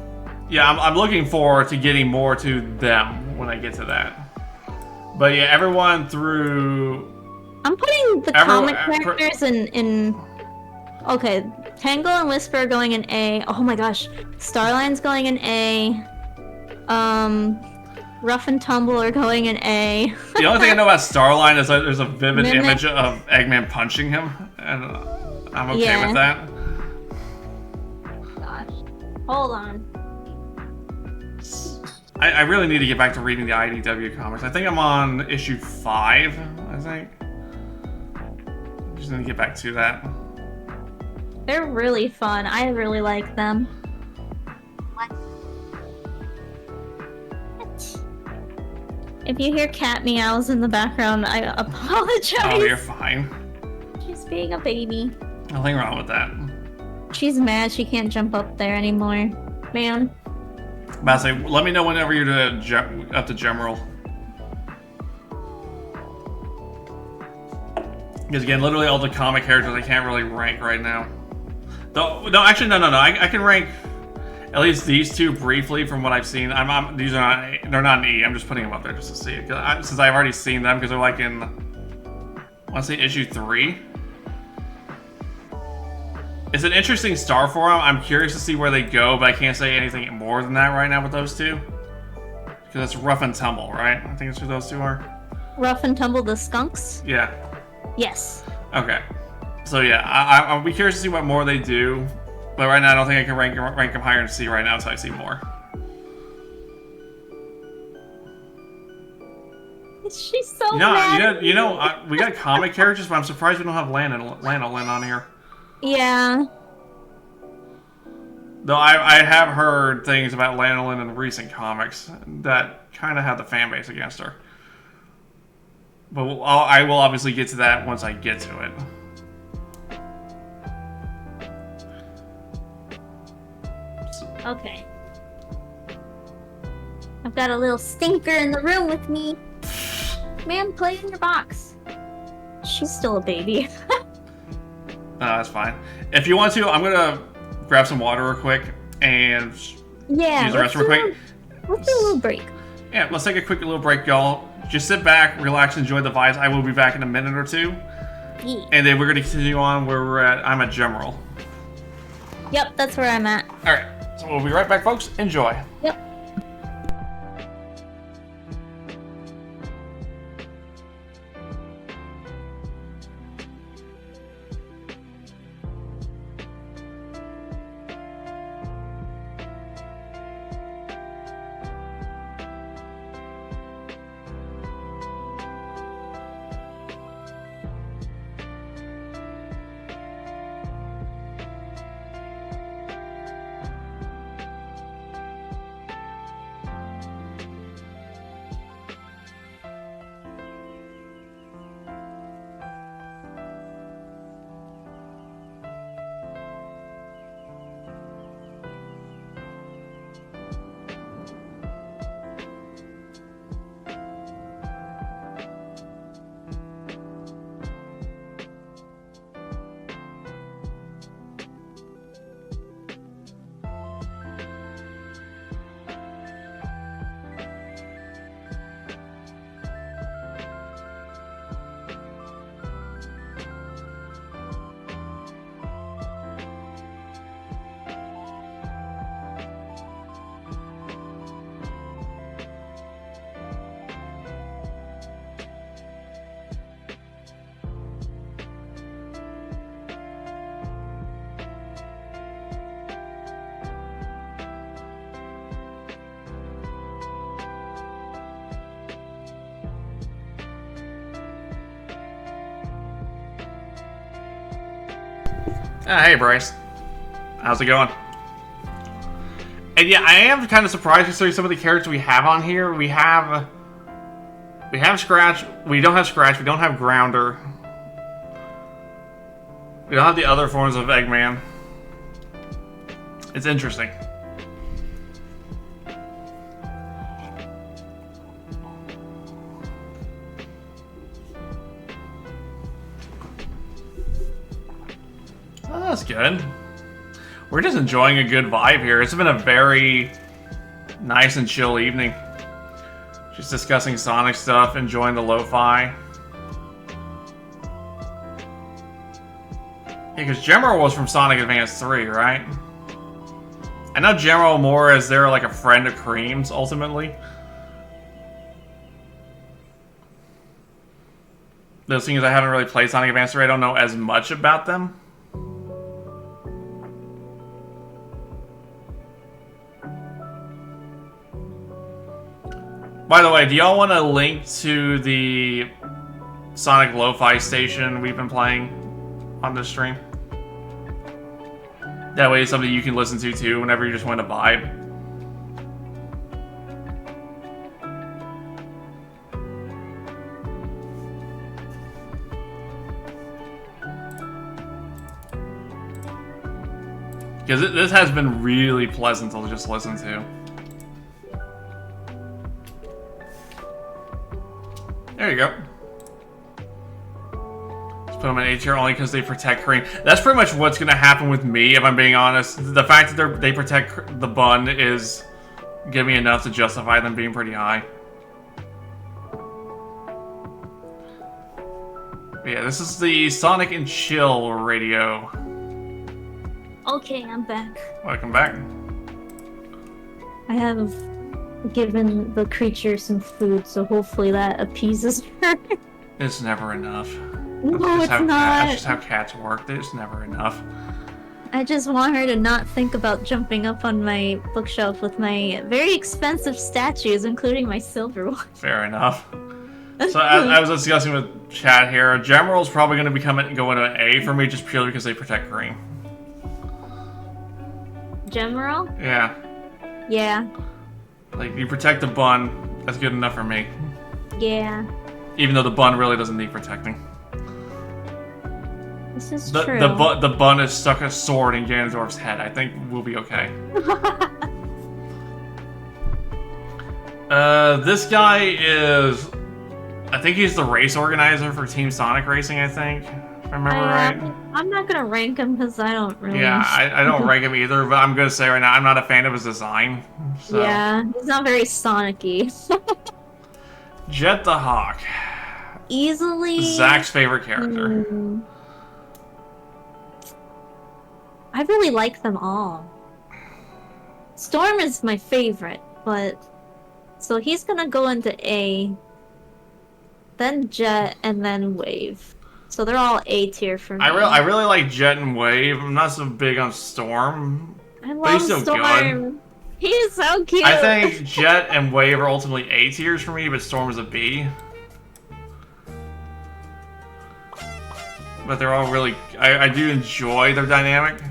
yeah, I'm looking forward to getting more to them when I get to that. But yeah, everyone through... I'm putting the comic characters in... Okay, Tangle and Whisper are going in A. Oh my gosh. Starline's going in A. Rough and Tumble are going in A. The only thing I know about Starline is that there's a vivid image of Eggman punching him, and I'm okay with that. Gosh. Hold on. I really need to get back to reading the IDW comics. I think I'm on issue 5, I think. Just need to get back to that. They're really fun. I really like them. What? If you hear cat meows in the background, I apologize. Oh, you're fine. She's being a baby. Nothing wrong with that. She's mad she can't jump up there anymore. Man. But I say, let me know whenever you're up to General. Because again, literally all the comic characters I can't really rank right now. No, actually, no. I can rank at least these two briefly from what I've seen. These are they're not an E. I'm just putting them up there just to see it. Since I've already seen them, because they're like in, I want to say issue 3. It's an interesting start for them. I'm curious to see where they go, but I can't say anything more than that right now with those two. Because it's Rough and Tumble, right? I think it's who those two are. Rough and Tumble the Skunks? Yeah. Yes. Okay. So yeah, I'll be curious to see what more they do. But right now, I don't think I can rank them higher in C right now until I see more. She's so mad. We got comic characters, but I'm surprised we don't have Lanolin on here. Yeah. Though I have heard things about Lanolin in recent comics that kind of have the fan base against her. But I will obviously get to that once I get to it. Okay. I've got a little stinker in the room with me. Man, play in your box. She's still a baby. That's fine. If you want to, I'm gonna grab some water real quick and use the restroom real quick. Let's do a little break. Yeah, let's take a quick little break, y'all. Just sit back, relax, enjoy the vibes. I will be back in a minute or two. Yeah. And then we're gonna continue on where we're at. I'm at General. Yep, that's where I'm at. Alright, so we'll be right back, folks. Enjoy. Yep. Hey, Bryce. How's it going? And yeah, I am kind of surprised considering some of the characters we have on here. We have Scratch. We don't have Scratch. We don't have Grounder. We don't have the other forms of Eggman. It's interesting. Oh, that's good. We're just enjoying a good vibe here. It's been a very nice and chill evening. Just discussing Sonic stuff, enjoying the lo-fi. Yeah, because General was from Sonic Advance 3, right? I know General more as they're like a friend of Cream's, ultimately. Those things I haven't really played Sonic Advance 3, I don't know as much about them. By the way, do y'all want a link to the Sonic Lo-Fi station we've been playing on this stream? That way it's something you can listen to too whenever you just want to vibe. Because this has been really pleasant to just listen to. There you go. Let's put them in A tier only because they protect Cream. That's pretty much what's going to happen with me, if I'm being honest. The fact that they protect the bun is giving me enough to justify them being pretty high. But yeah, this is the Sonic and Chill radio. Okay, I'm back. Welcome back. I have given the creature some food, so hopefully that appeases her. It's never enough. No, it's not. That's just how cats work. It's never enough. I just want her to not think about jumping up on my bookshelf with my very expensive statues, including my silver one. Fair enough. So I was discussing with chat here. General's probably going to go into an A for me just purely because they protect Cream. General? Yeah. Yeah. Like, you protect the bun, that's good enough for me. Yeah. Even though the bun really doesn't need protecting. This is true. The bun has stuck a sword in Ganondorf's head. I think we'll be okay. This guy is... I think he's the race organizer for Team Sonic Racing, I think. If I remember right. I'm not gonna rank him because I don't really... Yeah, I don't rank him either, but I'm gonna say right now, I'm not a fan of his design. So. Yeah, he's not very Sonic-y. Jet the Hawk. Easily... Zach's favorite character. I really like them all. Storm is my favorite, but... So he's gonna go into A, then Jet, and then Wave. So they're all A tier for me. I really like Jet and Wave. I'm not so big on Storm. I love Storm. Good. He's so cute. I think Jet and Wave are ultimately A tiers for me, but Storm is a B. But they're all really... I do enjoy their dynamic.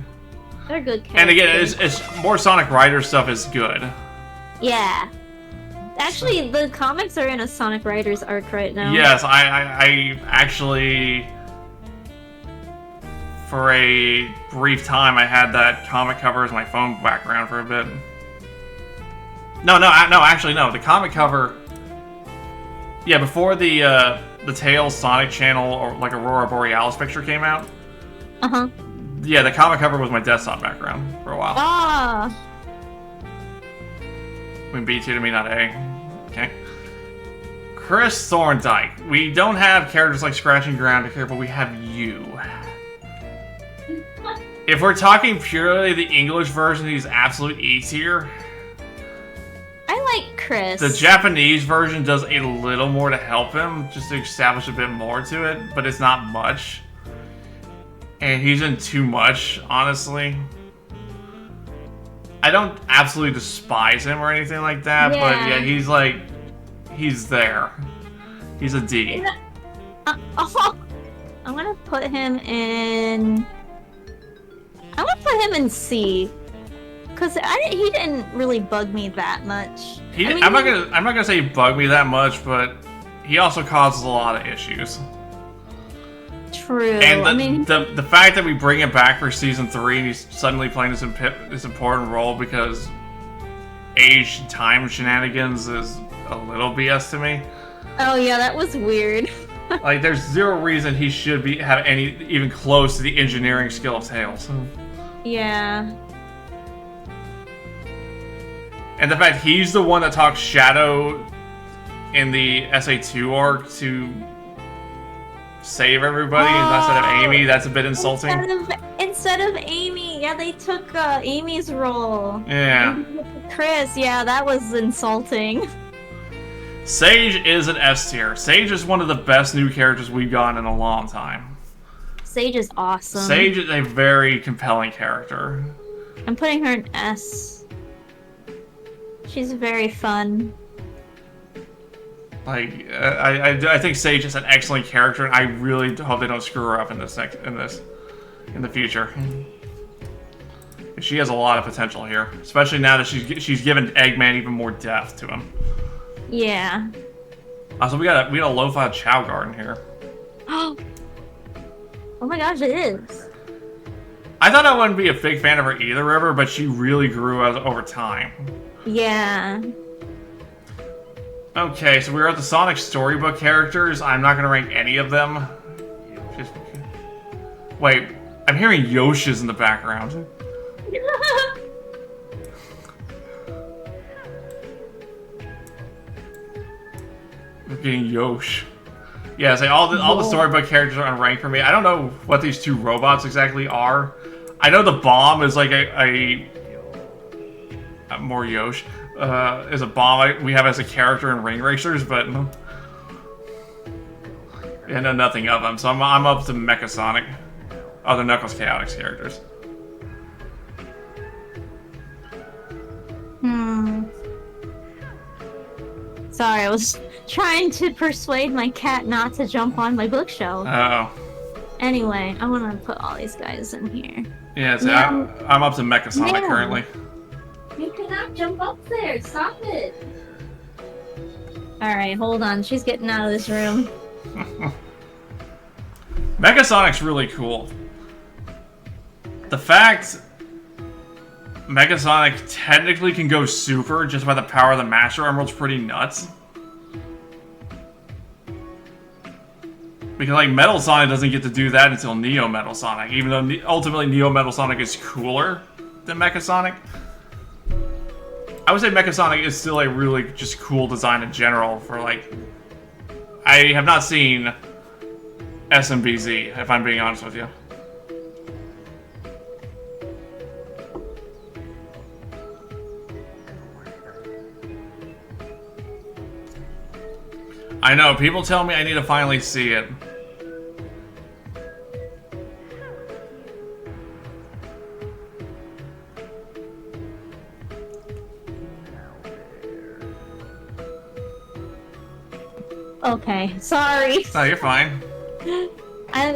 They're good characters. And again, it's more Sonic Riders stuff is good. Yeah. Actually, the comics are in a Sonic Riders arc right now. Yes, I actually... For a brief time, I had that comic cover as my phone background for a bit. No, actually, no. The comic cover... Yeah, before the Tails Sonic channel, or like Aurora Borealis picture came out. Uh-huh. Yeah, the comic cover was my desktop background for a while. Ah! I mean, B2 to me, not A. Okay. Chris Thorndike. We don't have characters like Scratch and Ground here, but we have you. If we're talking purely the English version, he's absolute E tier. I like Chris. The Japanese version does a little more to help him, just to establish a bit more to it, but it's not much. And he's in too much, honestly. I don't absolutely despise him or anything like that, but yeah, he's like, he's there. He's a D. I'm gonna put him in I'm gonna put him in C. Cause he didn't really bug me that much. I'm not gonna say he bugged me that much, but he also causes a lot of issues. True. And the fact that we bring him back for season 3 and he's suddenly playing this important role because age time shenanigans is a little BS to me. Oh yeah, that was weird. Like, there's zero reason he should have any even close to the engineering skill of Tails. Yeah. And the fact he's the one that talks Shadow in the SA2 arc to save everybody instead of Amy, that's a bit insulting. Instead of Amy, yeah, they took Amy's role. Yeah. Chris, yeah, that was insulting. Sage is an S tier. Sage is one of the best new characters we've gotten in a long time. Sage is awesome. Sage is a very compelling character. I'm putting her in S. She's very fun. Like, I think Sage is an excellent character, and I really hope they don't screw her up in the future. She has a lot of potential here, especially now that she's given Eggman even more depth to him. Yeah. Also, we got a lo-fi Chow Garden here. Oh my gosh, it is. I thought I wouldn't be a big fan of her either, River, but she really grew over time. Yeah. Okay, so we're at the Sonic Storybook characters. I'm not going to rank any of them. Wait, I'm hearing Yoshi's in the background. We're getting Yosh. Yeah, so all the Storybook characters are unranked for me. I don't know what these two robots exactly are. I know the bomb is like more Yosh. Is a bomb we have as a character in Ring Racers, but I know nothing of them. So I'm up to Mecha Sonic, other Knuckles Chaotix characters. Sorry, I was trying to persuade my cat not to jump on my bookshelf. Oh. Anyway, I want to put all these guys in here. Yeah, so I'm up to Mecha Sonic currently. You cannot jump up there. Stop it. Alright, hold on. She's getting out of this room. Mecha Sonic's really cool. The fact Mecha Sonic technically can go super just by the power of the Master Emerald's pretty nuts. Because, like, Metal Sonic doesn't get to do that until Neo Metal Sonic, even though ultimately Neo Metal Sonic is cooler than Mecha Sonic. I would say Mecha Sonic is still a really just cool design in general for, like... I have not seen SMBZ, if I'm being honest with you. I know, people tell me I need to finally see it. Okay, sorry. No, you're fine.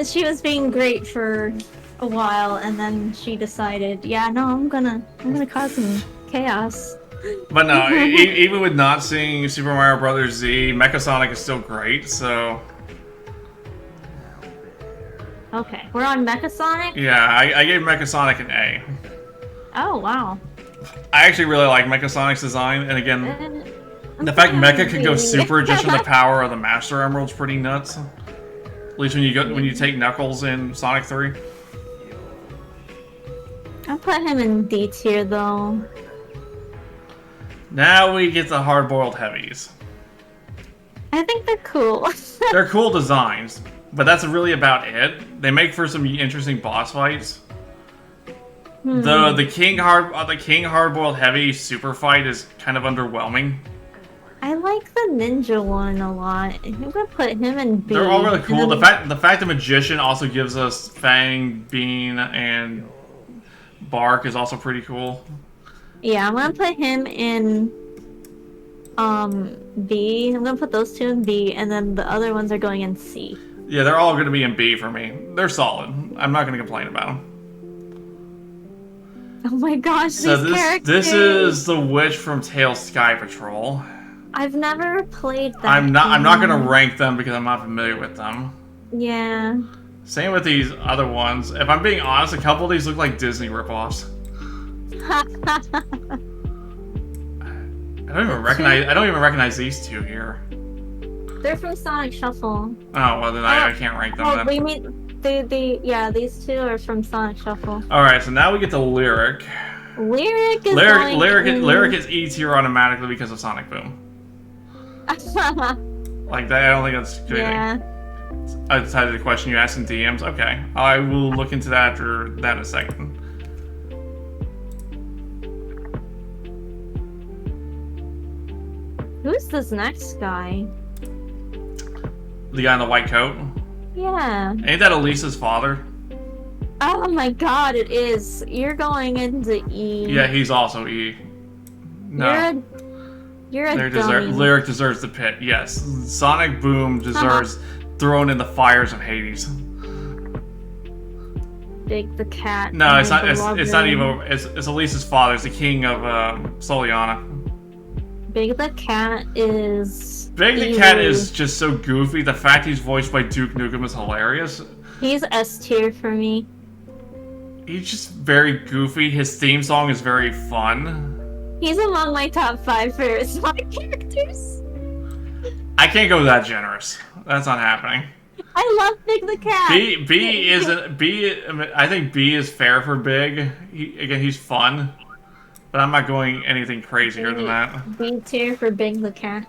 She was being great for a while, and then she decided, yeah, no, I'm gonna cause some chaos. But no, even with not seeing Super Mario Bros. Z, Mecha Sonic is still great, so... Okay, we're on Mecha Sonic? Yeah, I gave Mecha Sonic an A. Oh, wow. I actually really like Mecha Sonic's design, and again, the fact Mecha can go super just from the power of the Master Emerald's pretty nuts. At least when you take Knuckles in Sonic 3. I'll put him in D tier, though. Now we get the hard-boiled heavies. I think they're cool. They're cool designs, but that's really about it. They make for some interesting boss fights. The King hard-boiled heavy super fight is kind of underwhelming. I like the ninja one a lot. I'm gonna put him in B. They're all really cool. The fact the magician also gives us Fang, Bean, and Bark is also pretty cool. Yeah, I'm gonna put him in B. I'm gonna put those two in B, and then the other ones are going in C. Yeah, they're all gonna be in B for me. They're solid. I'm not gonna complain about them. Oh my gosh, So these characters! this is the witch from Tails Sky Patrol. I've never played that. I'm not game. gonna rank them because I'm not familiar with them. Yeah. Same with these other ones. If I'm being honest, a couple of these look like Disney ripoffs. I don't even recognize these two here. They're from Sonic Shuffle. Oh well, then I can't rank them. Oh, Then. we mean these two are from Sonic Shuffle. All right, so now we get to Lyric. Lyric is Lyric is E tier automatically because of Sonic Boom. Like that, I don't think that's good. Yeah. I decided to question you asked in DMs. Okay, I will look into that after that in a second. Who's this next guy? The guy in the white coat. Yeah. Ain't that Elisa's father? Oh my god, it is. You're going into E. Yeah, he's also E. No. You're a dummy. Lyric deserves the pit. Yes, Sonic Boom deserves thrown in the fires of Hades. Big the cat. No, it's not. It's not even. It's Elisa's father. It's the king of Soliana. Big the cat is. Big the cat is just so goofy. The fact he's voiced by Duke Nukem is hilarious. He's S tier for me. He's just very goofy. His theme song is very fun. He's among my top 5 favorite Sonic characters. I can't go that generous. That's not happening. I love Big the cat. B isn't B. I think B is fair for Big. He's fun, but I'm not going anything crazier than that. B tier for Big the cat.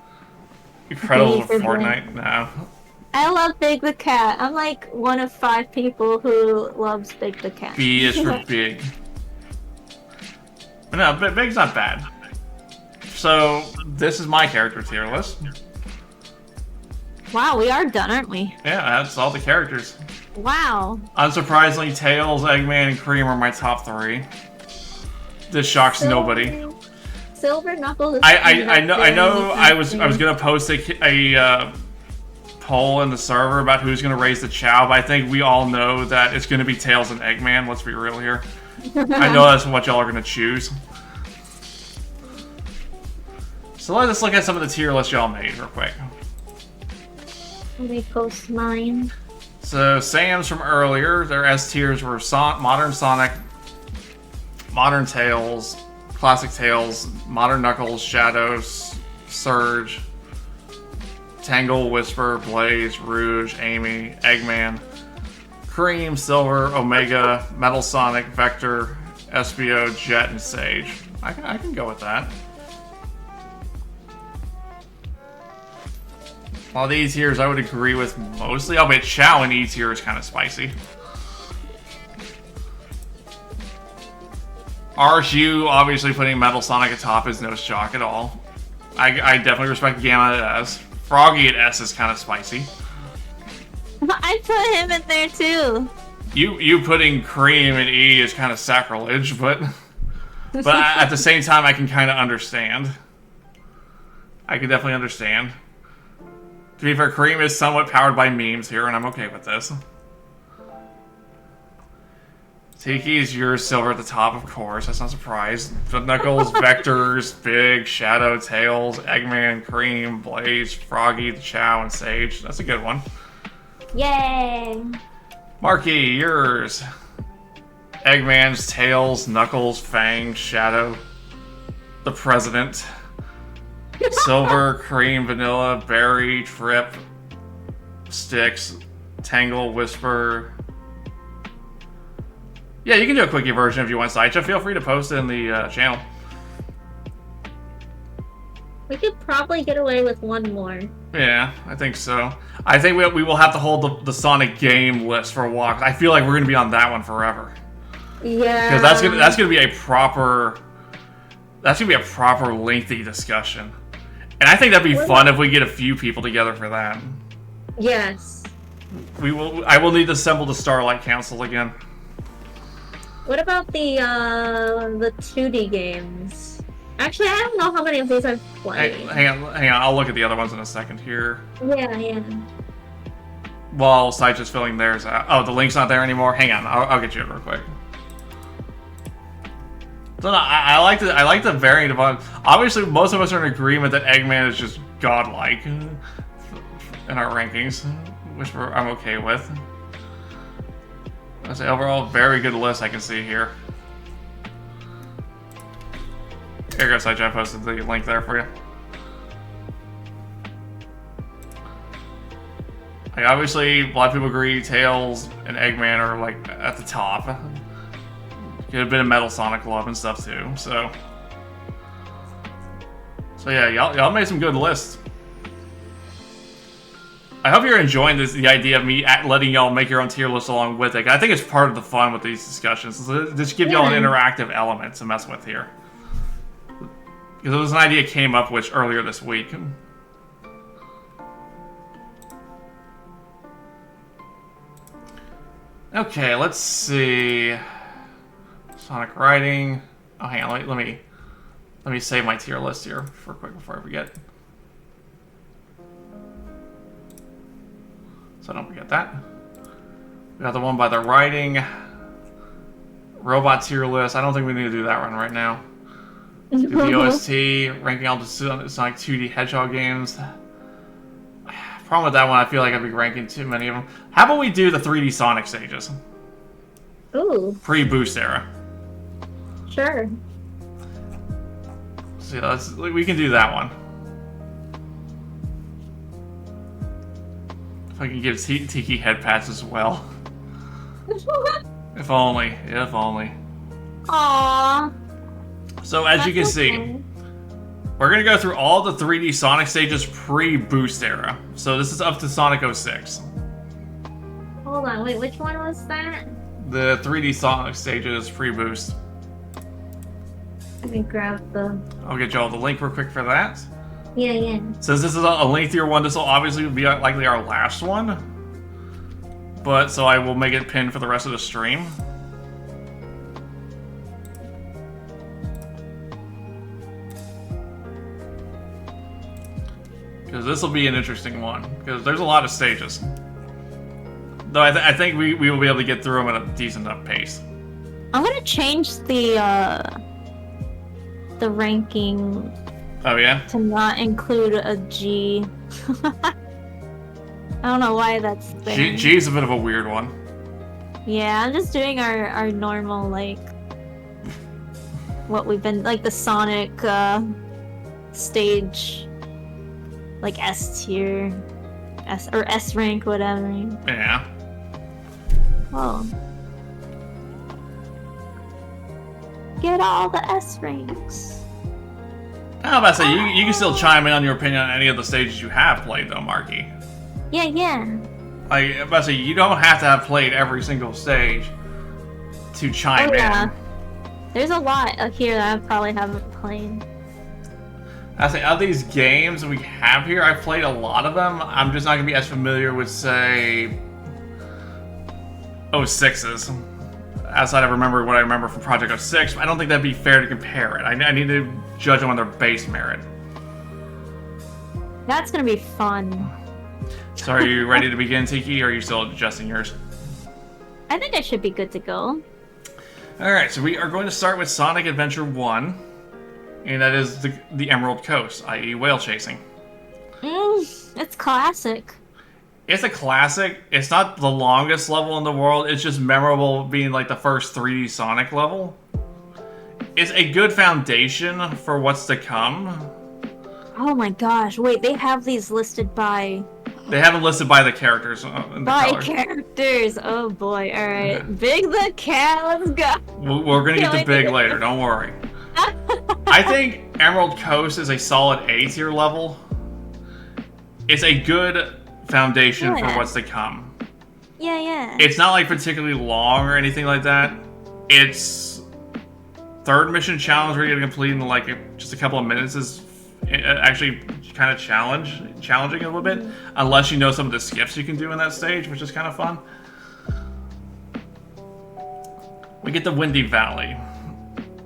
Incredible for Fortnite. No. I love Big the cat. I'm like one of 5 people who loves Big the cat. B is for Big. No, but Big's not bad. So this is my character tier list. Wow, we are done, aren't we? Yeah, that's all the characters. Wow. Unsurprisingly, Tails, Eggman, and Cream are my top 3. This shocks nobody. Silver Knuckles. I know. I was gonna post a poll in the server about who's gonna raise the Chow, but I think we all know that it's gonna be Tails and Eggman. Let's be real here. I know that's what y'all are gonna choose. So let's look at some of the tier lists y'all made real quick. Let me post mine. So Sam's from earlier, their S tiers were Modern Sonic, Modern Tails, Classic Tails, Modern Knuckles, Shadows, Surge, Tangle, Whisper, Blaze, Rouge, Amy, Eggman, Cream, Silver, Omega, Metal Sonic, Vector, SBO, Jet, and Sage. I can go with that. All these tiers I would agree with mostly, albeit Chow in E tier is kind of spicy. RSU, obviously putting Metal Sonic atop is no shock at all. I definitely respect Gamma at S. Froggy at S is kind of spicy. I put him in there too. You putting Cream in E is kind of sacrilege, but at the same time I can kind of understand. I can definitely understand. To be fair, Cream is somewhat powered by memes here, and I'm okay with this. Tiki is yours, Silver at the top, of course. That's not a surprise. But Knuckles, Vectors, Big, Shadow, Tails, Eggman, Cream, Blaze, Froggy, the Chow, and Sage. That's a good one. Yay! Marky, yours. Eggman's, Tails, Knuckles, Fang, Shadow, the President. Silver, Cream, Vanilla, Berry, Trip, Sticks, Tangle, Whisper. Yeah, you can do a quickie version if you want, Sideshow. Feel free to post it in the channel. We could probably get away with one more. Yeah, I think so. I think we will have to hold the Sonic game list for a while. I feel like we're going to be on that one forever. Yeah. Because that's gonna be a proper lengthy discussion. And I think that'd be fun if we get a few people together for that. Yes. I will need to assemble the Starlight Council again. What about the 2D games? Actually, I don't know how many of these I've played. Hang on. I'll look at the other ones in a second here. Yeah. While Side's just filling theirs out. Oh, the link's not there anymore? Hang on, I'll get you it real quick. So no, I like the variant of obviously most of us are in agreement that Eggman is just godlike in our rankings, which I'm okay with. That's an overall very good list I can see here. Here goes, I posted the link there for you. Like obviously, a lot of people agree Tails and Eggman are like at the top. Get a bit of Metal Sonic love and stuff too. So yeah, y'all made some good lists. I hope you're enjoying the idea of me letting y'all make your own tier list along with it. I think it's part of the fun with these discussions. Just give y'all an interactive element to mess with here. Because it was an idea I came up with earlier this week. Okay, let's see. Sonic Riding. Oh, hang on. Let me save my tier list here for quick before I forget. So don't forget that. We got the one by the Riding. Robot tier list. I don't think we need to do that one right now. Do the OST, ranking all the Sonic 2D Hedgehog games. Problem with that one, I feel like I'd be ranking too many of them. How about we do the 3D Sonic stages? Ooh. Pre-boost era. Sure. So we can do that one. If I can give Tiki head pats as well. If only. If only. Aww. So as you can see, we're going to go through all the 3D Sonic stages pre-boost era. So this is up to Sonic 06. Hold on, wait, which one was that? The 3D Sonic stages pre-boost. Let me grab the... I'll get you all the link real quick for that. Yeah. Since this is a lengthier one, this will obviously be likely our last one. But, so I will make it pinned for the rest of the stream. Because this will be an interesting one. Because there's a lot of stages. Though I think we will be able to get through them at a decent enough pace. I'm gonna change the ranking. Oh yeah? To not include a G. I don't know why that's there. G is a bit of a weird one. Yeah, I'm just doing our normal, like, what we've been, like the Sonic stage, like S tier, or S rank, whatever. Yeah. Oh. Get all the S ranks. I'm about to say, you can still chime in on your opinion on any of the stages you have played, though, Marky. Yeah. Like, I'm about to say, you don't have to have played every single stage to chime in. There's a lot here that I probably haven't played. I say, of these games we have here, I've played a lot of them. I'm just not going to be as familiar with, say, 06's. Outside of what I remember from Project 06, I don't think that'd be fair to compare it. I need to judge them on their base merit. That's gonna be fun. So are you ready to begin, Tiki, or are you still adjusting yours? I think I should be good to go. Alright, so we are going to start with Sonic Adventure 1. And that is the Emerald Coast, i.e. whale chasing. It's classic. It's a classic. It's not the longest level in the world. It's just memorable being like the first 3D Sonic level. It's a good foundation for what's to come. Oh my gosh, wait, they have these listed by... They haven't listed by the characters. By characters, oh boy, alright. Okay. Big the cat, let's go! We're gonna get to Big later, don't worry. I think Emerald Coast is a solid A tier level. It's a good foundation for what's to come. Yeah. It's not like particularly long or anything like that. It's third mission challenge where you're gonna complete in like just a couple of minutes is actually kind of challenging a little bit, unless you know some of the skips you can do in that stage, which is kind of fun. We get the Windy Valley.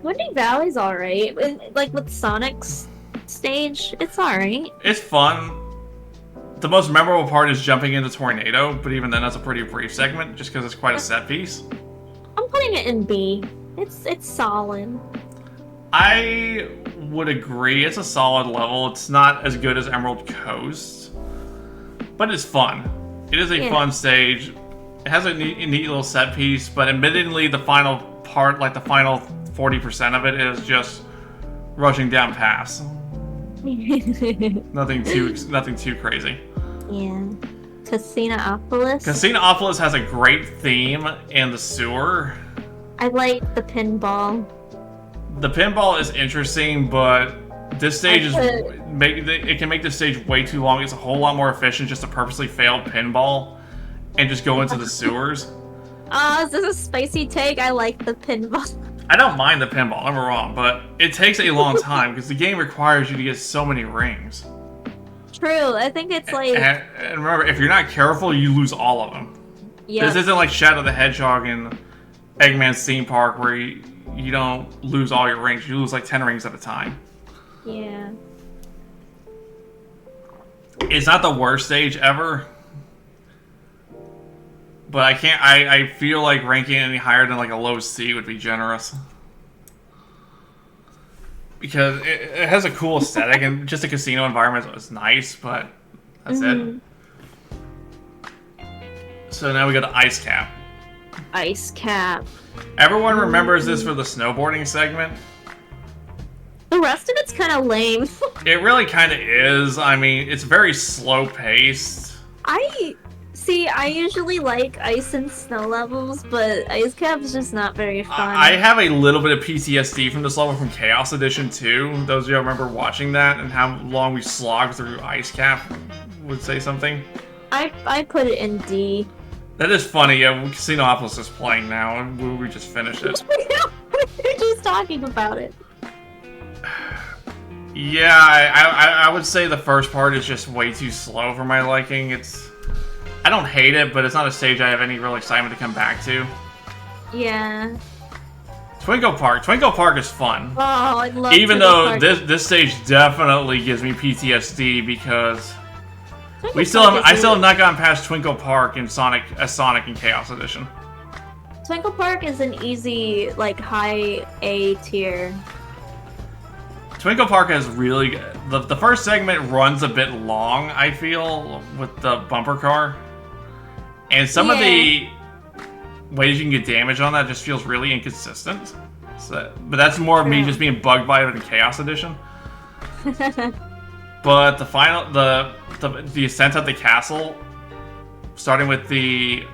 Windy Valley's alright. Like with Sonic's stage, it's alright. It's fun. The most memorable part is jumping into Tornado, but even then that's a pretty brief segment, just because it's quite a set piece. I'm putting it in B. It's solid. I would agree. It's a solid level. It's not as good as Emerald Coast, but it's fun. It is a fun stage. It has a neat little set piece, but admittedly, the final part, like the final 40% of it, is just rushing down paths. Nothing too crazy. Yeah. Casinopolis. Casinopolis has a great theme in the sewer. I like the pinball. The pinball is interesting, but this stage it can make this stage way too long. It's a whole lot more efficient just to purposely fail pinball and just go into the sewers. Is this a spicy take? I like the pinball. I don't mind the pinball, I'm wrong, but it takes a long time because the game requires you to get so many rings. True, I think it's like... And remember, if you're not careful, you lose all of them. Yeah. This isn't like Shadow the Hedgehog and Eggman's Theme Park where you don't lose all your rings. You lose like 10 rings at a time. Yeah. It's not the worst stage ever. But I feel like ranking it any higher than like a low C would be generous. Because it has a cool aesthetic and just the casino environment is nice, but that's it. So now we go to Ice Cap. Ice Cap. Everyone remembers this for the snowboarding segment. The rest of it's kind of lame. It really kind of is. I mean, it's very slow paced. I usually like ice and snow levels, but Ice Cap is just not very fun. I have a little bit of PTSD from this level from Chaos Edition 2. Those of you who remember watching that and how long we slogged through Ice Cap would say something. I put it in D. That is funny. Yeah, Casinopolis is playing now, and we just finished it. We're just talking about it. Yeah, I would say the first part is just way too slow for my liking. I don't hate it, but it's not a stage I have any real excitement to come back to. Yeah. Twinkle Park. Twinkle Park is fun. Oh, I love Even Twinkle though Park. this stage definitely gives me PTSD because Twinkle I still Park have not gotten past Twinkle Park in Sonic and Chaos Edition. Twinkle Park is an easy, like, high A tier. Twinkle Park has really good. The first segment runs a bit long, I feel, with the bumper car. And some of the ways you can get damage on that just feels really inconsistent. But that's more of me just being bugged by it in Chaos Edition. But the ascent of the castle, starting with the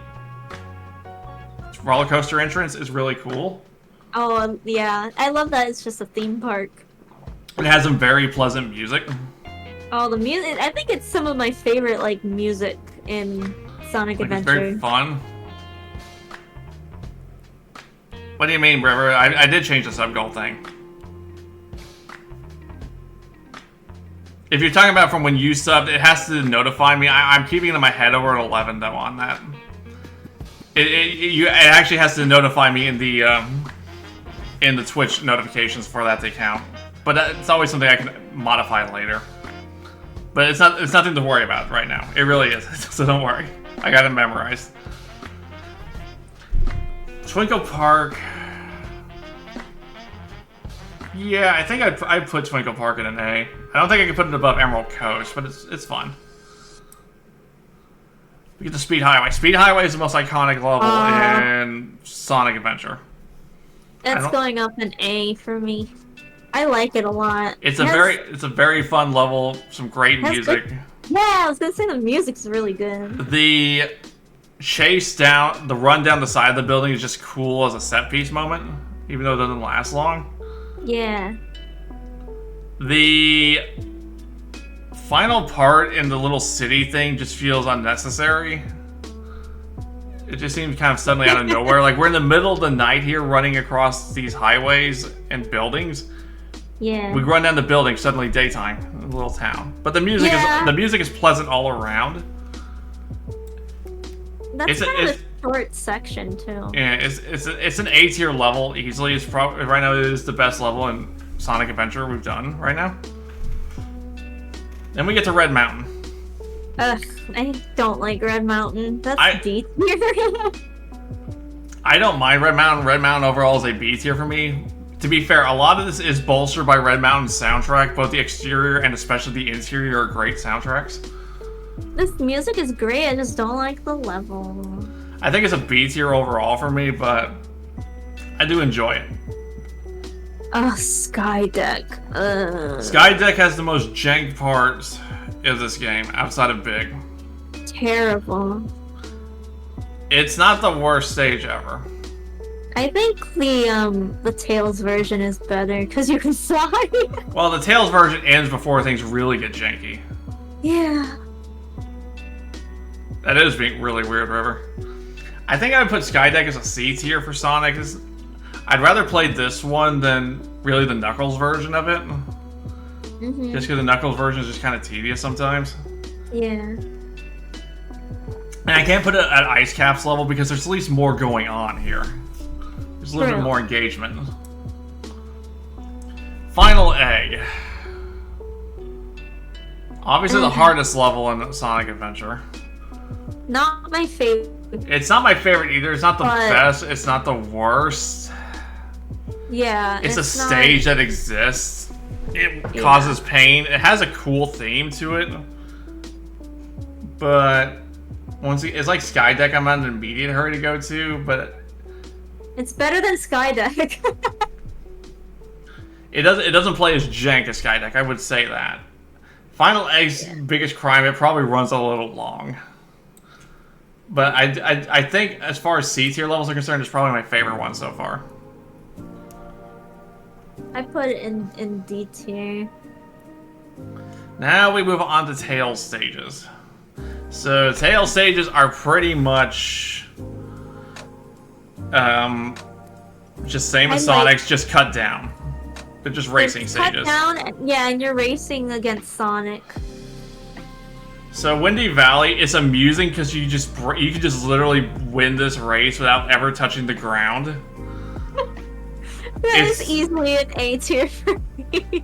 roller coaster entrance, is really cool. Oh, yeah. I love that it's just a theme park. It has some very pleasant music. Oh, the music. I think it's some of my favorite, like, music in Sonic Adventure. It's very fun. What do you mean, River? I did change the sub-goal thing. If you're talking about from when you subbed, it has to notify me. I'm keeping it in my head over at 11, though, on that. It actually has to notify me in the Twitch notifications for that to count. But it's always something I can modify later. But it's nothing to worry about right now. It really is. So don't worry. I got it memorized. Twinkle Park. Yeah, I think I'd put Twinkle Park in an A. I don't think I can put it above Emerald Coast, but it's fun. We get the Speed Highway. Speed Highway is the most iconic level in Sonic Adventure. It's going up an A for me. I like it a lot. It's a very fun level. Some great music. Yeah, I was gonna say the music's really good. The the run down the side of the building is just cool as a set piece moment, even though it doesn't last long. Yeah. The final part in the little city thing just feels unnecessary. It just seems kind of suddenly out of nowhere. Like, we're in the middle of the night here running across these highways and buildings. Yeah. We run down the building, suddenly daytime in a little town. But the music is pleasant all around. That's kind of a short section too. Yeah, it's an A tier level easily. It's probably right now it is the best level in Sonic Adventure we've done right now. Then we get to Red Mountain. Ugh, I don't like Red Mountain. That's D tier. I don't mind Red Mountain. Red Mountain overall is a B tier for me. To be fair, a lot of this is bolstered by Red Mountain's soundtrack. Both the exterior and especially the interior are great soundtracks. This music is great, I just don't like the level. I think it's a B tier overall for me, but I do enjoy it. Skydeck. Skydeck has the most jank parts of this game, outside of Big. Terrible. It's not the worst stage ever. I think the Tails version is better, because you can fly. Well, the Tails version ends before things really get janky. Yeah. That is being really weird, River. I think I would put Skydeck as a C tier for Sonic. I'd rather play this one than really the Knuckles version of it. Mm-hmm. Just because the Knuckles version is just kind of tedious sometimes. Yeah. And I can't put it at Ice Cap's level because there's at least more going on here. There's a little bit more engagement. Final Egg. Obviously the hardest level in Sonic Adventure. Not my favorite. It's not my favorite either. It's not the best. It's not the worst. Yeah. It's a stage that exists. It causes pain. It has a cool theme to it. But it's like Skydeck I'm in an immediate hurry to go to, but it's better than Skydeck. It doesn't play as jank as Skydeck, I would say that. Final Egg's biggest crime, it probably runs a little long. But I think as far as C tier levels are concerned, it's probably my favorite one so far. I put it in D tier. Now we move on to Tails stages. So Tails stages are pretty much just same as Sonic's, just cut down. They're just racing stages. Cut down, yeah, and you're racing against Sonic. So Windy Valley is amusing because you can just literally win this race without ever touching the ground. That is easily an A tier for me.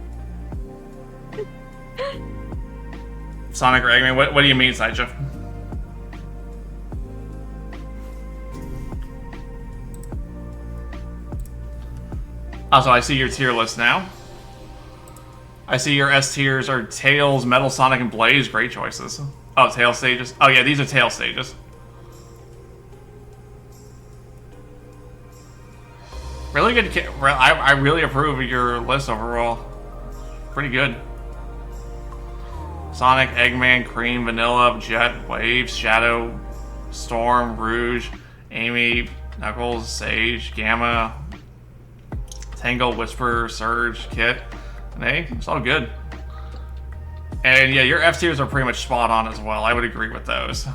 Sonic or Eggman, what do you mean, Sideshow? Also, I see your tier list now. I see your S tiers are Tails, Metal Sonic, and Blaze. Great choices. Oh, Tails stages. Oh yeah, these are Tails stages. Really good. I really approve of your list overall. Pretty good. Sonic, Eggman, Cream, Vanilla, Jet, Waves, Shadow, Storm, Rouge, Amy, Knuckles, Sage, Gamma, Tangle, Whisper, Surge, Kit, and A. It's all good. And yeah, your F tiers are pretty much spot on as well. I would agree with those.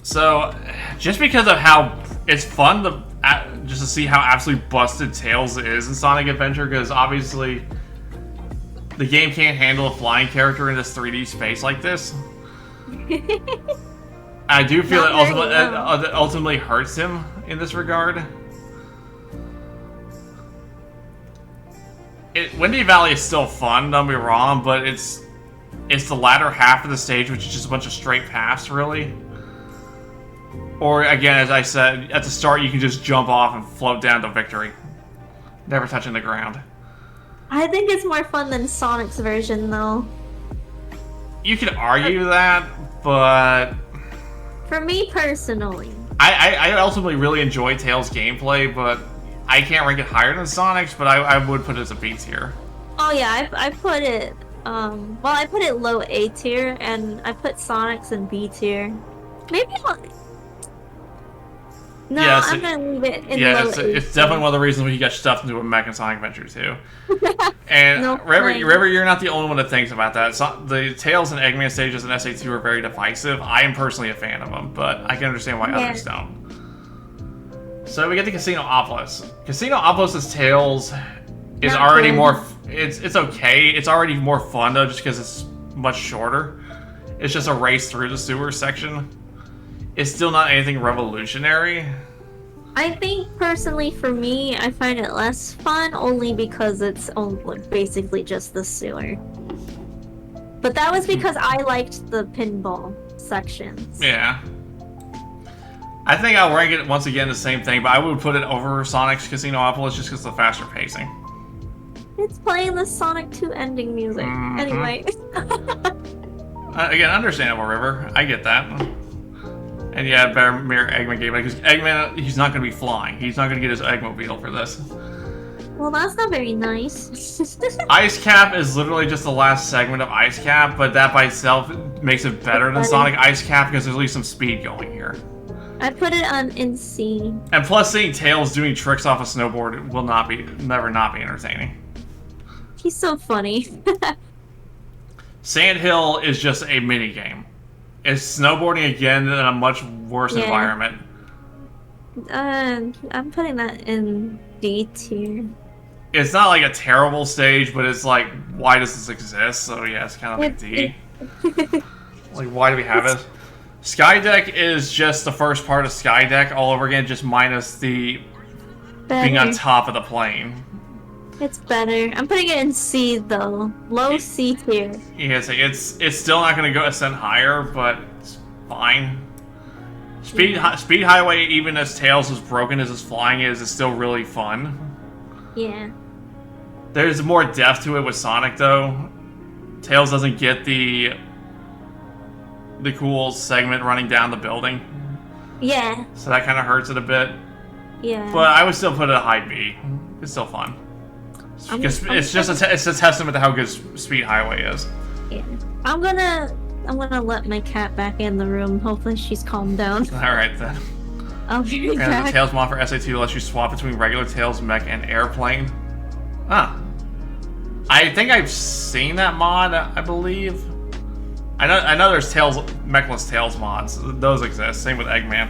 So, just because of how it's fun just to see how absolutely busted Tails is in Sonic Adventure, because obviously the game can't handle a flying character in this 3D space like this. I do feel it ultimately hurts him in this regard. Windy Valley is still fun, don't be wrong, but it's the latter half of the stage, which is just a bunch of straight paths, really. Or, again, as I said, at the start you can just jump off and float down to victory. Never touching the ground. I think it's more fun than Sonic's version, though. You could argue that, but for me personally, I ultimately really enjoy Tails' gameplay, but I can't rank it higher than Sonic's, but I would put it as a B tier. Oh yeah, I put it, well, I put it low A tier, and I put Sonic's in B tier. Maybe No, yeah, I'm gonna leave it in low A. It's definitely one of the reasons we got stuffed into a mech in Sonic Adventure 2. And River, you're not the only one that thinks about that. The Tails and Eggman stages in SA2 are very divisive. I am personally a fan of them, but I can understand why others don't. So we get to Casinopolis. Casinopolis' Tails is already more... It's okay. It's already more fun, though, just because it's much shorter. It's just a race through the sewer section. It's still not anything revolutionary. I think, personally, for me, I find it less fun only because it's basically just the sewer. But that was because I liked the pinball sections. Yeah. I think I'll rank it once again the same thing, but I would put it over Sonic's Casinopolis just because of the faster pacing. It's playing the Sonic 2 ending music. Anyway. Again, understandable, River. I get that. And yeah, better mirror Eggman game because Eggman, he's not going to be flying. He's not going to get his Eggmobile for this. Well, that's not very nice. Ice Cap is literally just the last segment of Ice Cap, but that by itself makes it better than Sonic Ice Cap because there's at least some speed going here. I put it on in C. And plus, seeing Tails doing tricks off a snowboard will never not be entertaining. He's so funny. Sandhill is just a mini game. It's snowboarding again in a much worse environment. I'm putting that in D tier. It's not like a terrible stage, but it's like, why does this exist? So yeah, it's kind of like D. Like, why do we have it? Skydeck is just the first part of Skydeck all over again, just minus the being on top of the plane. It's better. I'm putting it in C though. Low C tier. Yeah, it's still not going to go ascend higher, but it's fine. Speed Highway, even as Tails is broken as his flying is still really fun. Yeah. There's more depth to it with Sonic though. Tails doesn't get the cool segment running down the building. Yeah. So that kind of hurts it a bit. Yeah. But I would still put it a high B. It's still fun. It's a testament to how good Speed Highway is. Yeah. I'm gonna let my cat back in the room. Hopefully she's calmed down. Alright then. I'll be right And back. the Tails mod for SA2 lets you swap between regular Tails mech and airplane. Huh. I think I've seen that mod, I believe. I know there's Tails mechless Tails mods. Those exist. Same with Eggman.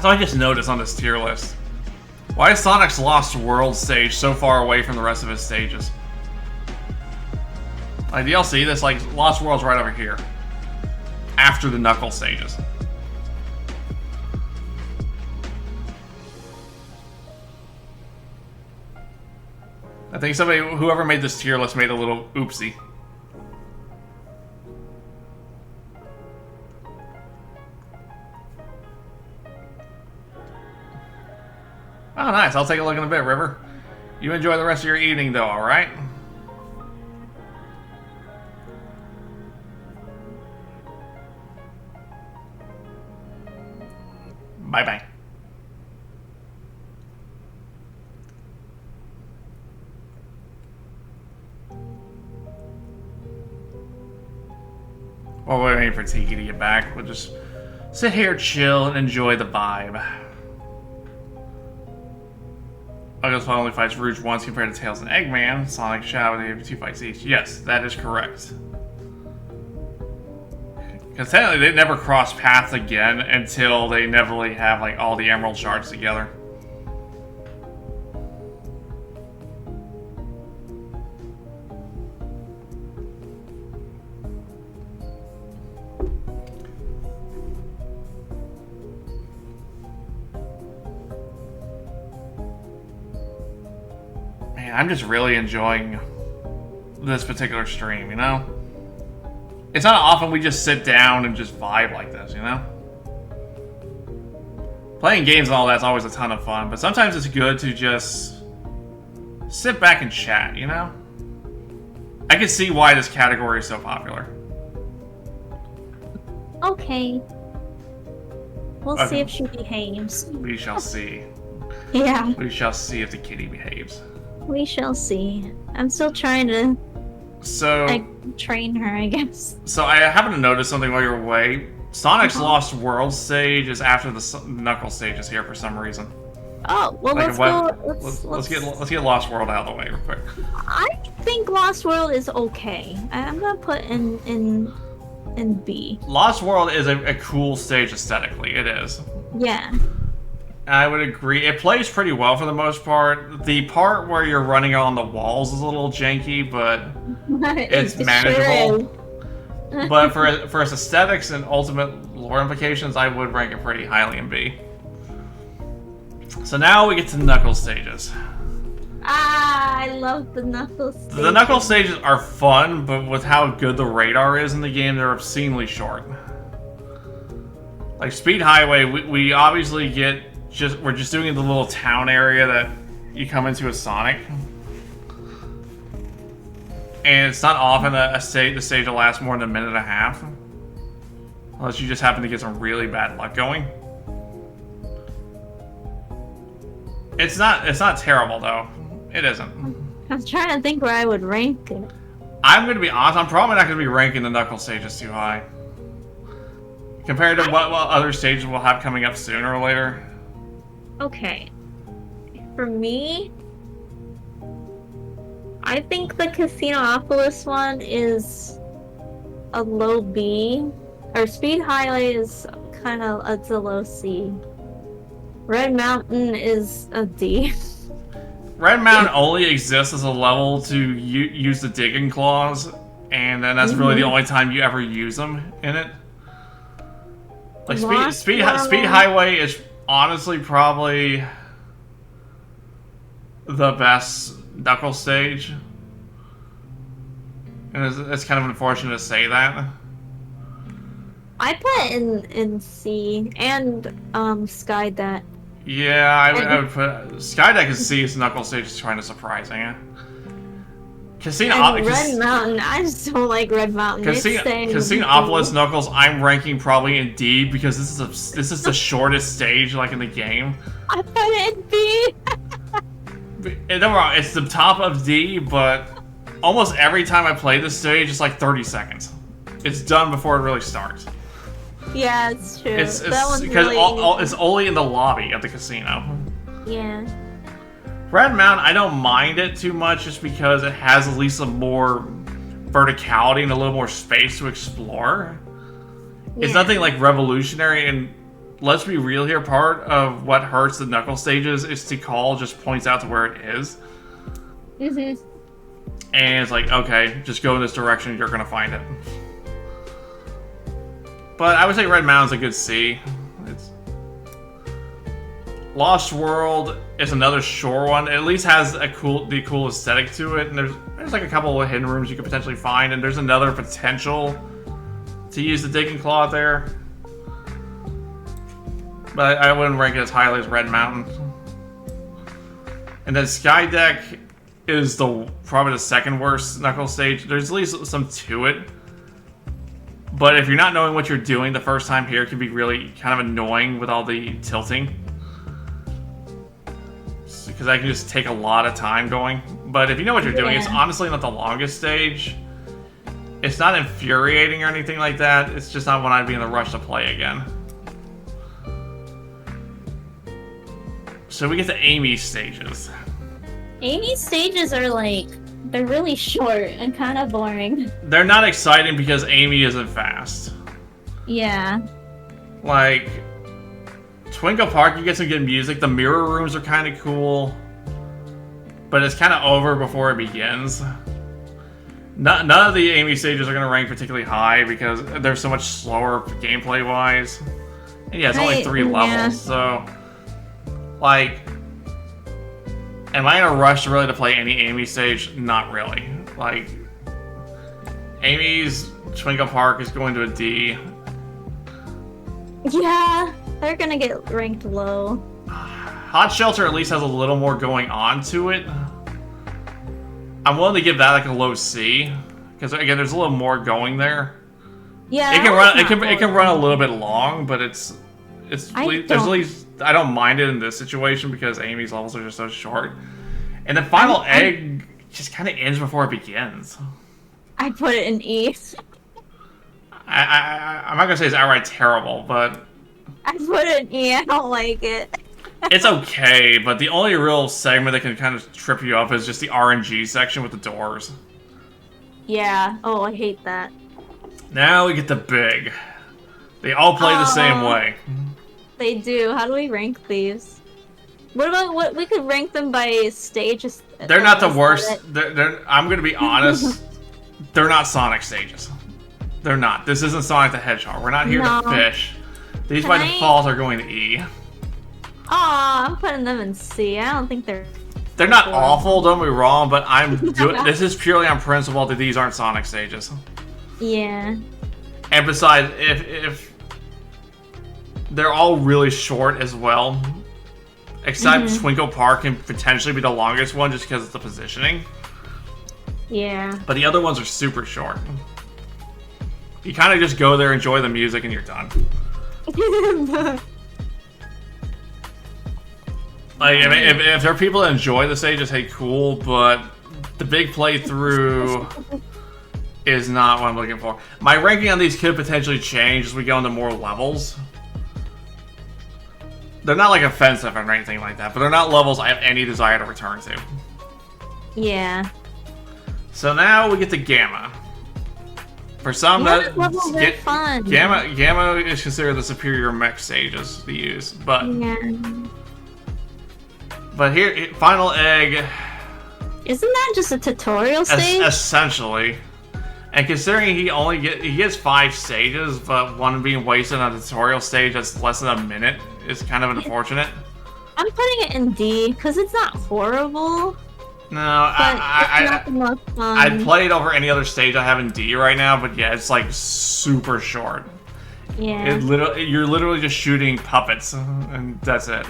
So I just noticed on this tier list. Why is Sonic's Lost World stage so far away from the rest of his stages? Like DLC, this like Lost World's right over here. After the Knuckles stages. I think whoever made this tier list made a little oopsie. Oh, nice. I'll take a look in a bit, River. You enjoy the rest of your evening, though, alright? Bye-bye. While we're waiting for Tiki to get back, we'll just sit here, chill, and enjoy the vibe. August only fights Rouge once compared to Tails and Eggman. Sonic, Shadow, they have 2 fights each. Yes, that is correct. Because technically they never cross paths again until they inevitably have like all the Emerald Shards together. I'm just really enjoying this particular stream, you know? It's not often we just sit down and just vibe like this, you know? Playing games and all that's always a ton of fun, but sometimes it's good to just sit back and chat, you know? I can see why this category is so popular. Okay. We'll see if she behaves. We shall see. Yeah. We shall see if the kitty behaves. We shall see. I'm still trying to train her, I guess. So I happen to notice something while you're away. Sonic's Lost World stage is after the Knuckles stage is here for some reason. Oh, well, like let's get Lost World out of the way real quick. I think Lost World is okay. I'm gonna put in B. Lost World is a cool stage aesthetically. It is. Yeah. I would agree. It plays pretty well for the most part. The part where you're running on the walls is a little janky, but it's manageable. Sure. But for its aesthetics and ultimate lore implications, I would rank it pretty highly in B. So now we get to Knuckles stages. I love the Knuckles stages. The Knuckles stages are fun, but with how good the radar is in the game, they're obscenely short. Like Speed Highway, we obviously we're just doing the little town area that you come into as Sonic. And it's not often the stage will last more than a minute and a half. Unless you just happen to get some really bad luck going. It's not terrible though. It isn't. I was trying to think where I would rank it. I'm gonna be honest, I'm probably not gonna be ranking the Knuckles stages too high. Compared to what other stages we'll have coming up sooner or later. Okay. For me, I think the Casinopolis one is a low B. Or Speed Highway is it's a low C. Red Mountain is a D. Red Mountain only exists as a level to use the digging claws, and then that's really the only time you ever use them in it. Like Speed Highway is honestly probably the best Knuckles stage, and it's kind of unfortunate to say that. I put in C and Skydeck. Yeah, I would put Skydeck and C as Knuckles stage is kind of surprising. Red Mountain, I just don't like Red Mountain. Casinopolis Knuckles, I'm ranking probably in D because this is the shortest stage like in the game. I put it in B. Don't get me wrong, it's the top of D, but almost every time I play this stage, it's like 30 seconds. It's done before it really starts. Yeah, it's true. It's because it's only in the lobby of the casino. Yeah. Red Mountain, I don't mind it too much just because it has at least some more verticality and a little more space to explore. Yeah. It's nothing like revolutionary, and let's be real here, part of what hurts the Knuckles stages is Tikal just points out to where it is. Mm-hmm. And it's like, okay, just go in this direction, you're gonna find it. But I would say Red Mountain's a good C. Lost World is another shore one. It at least has the cool aesthetic to it, and there's like a couple of hidden rooms you could potentially find, and there's another potential to use the digging claw there. But I wouldn't rank it as highly as Red Mountain. And then Skydeck is probably the second worst Knuckles stage. There's at least some to it. But if you're not knowing what you're doing the first time here, it can be really kind of annoying with all the tilting. Because that can just take a lot of time going. But if you know what you're doing, it's honestly not the longest stage. It's not infuriating or anything like that. It's just not one I'd be in a rush to play again. So we get to Amy's stages. Amy's stages are they're really short and kind of boring. They're not exciting because Amy isn't fast. Yeah. Like, Twinkle Park, you get some good music. The mirror rooms are kind of cool. But it's kind of over before it begins. None of the Amy stages are going to rank particularly high because they're so much slower gameplay-wise. And yeah, it's only 3 levels, so... Like... Am I in a rush really to play any Amy stage? Not really. Like... Amy's Twinkle Park is going to a D. Yeah, they're gonna get ranked low. Hot Shelter at least has a little more going on to it. I'm willing to give that like a low C, because again, there's a little more going there. Yeah, it can run a little bit long, but there's at least I don't mind it in this situation because Amy's levels are just so short. And the final egg just kind of ends before it begins. I put it in E. I'm not gonna say it's outright terrible, but I put it in E. I don't like it. It's okay, but the only real segment that can kind of trip you up is just the RNG section with the doors. Yeah. Oh, I hate that. Now we get the big. They all play the same way. They do. How do we rank these? What about we could rank them by stages? They're not the worst. I'm gonna be honest. They're not Sonic stages. They're not. This isn't Sonic the Hedgehog. We're not here No. to fish. These Can by I- default are going to E. Aw, I'm putting them in C. I don't think they're... They're not awful, don't be wrong, but I'm doing this is purely on principle that these aren't Sonic stages. Yeah. And besides, if they're all really short as well, except Twinkle Park can potentially be the longest one just because of the positioning. Yeah. But the other ones are super short. You kind of just go there, enjoy the music, and you're done. Like, if there are people that enjoy the stages, hey, cool, but the big playthrough is not what I'm looking for. My ranking on these could potentially change as we go into more levels. They're not, like, offensive or anything like that, but they're not levels I have any desire to return to. Yeah. So now we get to Gamma. For some, Yeah, levels are fun. Gamma is considered the superior mech stages to use, but... Yeah. But here, Final Egg... Isn't that just a tutorial stage? Essentially. And considering he gets 5 stages, but one being wasted on a tutorial stage that's less than a minute is kind of unfortunate. I'm putting it in D, because it's not horrible, No, but it's not the most fun. I'd play it over any other stage I have in D right now, but yeah, it's like super short. Yeah. You're literally just shooting puppets, and that's it.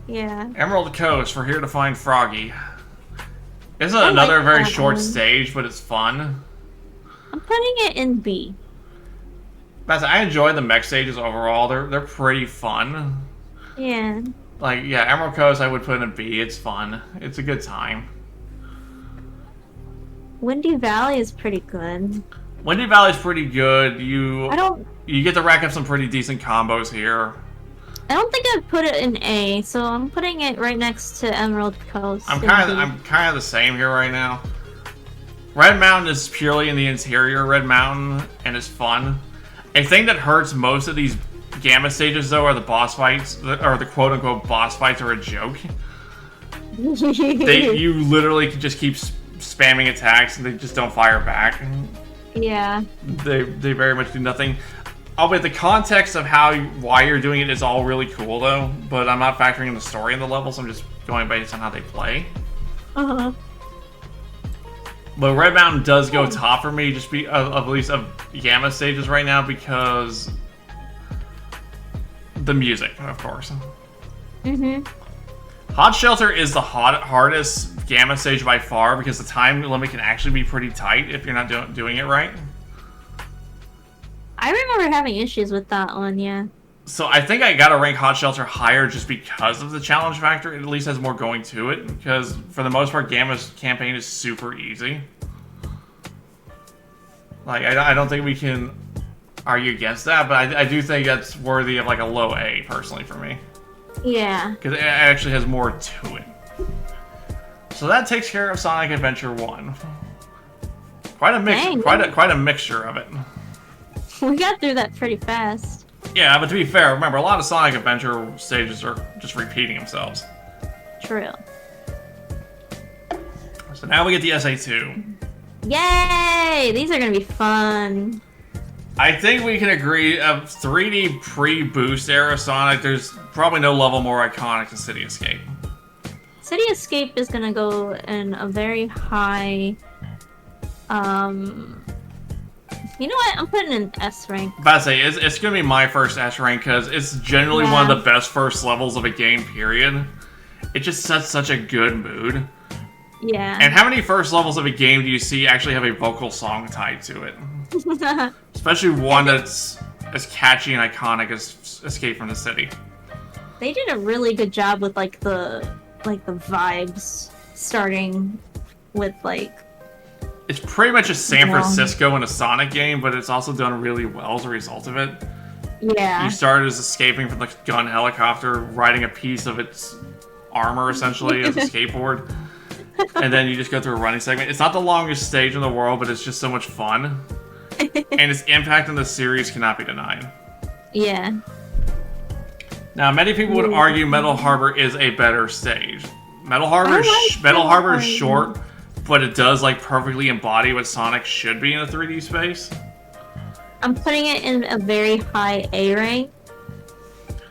Yeah. Emerald Coast, we're here to find Froggy. Isn't I another like very that short one. stage, but it's fun. I'm putting it in B. I enjoy the mech stages overall. They're pretty fun. Yeah. Like, yeah, Emerald Coast I would put in a B. It's fun. It's a good time. Windy Valley is pretty good. Windy Valley's pretty good. You I get to rack up some pretty decent combos here. don't think I'd put it in A, so I'm putting it right next to Emerald Coast. I'm in kind of B. the same here right now. Red Mountain is purely in the interior Red Mountain and is fun. A thing that hurts most of these Gamma stages though are the boss fights, or the quote-unquote boss fights are a joke. You literally can just keep spamming attacks and they just don't fire back. Yeah. They very much do nothing. Albeit the context of why you're doing it is all really cool though, but I'm not factoring in the story in the levels, I'm just going based on how they play. Uh-huh. But Red Mountain does go top for me, just at least of Gamma stages right now, because the music, of course. Hot Shelter is the hardest Gamma stage by far, because the time limit can actually be pretty tight if you're not doing it right. I remember having issues with that one, yeah. So I think I gotta rank Hot Shelter higher just because of the challenge factor. It at least has more going to it, because for the most part, Gamma's campaign is super easy. Like, I don't think we can argue against that, but I do think that's worthy of like a low A, personally, for me. Yeah. Because it actually has more to it. So that takes care of Sonic Adventure 1. Quite a mix, Dang. quite a mixture of it. We got through that pretty fast. Yeah, but to be fair, remember, a lot of Sonic Adventure stages are just repeating themselves. True. So now we get the SA2. Yay! These are gonna be fun. I think we can agree, of 3D pre-boost era Sonic, there's probably no level more iconic than City Escape. City Escape is gonna go in a very high... You know what? I'm putting in S rank. But I say, it's gonna be my first S rank, because it's generally one of the best first levels of a game, period. It just sets such a good mood. Yeah. And how many first levels of a game do you see actually have a vocal song tied to it? Especially one that's as catchy and iconic as Escape from the City. They did a really good job with like the vibes, starting with like... It's pretty much a San Francisco in a Sonic game, but it's also done really well as a result of it. Yeah. You start as escaping from the gun helicopter, riding a piece of its armor, essentially, as a skateboard. And then you just go through a running segment. It's not the longest stage in the world, but it's just so much fun. And its impact on the series cannot be denied. Yeah. Now, many people would argue Metal Harbor is a better stage. Metal Harbor is short, but it does like perfectly embody what Sonic should be in a 3D space. I'm putting it in a very high A rank.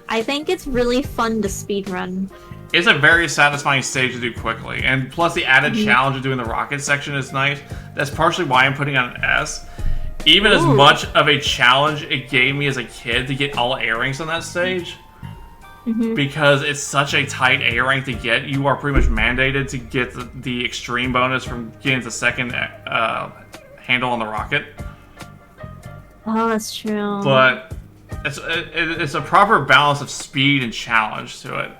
I think it's really fun to speedrun. It's a very satisfying stage to do quickly, and plus the added challenge of doing the rocket section is nice. That's partially why I'm putting it on an S. Even as much of a challenge it gave me as a kid to get all A ranks on that stage, because it's such a tight A rank to get, you are pretty much mandated to get the extreme bonus from getting the second handle on the rocket. Oh, that's true. But it's a proper balance of speed and challenge to it.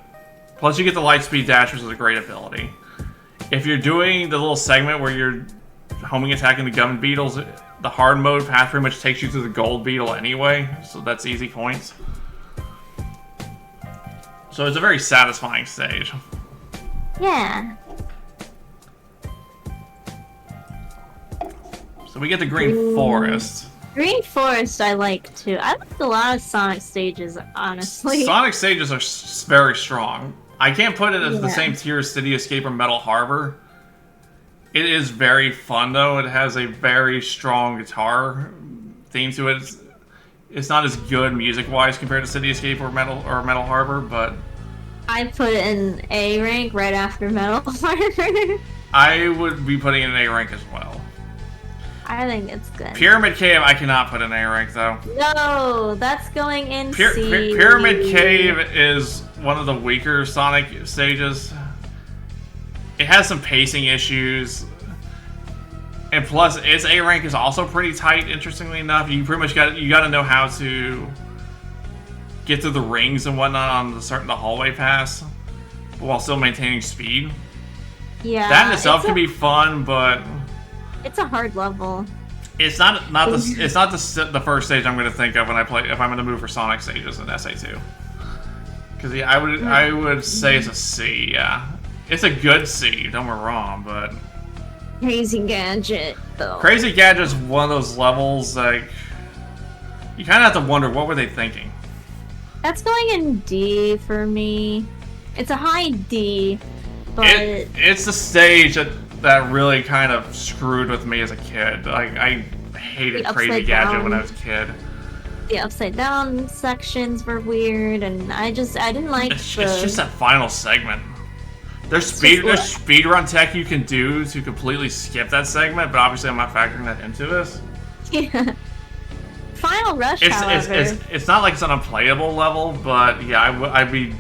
Plus you get the light speed dash, which is a great ability. If you're doing the little segment where you're homing attacking the gun beetles, the hard mode path pretty much takes you to the gold beetle anyway, so that's easy points. So it's a very satisfying stage. Yeah. So we get the Green Forest. Green Forest I like too. I like a lot of Sonic stages, honestly. Sonic stages are very strong. I can't put it as the Yeah. same tier as City Escape or Metal Harbor. It is very fun though. It has a very strong guitar theme to it. It's not as good music-wise compared to City Escape or Metal Harbor, but I put it in A rank right after Metal Harbor. I would be putting it in A rank as well. I think it's good. Pyramid Cave, I cannot put in A rank though. No, that's going in C. Pyramid Cave is one of the weaker Sonic stages. It has some pacing issues, and plus its A rank is also pretty tight. Interestingly enough, you pretty much got to know how to get through the rings and whatnot on the hallway pass, while still maintaining speed. Yeah. That in itself can be fun, but it's a hard level. it's not the first stage I'm going to think of when I play if I'm going to move for Sonic stages in SA2. Because yeah, I would say it's a C. Yeah, it's a good C. Don't get me wrong, but Crazy Gadget though. Crazy Gadget's one of those levels like you kind of have to wonder what were they thinking. That's going in D for me. It's a high D, but It's the stage that really kind of screwed with me as a kid. Like I hated The Crazy upside Gadget down. when I was a kid. the upside down sections were weird, and I didn't like It's the. just that final segment. There's speedrun tech you can do to completely skip that segment, but obviously I'm not factoring that into this. Yeah. Final Rush, however. It's not like it's an unplayable level, but yeah, I'd be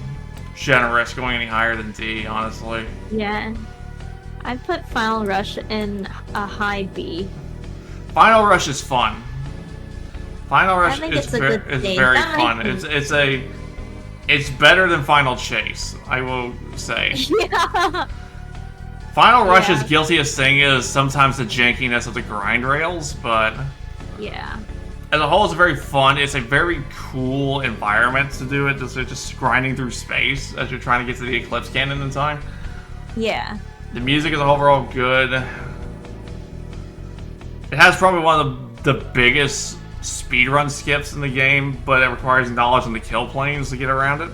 generous going any higher than D, honestly. Yeah. I put Final Rush in a high B. Final Rush is fun. Final Rush think is it's a good stage. very That fun. It's better than Final Chase, I will say. Yeah. Final Rush Yeah. is guilty as thing is sometimes the jankiness of the grind rails, but Yeah. as a whole, it's very fun. It's a very cool environment to do it. Just grinding through space as you're trying to get to the Eclipse Cannon in time. Yeah. The music is overall good. It has probably one of the biggest speedrun skips in the game, but it requires knowledge on the kill planes to get around it.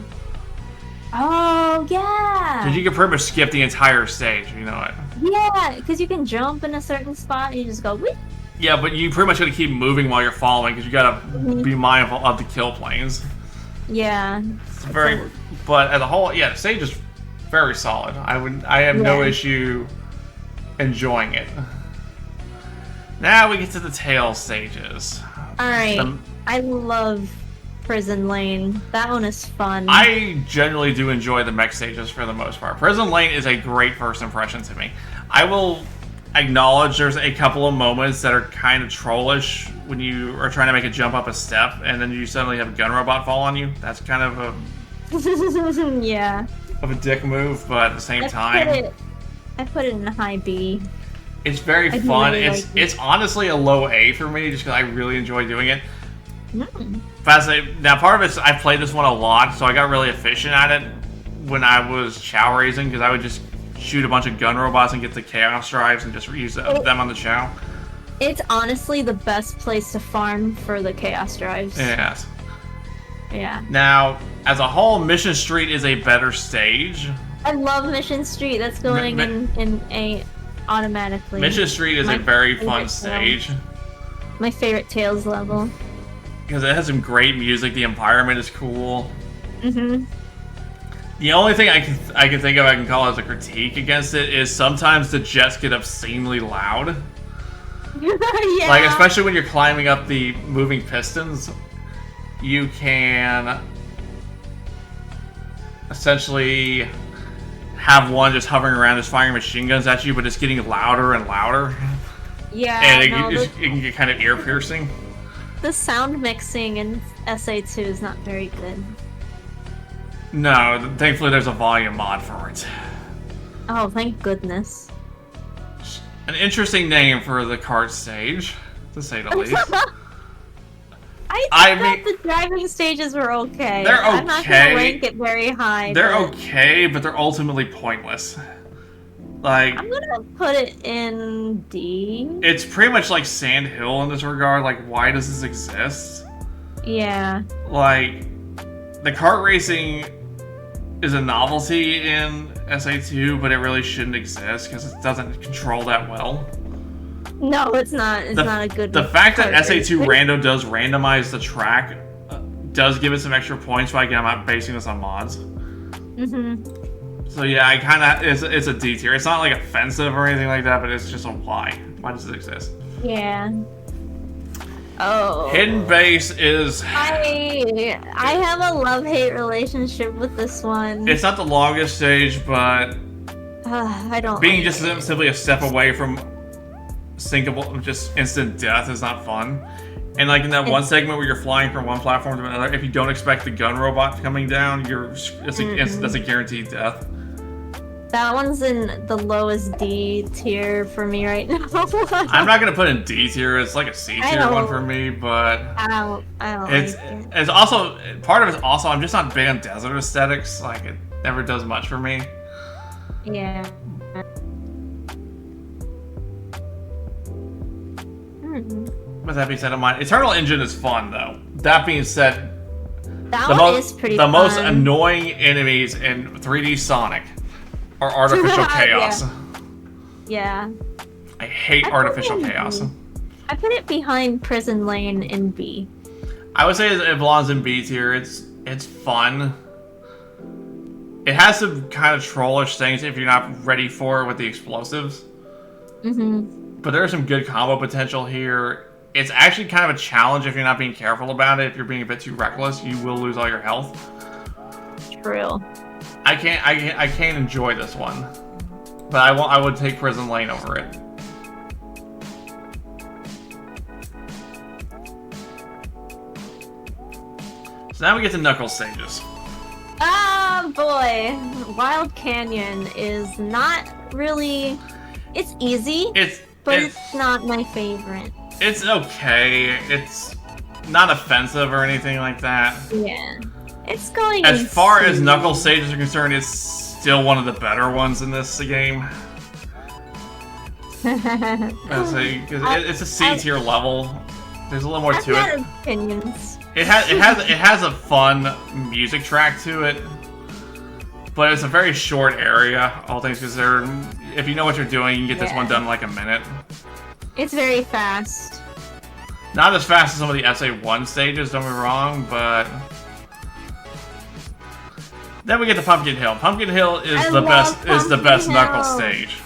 Oh, yeah. Because you can pretty much skip the entire stage, you know it. Yeah, because you can jump in a certain spot and you just go, whoop. Yeah, but you pretty much got to keep moving while you're falling because you got to be mindful of the kill planes. Yeah. It's but as a whole, yeah, the stage is very solid. I have no Yeah. issue enjoying it. Now we get to the tail stages. Alright. I love Prison Lane. That one is fun. I generally do enjoy the mech stages for the most part. Prison Lane is a great first impression to me. I will acknowledge there's a couple of moments that are kind of trollish when you are trying to make a jump up a step and then you suddenly have a gun robot fall on you. That's kind of yeah. a dick move, but at the same time, I put it in a high B. it's very I do fun. really like it. It's honestly a low A for me just because I really enjoy doing it. Mm. Fascinating. Now, part of it's I played this one a lot, so I got really efficient at it when I was chow raising because I would just shoot a bunch of gun robots and get the chaos drives and just use them on the chow. It's honestly the best place to farm for the chaos drives. Yes. Yeah. Now, as a whole, Mission Street is a better stage. I love Mission Street. That's going in a automatically. Mission Street is My a very favorite fun Tails. stage. My favorite Tails level. Because it has some great music, the environment is cool. Mm-hmm. The only thing I can think of I can call as a critique against it is sometimes the jets get obscenely loud. Yeah. Like, especially when you're climbing up the moving pistons, you can essentially have one just hovering around, just firing machine guns at you, but it's getting louder and louder. Yeah, And it can get kind of ear-piercing. the sound mixing in SA2 is not very good. No, thankfully there's a volume mod for it. Oh, thank goodness. An interesting name for the kart stage, to say the least. I thought the driving stages were okay. They're I'm not okay. gonna rank it very high. They're but okay, but they're ultimately pointless. Like, I'm gonna put it in D. it's pretty much like Sand Hill in this regard. Like, why does this exist? Yeah. Like, the kart racing is a novelty in SA2, but it really shouldn't exist because it doesn't control that well. No, it's not. It's not a good. The fact that kart SA2 race. Rando does randomize the track does give it some extra points, but again, I'm not basing this on mods. Mm-hmm. So yeah, I kind of it's a D tier. It's not like offensive or anything like that, but it's just a why. Why does it exist? Yeah. Oh. Hidden Base is. I have a love-hate relationship with this one. It's not the longest stage, but I don't. being like just it. simply a step away from sinkable, just instant death is not fun. And like in that one segment where you're flying from one platform to another, if you don't expect the gun robot coming down, that's a guaranteed death. That one's in the lowest D tier for me right now. I'm not gonna put in D tier. It's like a C I tier know. one for me, but I don't it's like it. it's also part of it's also I'm just not big on desert aesthetics. Like it never does much for me. Yeah. With that being said, Eternal Engine is fun though. That being said, That one is pretty the fun. most annoying enemies in 3D Sonic are artificial chaos. Yeah. I hate artificial chaos. I put it behind Prison Lane in B. I would say it belongs in B tier. It's fun. It has some kind of trollish things if you're not ready for it with the explosives. Mm-hmm. But there's some good combo potential here. It's actually kind of a challenge if you're not being careful about it. If you're being a bit too reckless, you will lose all your health. True. I can't enjoy this one. But I would take Prison Lane over it. So now we get to Knuckles stages. Ah, boy. Wild Canyon is not really... It's easy, but it's not my favorite. It's okay. It's not offensive or anything like that. Yeah. It's going As far as into- Knuckles stages are concerned, it's still one of the better ones in this game. It's a C tier level. There's a little more I've to got it. opinions. It has a fun music track to it, but it's a very short area. All things considered, if you know what you're doing, you can get this one done in like a minute. It's very fast. Not as fast as some of the SA1 stages, don't get me wrong, but then we get to Pumpkin Hill. Pumpkin Hill is the best Knuckles stage.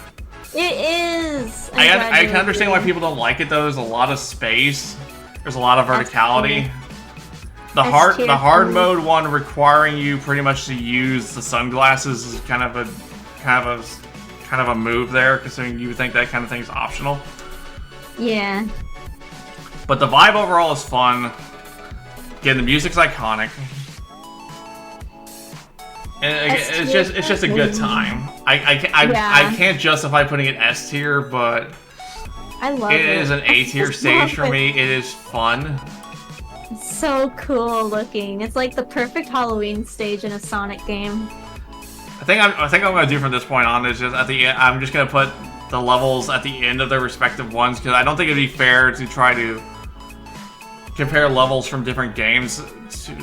It is. I can understand why people don't like it though. There's a lot of space. There's a lot of verticality. The hard mode one requiring you pretty much to use the sunglasses is kind of a move there, considering you would think that kind of thing is optional. Yeah. But the vibe overall is fun. Again, the music's iconic. And it's just a good time. I can't justify putting it S tier, but I love it. It is an A tier stage for me. It is fun. It's so cool looking. It's like the perfect Halloween stage in a Sonic game. I think I'm gonna do from this point on is just at the end. I'm just gonna put the levels at the end of their respective ones because I don't think it'd be fair to try to compare levels from different games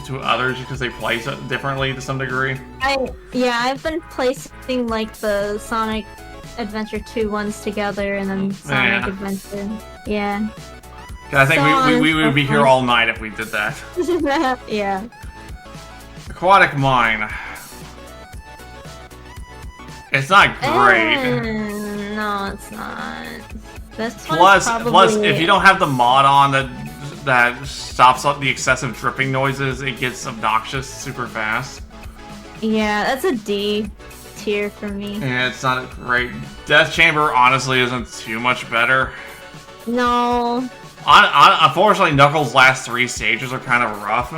to others because they play differently to some degree. I've been placing like the Sonic Adventure 2 ones together and then Sonic Yeah. Adventure. Yeah. 'Cause I think we would be here Sonic. all night if we did that. Yeah. Aquatic Mine. It's not great. No, it's not. This Plus, one's probably... if you don't have the mod on that stops up the excessive dripping noises, it gets obnoxious super fast. Yeah, that's a D tier for me. Yeah, it's not great. Death Chamber honestly isn't too much better. No. Unfortunately, Knuckles' last 3 stages are kind of rough.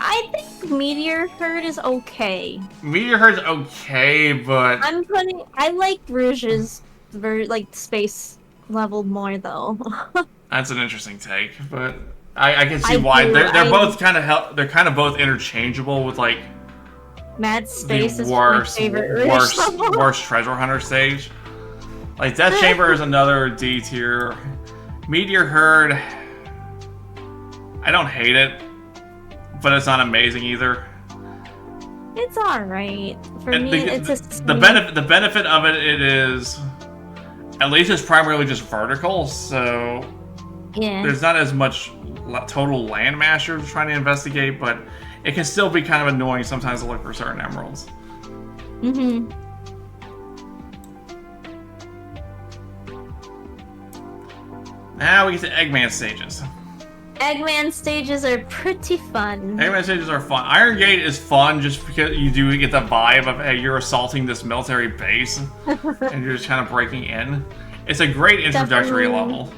I think Meteor Herd is okay. Meteor Herd's okay, but I like Rouge's space level more though. that's an interesting take. But I can see I why do, they're both kind of both interchangeable with like Mad Space the is worst my favorite Rouge level. worst treasure hunter stage. Like Death Chamber is another D tier. Meteor Herd, I don't hate it, but it's not amazing either. It's alright. For And me, it's the benefit of it is at least it's primarily just vertical, so yeah. there's not as much total landmass you're trying to investigate, but it can still be kind of annoying sometimes to look for certain emeralds. Mm-hmm. Now we get to Eggman stages. Eggman stages are pretty fun. Eggman stages are fun. Iron Gate is fun just because you do get the vibe of, hey, you're assaulting this military base and you're just kind of breaking in. It's a great introductory level.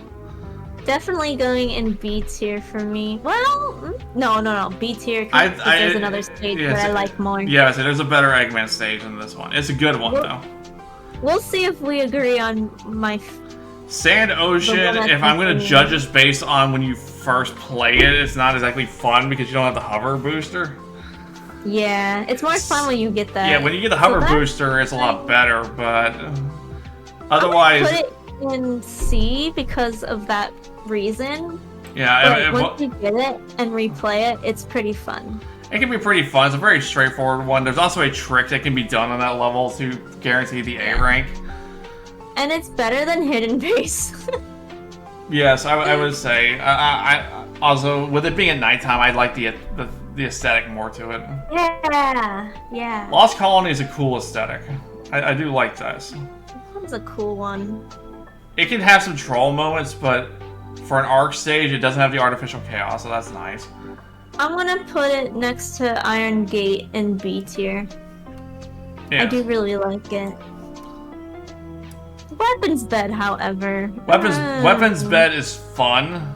Definitely going in B tier for me. Well, no, B tier because there's another stage that I like more. Yeah, so there's a better Eggman stage than this one. It's a good one, though. We'll see if we agree on my... Sand Ocean, if I'm going to judge this based on when you first play it, it's not exactly fun because you don't have the hover booster. Yeah, it's more fun when you get that. Yeah, when you get the hover booster, it's a lot better, but otherwise... I'm gonna put it in C because of that reason. Yeah, but once you get it and replay it, it's pretty fun. It can be pretty fun. It's a very straightforward one. There's also a trick that can be done on that level to guarantee the A rank. And it's better than Hidden Base. Yes, I would say. I also, with it being at nighttime, I like the aesthetic more to it. Yeah. Lost Colony is a cool aesthetic. I do like this. That's a cool one. It can have some troll moments, but for an arc stage, it doesn't have the artificial chaos, so that's nice. I'm gonna put it next to Iron Gate in B tier. Yeah. I do really like it. Weapons Bed, however. Weapons Bed is fun.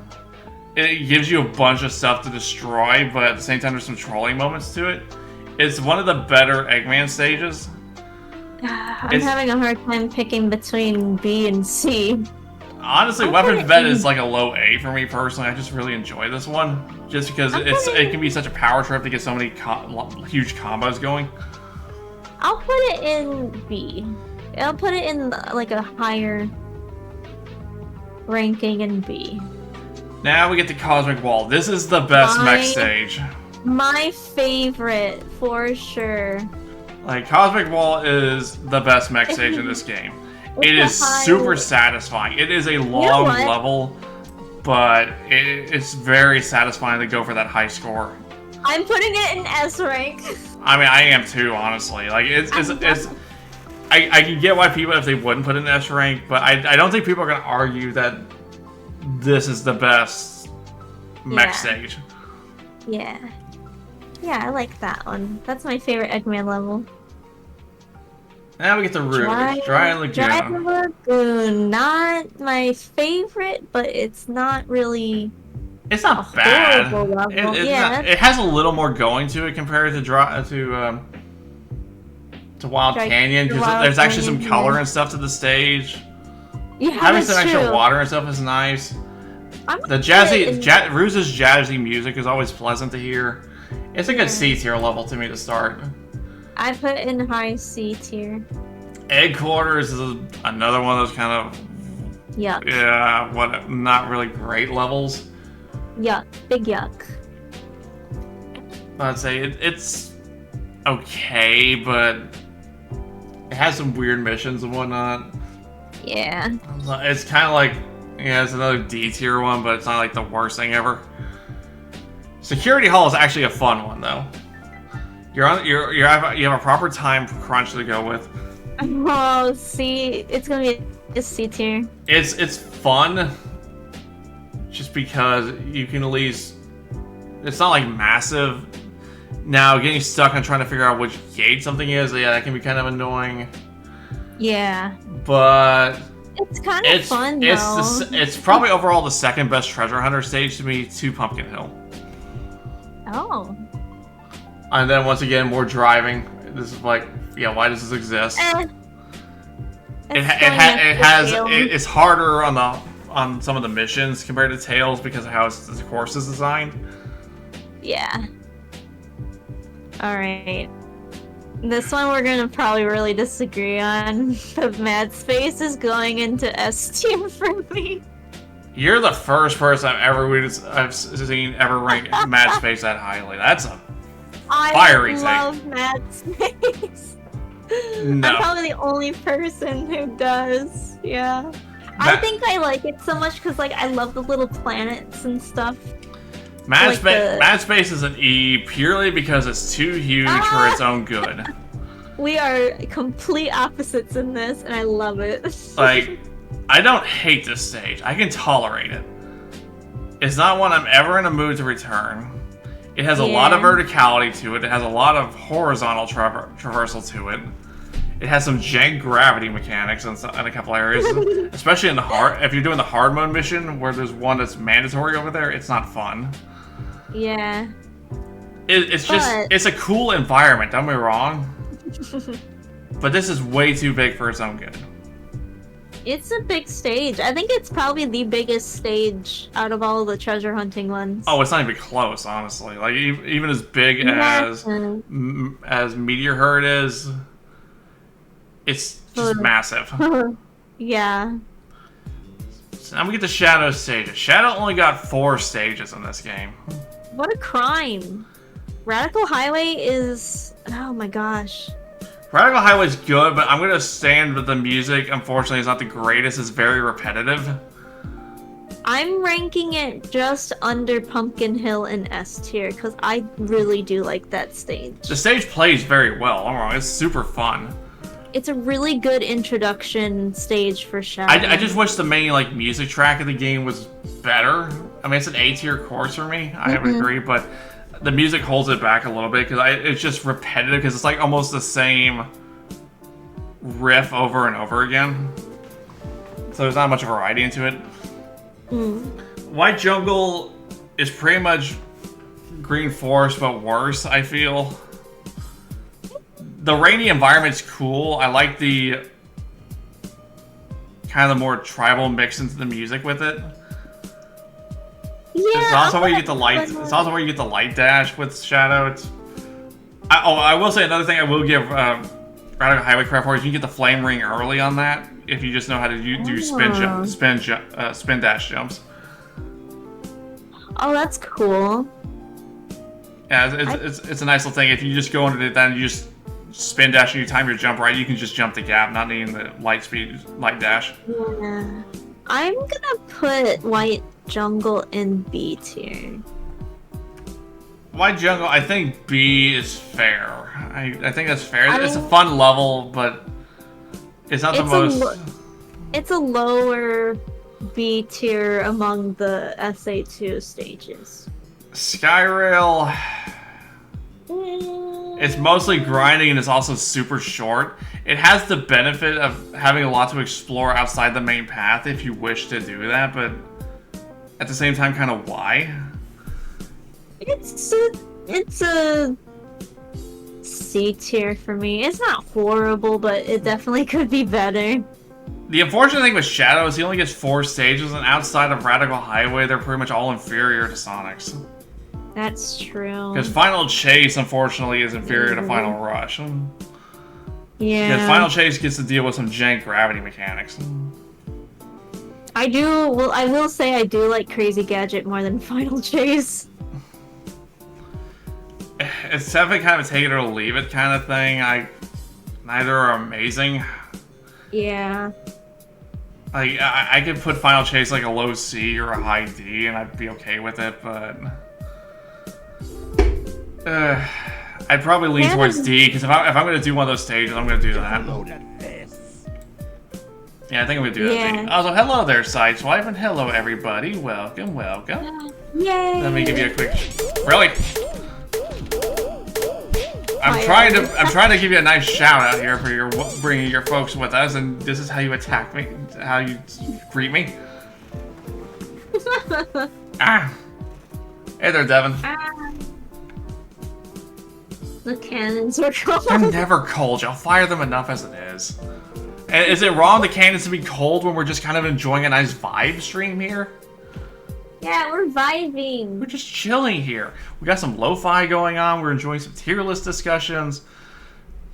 It gives you a bunch of stuff to destroy, but at the same time, there's some trolling moments to it. It's one of the better Eggman stages. I'm having a hard time picking between B and C. Honestly, Weapons Bed is like a low A for me personally. I just really enjoy this one, just because it can be such a power trip to get so many huge combos going. I'll put it in B. I'll put it in like a higher ranking in B. Now we get to Cosmic Wall. This is the best mech stage. My favorite, for sure. Like, Cosmic Wall is the best mech stage in this game. It is super satisfying. It is a long level, but it's very satisfying to go for that high score. I'm putting it in S rank. I mean, I am too, honestly. Like, I can get why people, if they wouldn't put it in S rank, but I don't think people are going to argue that this is the best mech stage. Yeah. Yeah, I like that one. That's my favorite Eggman level. Now we get the Rouge, Dry Lagoon. Dry Lagoon, not my favorite, but it's not really. It's not bad. It has a little more going to it compared to Wild Canyon, because there's actually some color and stuff to the stage. Yeah, having some extra water and stuff is nice. The Rouge's jazzy music is always pleasant to hear. It's a good C tier level to me to start. I put in high C tier. Egg Quarters is another one of those kind of not really great levels. Yuck, big yuck. I'd say it's okay, but It has some weird missions and whatnot. Yeah. It's kind of like, yeah, it's another D tier one, but it's not like the worst thing ever. Security Hall is actually a fun one though. You have a proper time crunch to go with. Oh, see, it's gonna be a C tier. It's fun, just because you can at least. It's not like massive. Now getting stuck on trying to figure out which gate something is, yeah, that can be kind of annoying. Yeah. But it's kind of fun though. It's probably overall the second best treasure hunter stage to me to Pumpkin Hill. Oh. And then once again, more driving. This is like, yeah, why does this exist? It's harder on some of the missions compared to Tails because of how the course is designed. Yeah. All right. This one we're gonna probably really disagree on. The Mad Space is going into S tier for me. You're the first person I've seen ever rank Mad Space that highly. That's a fiery take. I love Mad Space. No. I'm probably the only person who does. Yeah. I think I like it so much because, like, I love the little planets and stuff. Mad Space is an E purely because it's too huge for its own good. We are complete opposites in this, and I love it. Like, I don't hate this stage. I can tolerate it. It's not one I'm ever in a mood to return. It has a lot of verticality to it. It has a lot of horizontal traversal to it. It has some jank gravity mechanics in a couple areas, especially in the hard. If you're doing the hard mode mission, where there's one that's mandatory over there, it's not fun. Yeah. It's a cool environment. Don't get me wrong. But this is way too big for its own good. It's a big stage. I think it's probably the biggest stage out of all the treasure hunting ones. Oh, it's not even close, honestly. Like even as big as Meteor Herd is, it's just massive. Yeah. So now we get to Shadow stages. Shadow only got 4 stages in this game. What a crime! Radical Highway is... oh my gosh. Radical Highway is good, but I'm gonna stand with the music. Unfortunately, it's not the greatest. It's very repetitive. I'm ranking it just under Pumpkin Hill in S tier because I really do like that stage. The stage plays very well. I'm wrong. It's super fun. It's a really good introduction stage for Shadow. I just wish the main music track of the game was better. I mean, it's an A tier course for me. I would agree, but the music holds it back a little bit because it's just repetitive because it's like almost the same riff over and over again. So there's not much variety into it. White Jungle is pretty much Green Forest but worse, I feel. The rainy environment's cool. I like the kind of the more tribal mix into the music with it. Yeah, it's also where you get the light. It's also where you get the light dash with Shadow. I will say another thing. I will give Radical Highway credit for is you can get the flame ring early on that if you just know how to do spin dash jumps. Oh, that's cool. Yeah, it's a nice little thing. If you just go into it, then you just spin dash and you time your jump right, you can just jump the gap, not needing the light dash. Yeah. I'm gonna put White Jungle in B tier. White Jungle, I think B is fair. I think that's fair. It's a fun level, but it's not the most... It's a lower B tier among the SA2 stages. Skyrail... It's mostly grinding and it's also super short. It has the benefit of having a lot to explore outside the main path if you wish to do that, but at the same time, kind of why? It's a C tier for me. It's not horrible, but it definitely could be better. The unfortunate thing with Shadow is he only gets 4 stages, and outside of Radical Highway, they're pretty much all inferior to Sonic's. That's true. Because Final Chase, unfortunately, is inferior to Final Rush. Yeah. Because Final Chase gets to deal with some jank gravity mechanics. I will say I do like Crazy Gadget more than Final Chase. It's definitely kind of a take it or leave it kind of thing. Neither are amazing. Yeah. Like, I could put Final Chase like a low C or a high D, and I'd be okay with it, but... I'd probably lean towards D, because if I'm going to do one of those stages, I'm going to do that. Yeah, I think I'm going to do that. Yeah. Also, hello there, Sideswipe, and hello, everybody. Welcome, welcome. Yay! Let me give you a quick... Really? I'm trying to give you a nice shout out here for your bringing your folks with us, and this is how you attack me, how you greet me. Ah. Hey there, Devin. The cannons are cold. They're never cold. Y'all fire them enough as it is. And is it wrong the cannons to be cold when we're just kind of enjoying a nice vibe stream here? Yeah, we're vibing. We're just chilling here. We got some lo-fi going on. We're enjoying some tier list discussions.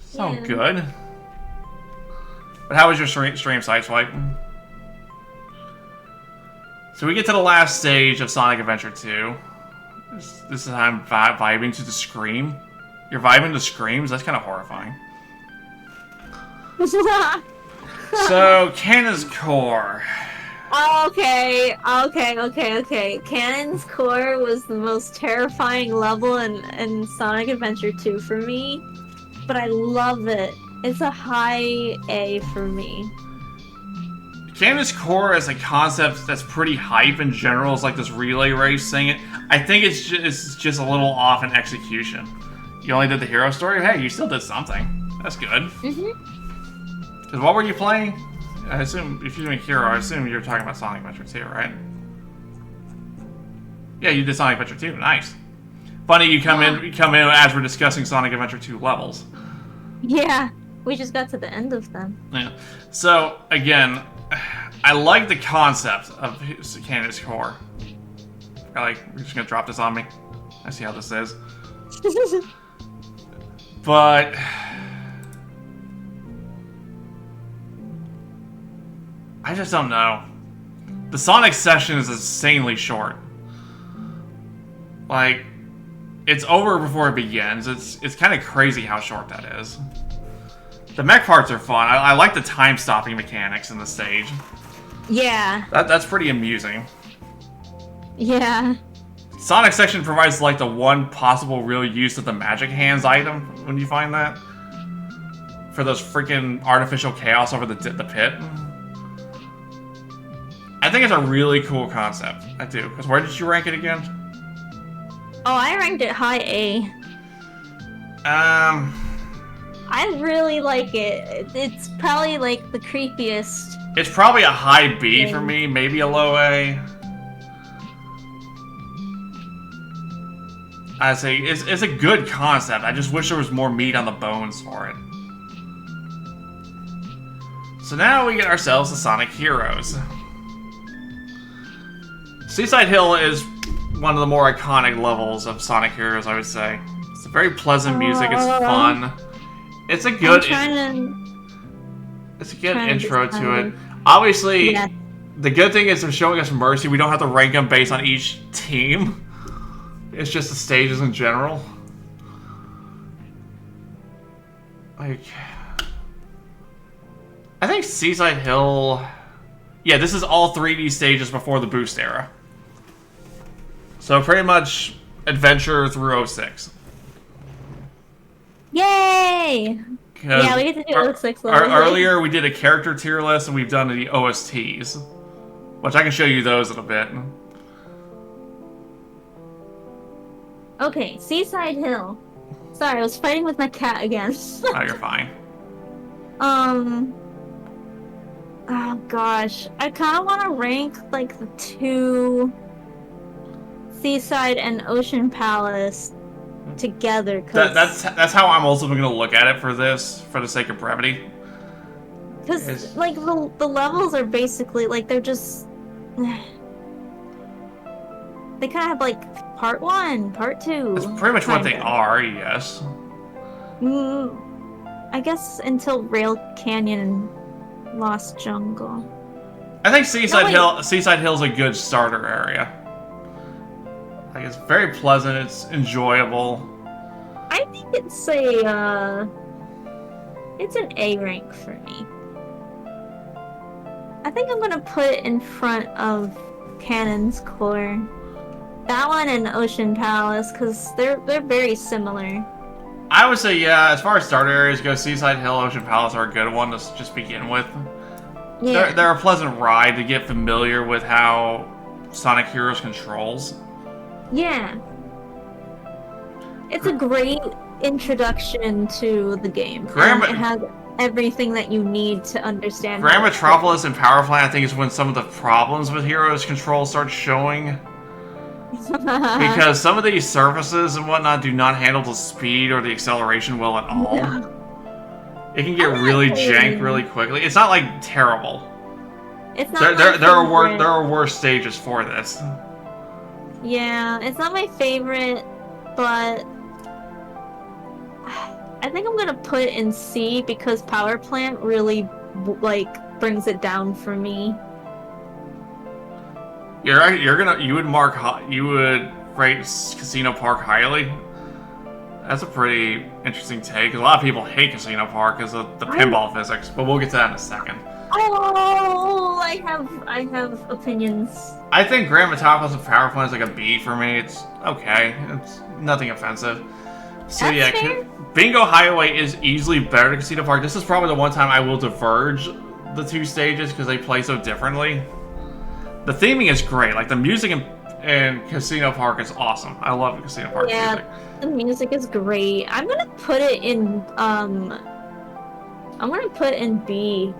So Yeah. good. But how was your stream, Sideswipe? So we get to the last stage of Sonic Adventure 2. This is how I'm vibing to the scream. You're vibing to screams? That's kind of horrifying. So, Cannon's Core. Okay. Cannon's Core was the most terrifying level in Sonic Adventure 2 for me, but I love it. It's a high A for me. Cannon's Core as a concept that's pretty hype in general. Is like this relay race thing. I think it's just a little off in execution. You only did the hero story? Hey, you still did something. That's good. Mm-hmm. Because what were you playing? I assume, if you're doing hero, I assume you're talking about Sonic Adventure 2, right? Yeah, you did Sonic Adventure 2. Nice. Funny you come in as we're discussing Sonic Adventure 2 levels. Yeah, we just got to the end of them. Yeah. So, again, I like the concept of Cannon's Core. We're just gonna drop this on me. I see how this is. But I just don't know. The Sonic session is insanely short. Like, it's over before it begins. It's kind of crazy how short that is. The mech parts are fun. I like the time-stopping mechanics in the stage. Yeah. That's pretty amusing. Yeah. Sonic section provides like the one possible real use of the magic hands item when you find that. For those freaking artificial chaos over the pit. I think it's a really cool concept. I do. Because where did you rank it again? Oh, I ranked it high A. I really like it. It's probably like the creepiest. It's probably a high B for me, maybe a low A. I say it's a good concept. I just wish there was more meat on the bones for it. So now we get ourselves the Sonic Heroes. Seaside Hill is one of the more iconic levels of Sonic Heroes, I would say. It's a very pleasant music. It's fun. It's a good. It's a good intro to it. Obviously, Yeah. the good thing is they're showing us Mercy. We don't have to rank them based on each team. It's just the stages in general. Like, I think Seaside Hill... Yeah, this is all 3D stages before the boost era. So pretty much adventure through 06. Yay! Yeah, we get to do 06 levels. Earlier we did a character tier list and we've done the OSTs. Which I can show you those in a bit. Okay, Seaside Hill. Sorry, I was fighting with my cat again. Oh, you're fine. Oh gosh. I kind of want to rank, like, the two Seaside and Ocean Palace together, cause... That's how I'm also going to look at it for this, for the sake of brevity. Because, like, the levels are basically, like, they're just... They kind of have, like, part 1, part 2. That's pretty much what they are, yes. I guess until Rail Canyon and Lost Jungle. I think Seaside Hill's a good starter area. Like, it's very pleasant, it's enjoyable. I think it's a, It's an A rank for me. I think I'm gonna put it in front of Cannon's Core. That one and Ocean Palace, because they're very similar. I would say, yeah, as far as starter areas go, Seaside Hill, Ocean Palace are a good one to just begin with. Yeah. They're a pleasant ride to get familiar with how Sonic Heroes controls. Yeah. It's a great introduction to the game. And it has everything that you need to understand. Grand Metropolis and Power Plant, I think, is when some of the problems with Heroes control start showing. Because some of these surfaces and whatnot do not handle the speed or the acceleration well at all. Yeah. It can get really jank really quickly. It's not like terrible. It's not. There are worse stages for this. Yeah, it's not my favorite, but I think I'm gonna put it in C because Power Plant really brings it down for me. You would rate Casino Park highly? That's a pretty interesting take. A lot of people hate Casino Park because of the pinball physics, but we'll get to that in a second. Oh, I have opinions. I think Grand Metropolis and Power Plant is like a B for me. It's okay. It's nothing offensive. So That's yeah, fair. Bingo Highway is easily better than Casino Park. This is probably the one time I will diverge the two stages because they play so differently. The theming is great. Like the music in Casino Park is awesome. I love the Casino Park music. The music is great. I'm gonna put it in B.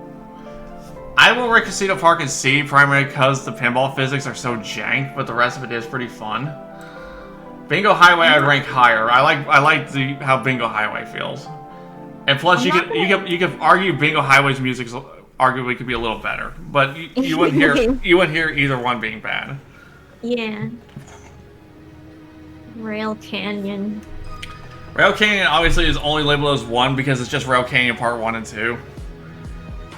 I will rate Casino Park in C primarily because the pinball physics are so jank, but the rest of it is pretty fun. Bingo Highway I'd rank higher. I like how Bingo Highway feels. And plus you could argue Bingo Highway's music arguably could be a little better, but you wouldn't hear either one being bad. Yeah. Rail Canyon. Rail Canyon obviously is only labeled as 1 because it's just Rail Canyon Part 1 and 2.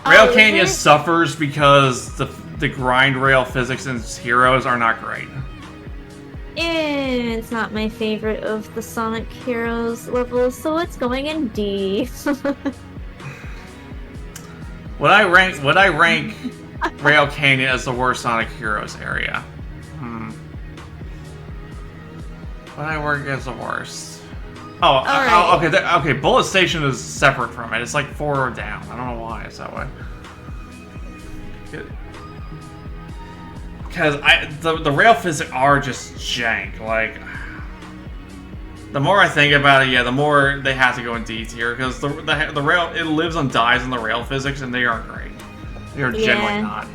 Rail Canyon suffers because the grind rail physics in Heroes are not great. It's not my favorite of the Sonic Heroes levels, so it's going in D. Would I rank Rail Canyon as the worst Sonic Heroes area? Would I rank as the worst? Oh, okay. Bullet Station is separate from it. It's like 4 down. I don't know why it's that way. Because the rail physics are just jank. Like, the more I think about it, yeah, the more they have to go in D tier. Because the rail, it lives and dies on the rail physics, and they aren't great. They are generally not.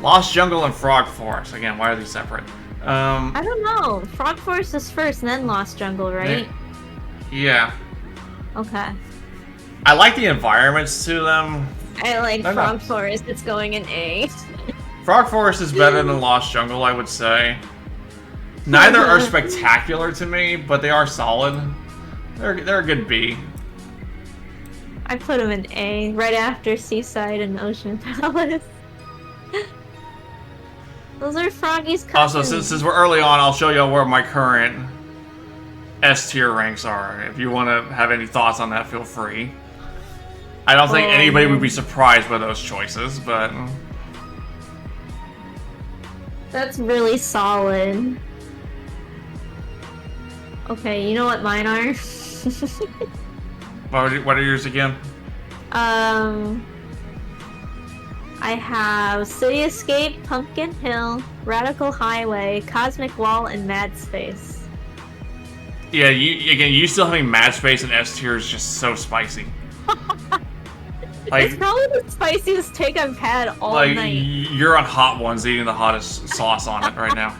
Lost Jungle and Frog Forest. Again, why are these separate? I don't know. Frog Forest is first, and then Lost Jungle, right? Yeah. Okay. I like the environments to them. I like Frog Forest. It's going in A. Frog Forest is better than Lost Jungle, I would say. Neither are spectacular to me, but they are solid. They're a good B. I put them in A, right after Seaside and Ocean Palace. Those are Froggy's cousins. Also, since we're early on, I'll show you where my current S tier ranks are. If you want to have any thoughts on that, feel free. I don't think anybody would be surprised by those choices, but... That's really solid. Okay, you know what mine are? What are yours again? I have City Escape, Pumpkin Hill, Radical Highway, Cosmic Wall, and Mad Space. Yeah, you still having Mad Space and S tier is just so spicy. It's probably the spiciest take I've had all night. You're on Hot Ones eating the hottest sauce on it right now.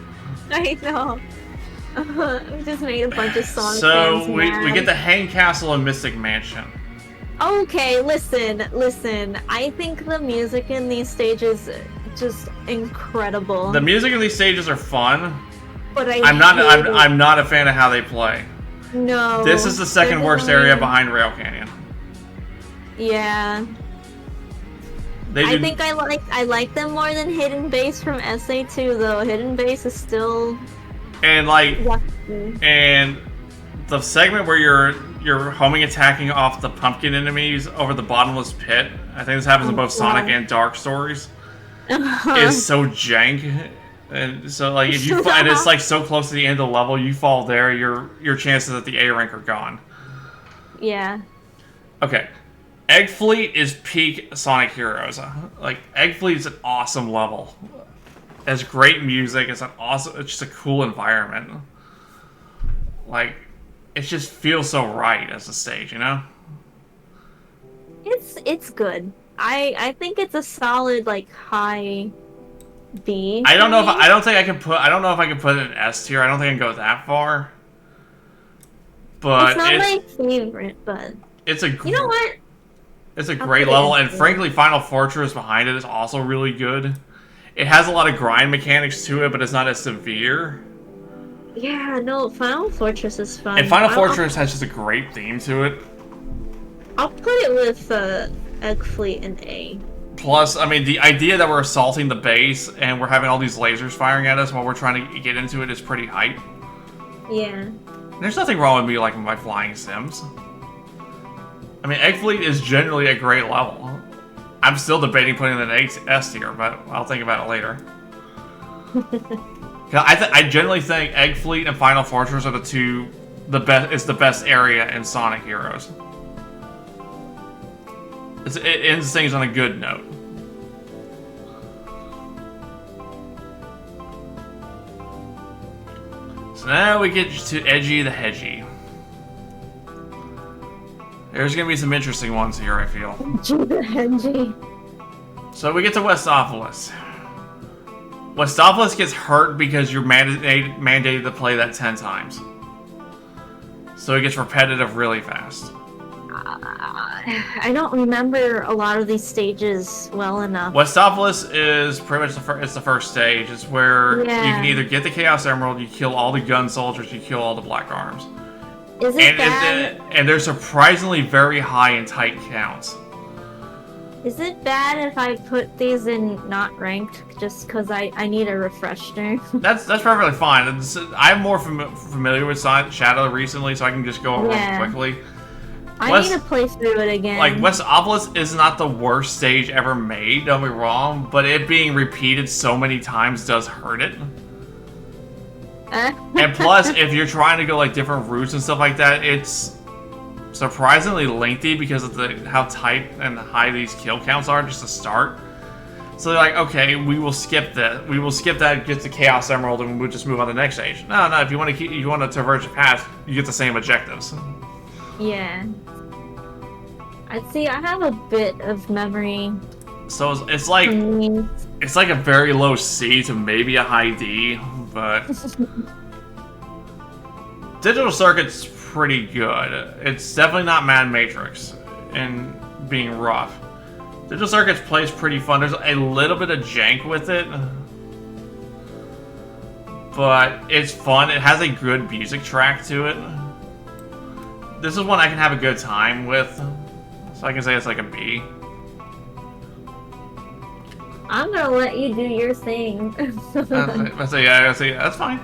I know. We just made a bunch of songs. So we get the Hang Castle and Mystic Mansion. Okay, listen. I think the music in these stages is just incredible. The music in these stages are fun, but I'm not a fan of how they play. No. This is the second worst area behind Rail Canyon. Yeah. I think I like them more than Hidden Base from SA2 though. Hidden Base is still and the segment where you're you're homing attacking off the pumpkin enemies over the bottomless pit. I think this happens in both Sonic and Dark Stories. Is so jank. And so, like, if you and it's like so close to the end of the level, you fall there, your chances at the A rank are gone. Yeah. Okay, Egg Fleet is peak Sonic Heroes. Like, Egg Fleet is an awesome level. It has great music. It's just a cool environment. Like, it just feels so right as a stage, you know? It's good. I think it's a solid, like, high B. I don't know if I don't know if I can put it in S tier. I don't think I can go that far. But it's not my favorite, but it's you know what? It's a great level, and frankly, Final Fortress behind it is also really good. It has a lot of grind mechanics to it, but it's not as severe. Yeah, no, Final Fortress is fun. And Final Fortress has just a great theme to it. I'll put it with Egg Fleet and A. Plus, I mean, the idea that we're assaulting the base and we're having all these lasers firing at us while we're trying to get into it is pretty hype. Yeah. There's nothing wrong with me liking my flying sims. I mean, Egg Fleet is generally a great level. I'm still debating putting it in S tier, but I'll think about it later. I generally think Egg Fleet and Final Fortress are the best area in Sonic Heroes. It ends things on a good note. So now we get to Edgy the Hedgy. There's gonna be some interesting ones here, I feel. Edgy the Hedgy. So we get to Westopolis. Westopolis gets hurt because you're mandated to play that 10 times. So it gets repetitive really fast. I don't remember a lot of these stages well enough. Westopolis is pretty much the first stage. It's where you can either get the Chaos Emerald, you kill all the gun soldiers, you kill all the Black Arms. Is it bad? And they're surprisingly very high in tight counts. Is it bad if I put these in not ranked just because I need a refresher? That's perfectly fine. I'm more familiar with Shadow recently, so I can just go over it quickly. I need to play through it again. Like, Westopolis is not the worst stage ever made, don't be wrong, but it being repeated so many times does hurt it. And plus, if you're trying to go like different routes and stuff like that, it's surprisingly lengthy because of how tight and high these kill counts are just to start. So they're like, okay, we will skip that. We will skip that, get the Chaos Emerald, and we'll just move on to the next stage. No, if you want to traverse the path, you get the same objectives. Yeah. I'd say I have a bit of memory. So it's like a very low C to maybe a high D, but Digital Circuit's pretty good. It's definitely not Mad Matrix in being rough. Digital Circuit's plays pretty fun. There's a little bit of jank with it, but it's fun. It has a good music track to it. This is one I can have a good time with, so I can say it's like a B. I'm gonna let you do your thing. I say that's fine.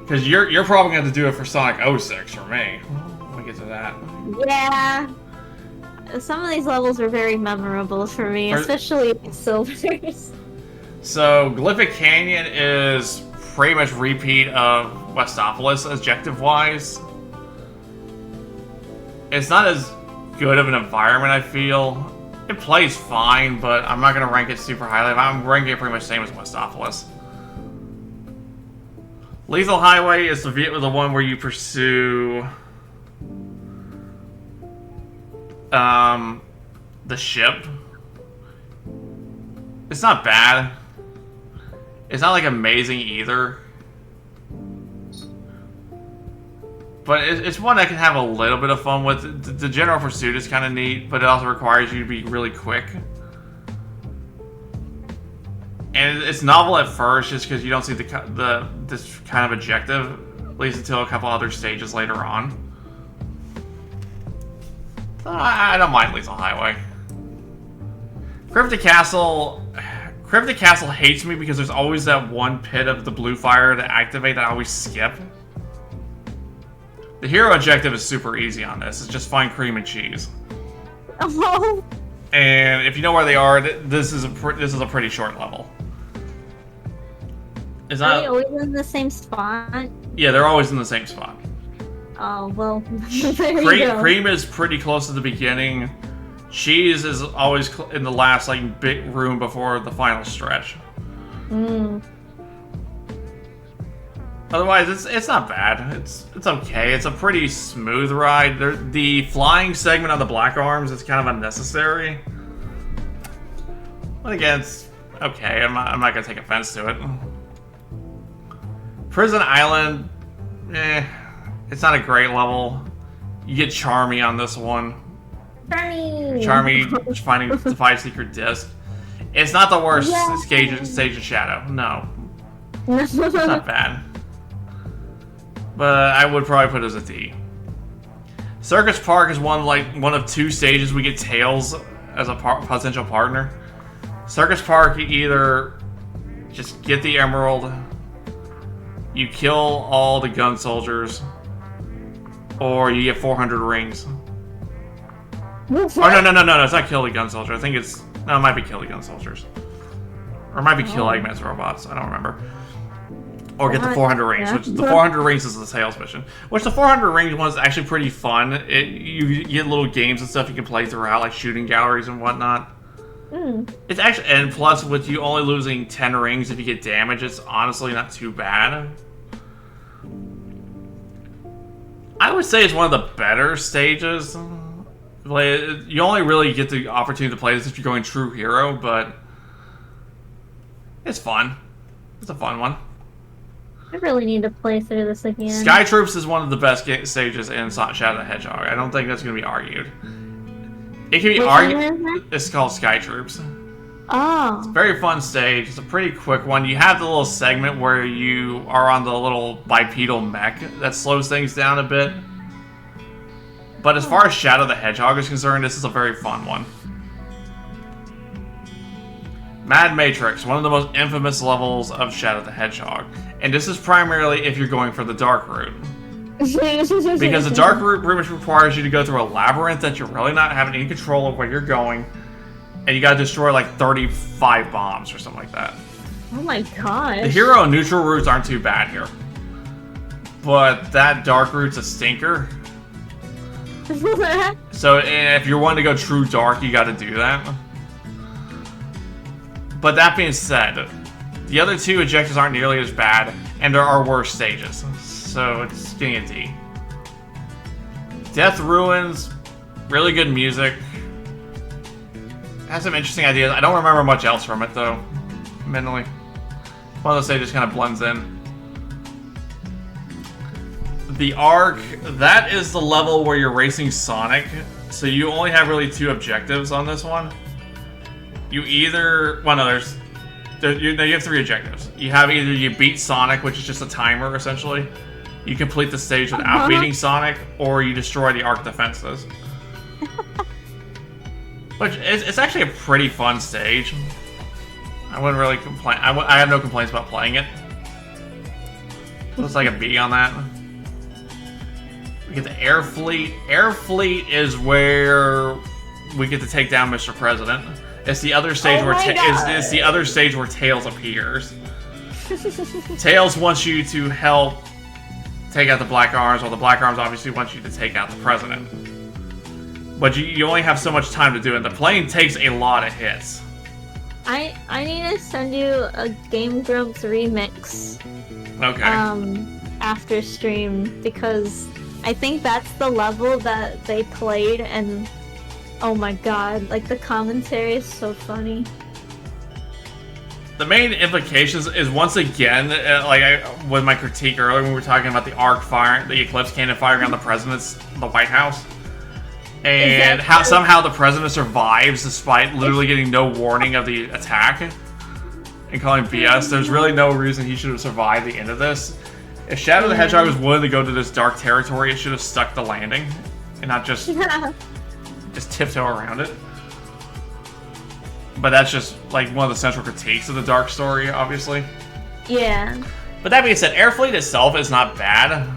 Because you're probably going to do it for Sonic 06 for me. Let me get to that. Yeah. Some of these levels were very memorable for me, especially Silver's. So, Glyphic Canyon is pretty much repeat of Westopolis objective-wise. It's not as good of an environment, I feel. It plays fine, but I'm not going to rank it super highly. I'm ranking it pretty much the same as Westopolis. Lethal Highway is the one where you pursue the ship. It's not bad. It's not like amazing either. But it's one I can have a little bit of fun with. The general pursuit is kind of neat, but it also requires you to be really quick. And it's novel at first, just because you don't see this kind of objective, at least until a couple other stages later on. So I don't mind Lethal Highway. Cryptic Castle hates me because there's always that one pit of the blue fire to activate that I always skip. The hero objective is super easy on this. It's just find cream and cheese. Oh. And if you know where they are, this is a pretty short level. Is Are that? they always in the same spot? Yeah, they're always in the same spot. Oh well, there you go. Cream is pretty close to the beginning. Cheese is always in the last like big room before the final stretch. Otherwise, it's not bad. It's okay. It's a pretty smooth ride. The flying segment on the Black Arms is kind of unnecessary. But again, it's okay. I'm not gonna take offense to it. Prison Island, it's not a great level. You get Charmy on this one. Charmy finding the 5 secret disc. It's not the worst stage of Shadow. No, it's not bad. But I would probably put it as a D. Circus Park is one of 2 stages we get Tails as a potential partner. Circus Park, you either just get the emerald, you kill all the gun soldiers, or you get 400 rings. Oh no, it's not kill the gun soldier. I think it might be kill the gun soldiers. Or it might be kill Eggman's robots, I don't remember. Or get the 400 rings, which the 400 rings is the Tails mission. Which the 400 rings one is actually pretty fun. You get little games and stuff you can play throughout, like shooting galleries and whatnot. It's actually, and plus with you only losing 10 rings if you get damage, it's honestly not too bad. I would say it's one of the better stages. You only really get the opportunity to play this if you're going true hero, but it's fun. It's a fun one. I really need to play through this again. Sky Troops is one of the best stages in Shadow the Hedgehog. I don't think that's going to be argued. It can be argued. It's called Sky Troops. Oh. It's a very fun stage. It's a pretty quick one. You have the little segment where you are on the little bipedal mech that slows things down a bit. But as far as Shadow the Hedgehog is concerned, this is a very fun one. Mad Matrix, one of the most infamous levels of Shadow the Hedgehog. And this is primarily if you're going for the dark route. Because the dark route pretty much requires you to go through a labyrinth that you're really not having any control of where you're going. And you gotta destroy like 35 bombs or something like that. Oh my gosh. The hero and neutral routes aren't too bad here. But that dark route's a stinker. So if you're wanting to go true dark, you gotta do that. But that being said, the other 2 objectives aren't nearly as bad, and there are worse stages. So it's getting a D. Death Ruins, really good music. Has some interesting ideas. I don't remember much else from it though, mentally. One of those stages kind of blends in. The Ark, that is the level where you're racing Sonic. So you only have really 2 objectives on this one. You either, well no, you have 3 objectives. You have either you beat Sonic, which is just a timer essentially. You complete the stage without beating Sonic, or you destroy the Ark defenses. Which it's actually a pretty fun stage. I wouldn't really complain. I have no complaints about playing it. Looks like a B on that. We get the Air Fleet. Air Fleet is where we get to take down Mr. President. It's the other stage it's the other stage where Tails appears. Tails wants you to help take out the Black Arms, while the Black Arms obviously wants you to take out the President. But you only have so much time to do it. The plane takes a lot of hits. I need to send you a Game Grumps remix. Okay. After stream, because I think that's the level that they played, and oh my god, like the commentary is so funny. The main implications is once again, with my critique earlier when we were talking about the Arc firing, the Eclipse cannon firing on the the White House. And how somehow the president survives despite literally getting no warning of the attack and calling BS. There's really no reason he should have survived the end of this. If Shadow the Hedgehog was willing to go to this dark territory, it should have stuck the landing and not just tiptoe around it. But that's just like one of the central critiques of the dark story, obviously. Yeah. But that being said, Airfleet itself is not bad.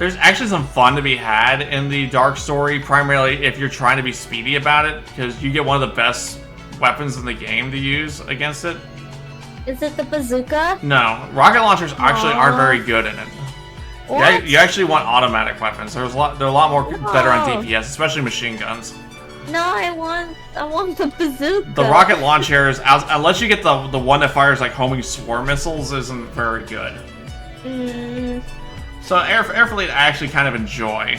There's actually some fun to be had in the Dark story, primarily if you're trying to be speedy about it, because you get one of the best weapons in the game to use against it. Is it the bazooka? No, rocket launchers actually aren't very good in it. What? You actually want automatic weapons. They're a lot more better on DPS, especially machine guns. No, I want the bazooka. The rocket launchers, unless you get the one that fires like homing swarm missiles, isn't very good. So Air Fleet I actually kind of enjoy.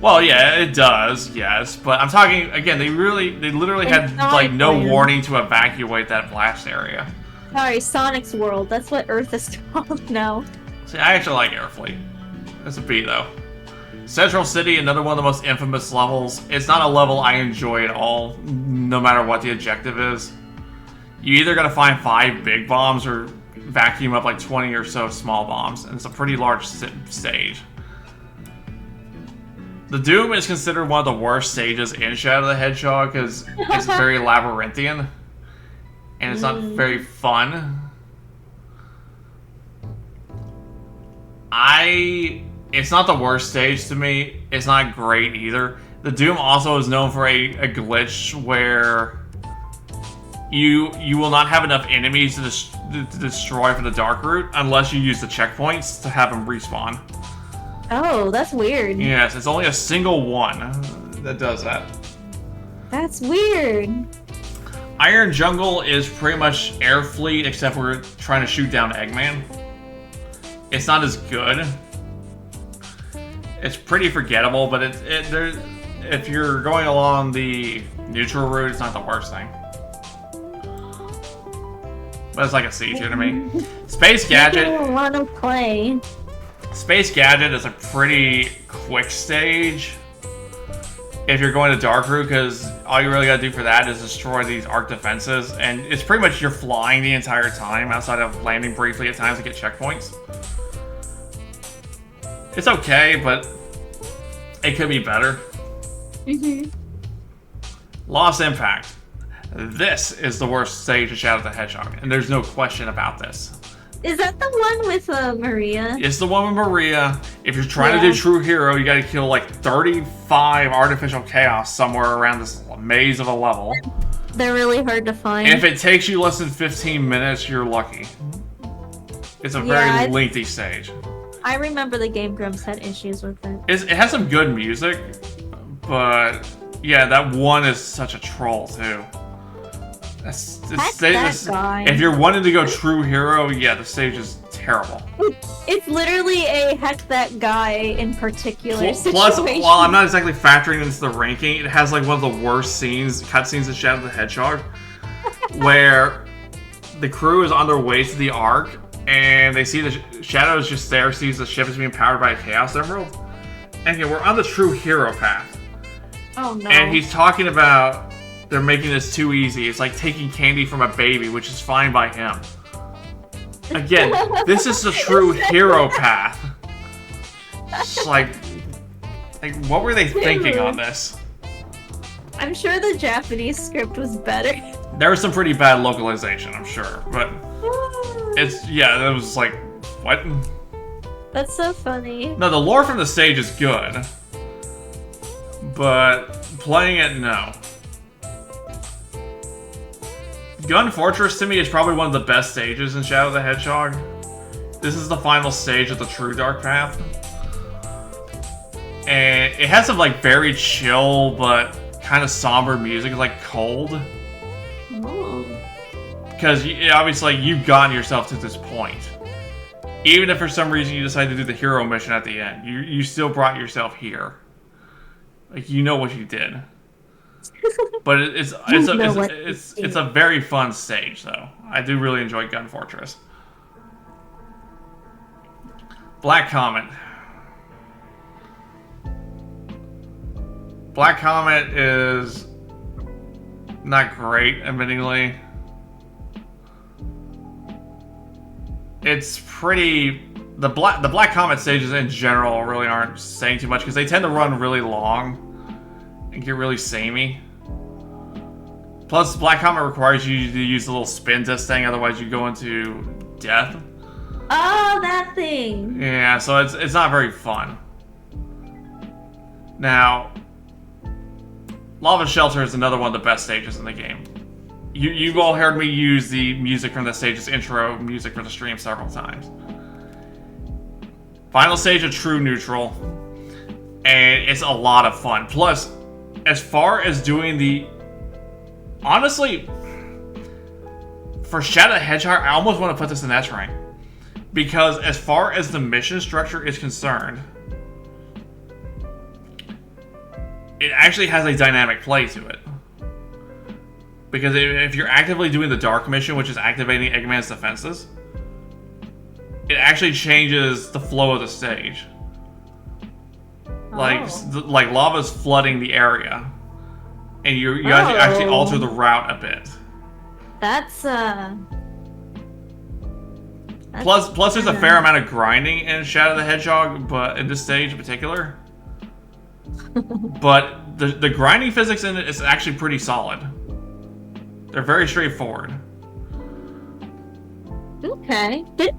Well, yeah, it does, yes, but I'm talking again. They literally had like no warning to evacuate that blast area. Sorry, Sonic's World. That's what Earth is called now. See, I actually like Air Fleet. It's a B though. Central City, another one of the most infamous levels. It's not a level I enjoy at all, no matter what the objective is. You either gotta find 5 big bombs or vacuum up like 20 or so small bombs, and it's a pretty large stage. The Doom is considered one of the worst stages in Shadow the Hedgehog because it's very labyrinthian, and it's not very fun. It's not the worst stage to me. It's not great either. The Doom also is known for a glitch where you will not have enough enemies to destroy for the dark route unless you use the checkpoints to have them respawn. Oh, that's weird. Yes, it's only a single one that does that. That's weird. Iron Jungle is pretty much Air Fleet except for trying to shoot down Eggman. It's not as good. It's pretty forgettable, but if you're going along the neutral route, it's not the worst thing. But it's like a C tier to me. Space Gadget. I don't want to play. Space Gadget is a pretty quick stage if you're going to Dark Route, because all you really gotta do for that is destroy these arc defenses, and it's pretty much you're flying the entire time outside of landing briefly at times to get checkpoints. It's okay, but it could be better. Lost Impact. This is the worst stage of Shadow the Hedgehog, and there's no question about this. Is that the one with Maria? It's the one with Maria. If you're trying to do True Hero, you gotta kill like 35 artificial chaos somewhere around this maze of a level. They're really hard to find. And if it takes you less than 15 minutes, you're lucky. It's a very lengthy stage. I remember the Game Grumps had issues with it. It has some good music, but yeah, that one is such a troll too. If you're wanting to go True Hero, yeah, the stage is terrible. It's literally a heck that guy in particular situation. Plus, while I'm not exactly factoring into the ranking, it has like one of the worst cutscenes in Shadow the Hedgehog, where the crew is on their way to the Ark, and they see the Shadow is just there, sees the ship is being powered by a Chaos Emerald, and yeah, we're on the True Hero path. Oh no. And he's talking about they're making this too easy. It's like taking candy from a baby, which is fine by him. Again, this is the True Hero path. It's like what were they thinking on this? I'm sure the Japanese script was better. There was some pretty bad localization, I'm sure, but it was like, what? That's so funny. No, the lore from the stage is good, but playing it, no. Gun Fortress to me is probably one of the best stages in Shadow the Hedgehog. This is the final stage of the True Dark Path. And it has some like very chill but kind of somber music. It's like cold. Because obviously you've gotten yourself to this point. Even if for some reason you decide to do the hero mission at the end, you still brought yourself here. Like, you know what you did. But it's a very fun stage, though. I do really enjoy Gun Fortress. Black Comet. Black Comet is not great, admittingly. It's pretty... The Black Comet stages in general really aren't saying too much because they tend to run really long and get really samey. Plus, Black Comet requires you to use the little spin disc thing, otherwise you go into death. Oh, that thing! Yeah, so it's not very fun. Now, Lava Shelter is another one of the best stages in the game. You've all heard me use the music from the stage's intro music for the stream several times. Final stage, a true neutral, and it's a lot of fun. Plus, as far as doing the... Honestly, for Shadow the Hedgehog, I almost want to put this in S rank. Because as far as the mission structure is concerned, it actually has a dynamic play to it. Because if you're actively doing the Dark mission, which is activating Eggman's defenses, it actually changes the flow of the stage. Like lava's flooding the area, and you actually alter the route a bit. That's Plus, there's a fair amount of grinding in Shadow the Hedgehog, but in this stage in particular. But the grinding physics in it is actually pretty solid. They're very straightforward. Okay. Did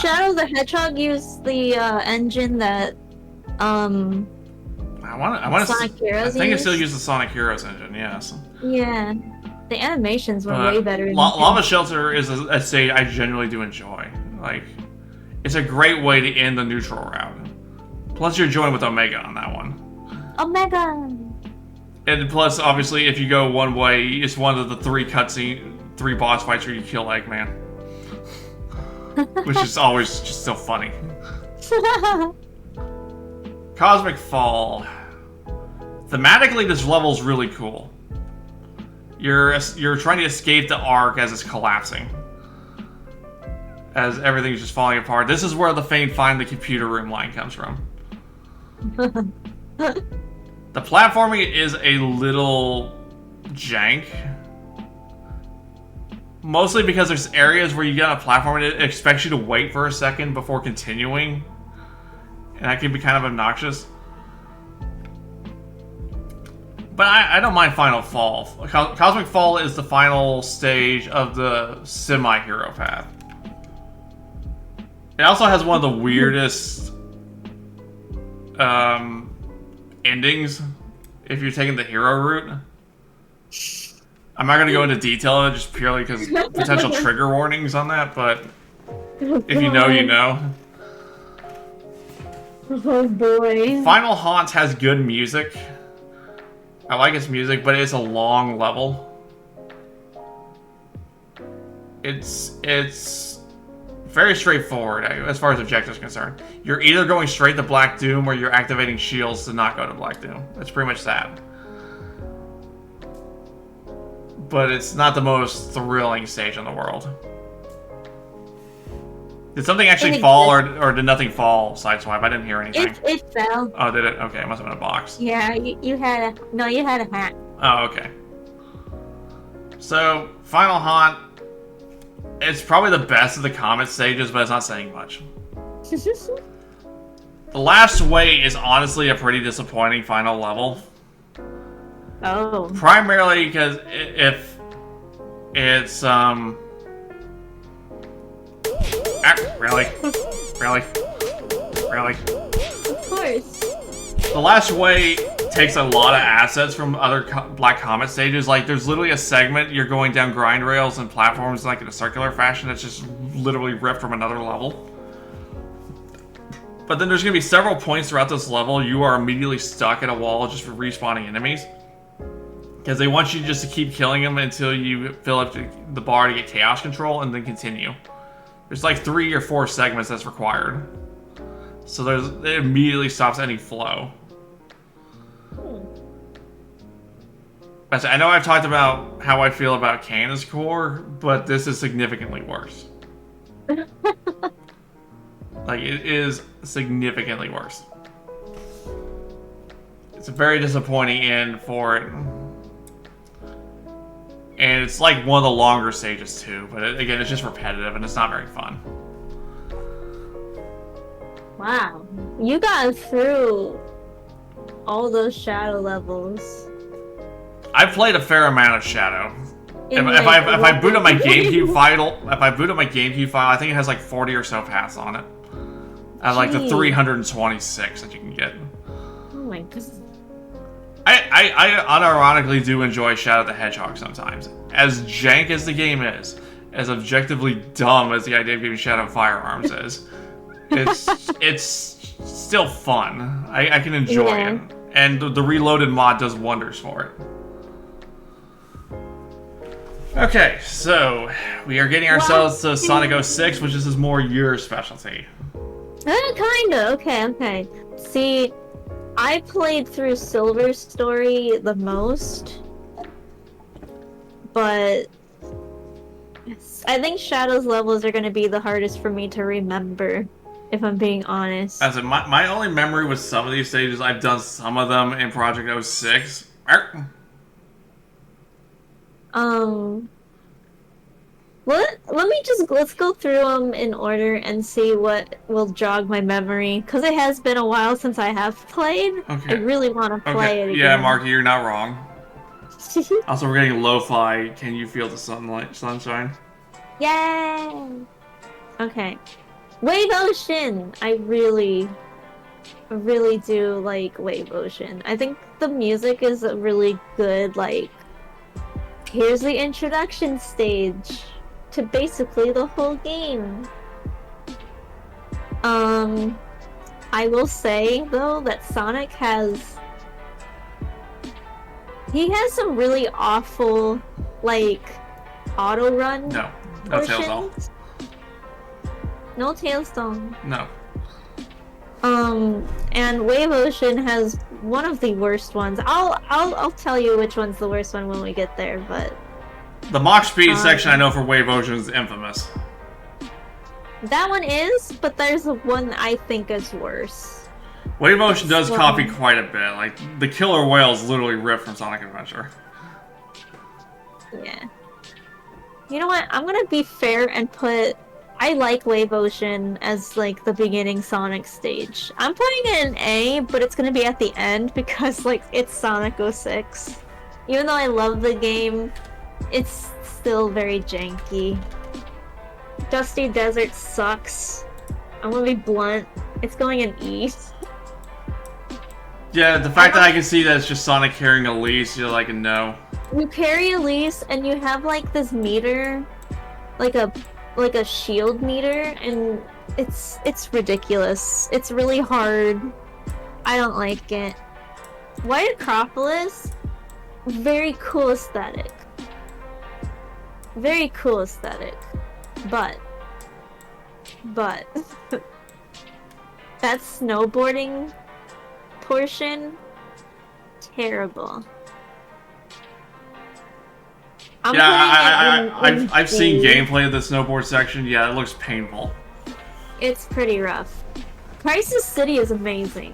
Shadow the Hedgehog use the engine that I want to. Sonic Heroes I think it used? still uses the Sonic Heroes engine. Yes. Yeah. The animations were But way better. In Lava Shelter is a stage I genuinely do enjoy. Like, it's a great way to end the neutral route. Plus, you're joined with Omega on that one. Omega. And plus, obviously, if you go one way, it's one of the three boss fights where you kill Eggman. Which is always just so funny. Cosmic Fall. Thematically, this level's really cool. You're trying to escape the Ark as it's collapsing. As everything's just falling apart. This is where the famed "find the computer room" line comes from. The platforming is a little jank. Mostly because there's areas where you get on a platform and it expects you to wait for a second before continuing. And that can be kind of obnoxious. But I don't mind Final Fall. Cosmic Fall is the final stage of the semi-hero path. It also has one of the weirdest endings if you're taking the hero route. I'm not going to go into detail of it just purely because potential trigger warnings on that, but if you know, you know. Oh boy. Final Haunt has good music. I like its music, but it's a long level. It's very straightforward as far as objectives are concerned. You're either going straight to Black Doom or you're activating shields to not go to Black Doom. That's pretty much that. But it's not the most thrilling stage in the world. Did something actually fall, or did nothing fall sideswipe? I didn't hear anything. It fell. Oh, did it? Okay, it must have been a box. Yeah, you had a hat. Oh, okay. So, Final Haunt, it's probably the best of the Comet stages, but it's not saying much. The Last Way is honestly a pretty disappointing final level. Oh. Primarily because if it's, really? Really? Really? Of course. The Last Way takes a lot of assets from other Black Comet stages. Like, there's literally a segment you're going down grind rails and platforms like in a circular fashion that's just literally ripped from another level. But then there's going to be several points throughout this level you are immediately stuck at a wall just for respawning enemies. Because they want you just to keep killing them until you fill up the bar to get chaos control and then continue. There's like 3 or 4 segments that's required. So it immediately stops any flow. I know I've talked about how I feel about Canon's Core, but this is significantly worse. Like, it is significantly worse. It's a very disappointing end for it. And it's like one of the longer stages too, but again, it's just repetitive and it's not very fun. Wow. You got through all those shadow levels. I've played a fair amount of Shadow. If I boot up my GameCube file, I think it has like 40 or so paths on it. At like the 326 that you can get. Oh my god. I unironically do enjoy Shadow the Hedgehog sometimes. As jank as the game is, as objectively dumb as the idea of giving Shadow firearms is, it's still fun. I can enjoy it. And the Reloaded mod does wonders for it. Okay, so we are getting ourselves to Sonic 06, which is more your specialty. Kinda. Okay. See, I played through Silver's story the most, but I think Shadow's levels are going to be the hardest for me to remember, if I'm being honest. As in, my only memory with some of these stages, I've done some of them in Project 06. Let's go through them in order and see what will jog my memory, because it has been a while since I have played. Okay. I really want to play it again. Yeah, Marky, you're not wrong. Also, we're getting lo-fi. Can you feel the sunshine? Yay! Okay. Wave Ocean! I really do like Wave Ocean. I think the music is a really good, like, here's the introduction stage to basically the whole game. I will say, though, that Sonic has some really awful, like, auto-run No portions. Tailstone. No Tailstone. No. And Wave Ocean has one of the worst ones. I'll tell you which one's the worst one when we get there, but The Mach Speed section I know for Wave Ocean is infamous. that one is, but there's one I think is worse. Wave Ocean does copy quite a bit. Like, the killer whale is literally ripped from Sonic Adventure. Yeah. You know what? I'm gonna be fair and put... I like Wave Ocean as, like, the beginning Sonic stage. I'm putting it in A, but it's gonna be at the end because, like, it's Sonic 06. Even though I love the game, it's still very janky. Dusty Desert sucks. I'm gonna be blunt. It's going in E. Yeah, the fact that I can see that it's just Sonic carrying Elise, you're like, no. You carry Elise and you have like this meter, like a shield meter, and it's ridiculous. It's really hard. I don't like it. White Acropolis, very cool aesthetic. Very cool aesthetic. But that snowboarding portion, terrible. I've seen gameplay of the snowboard section. Yeah, it looks painful. It's pretty rough. Crisis City is amazing.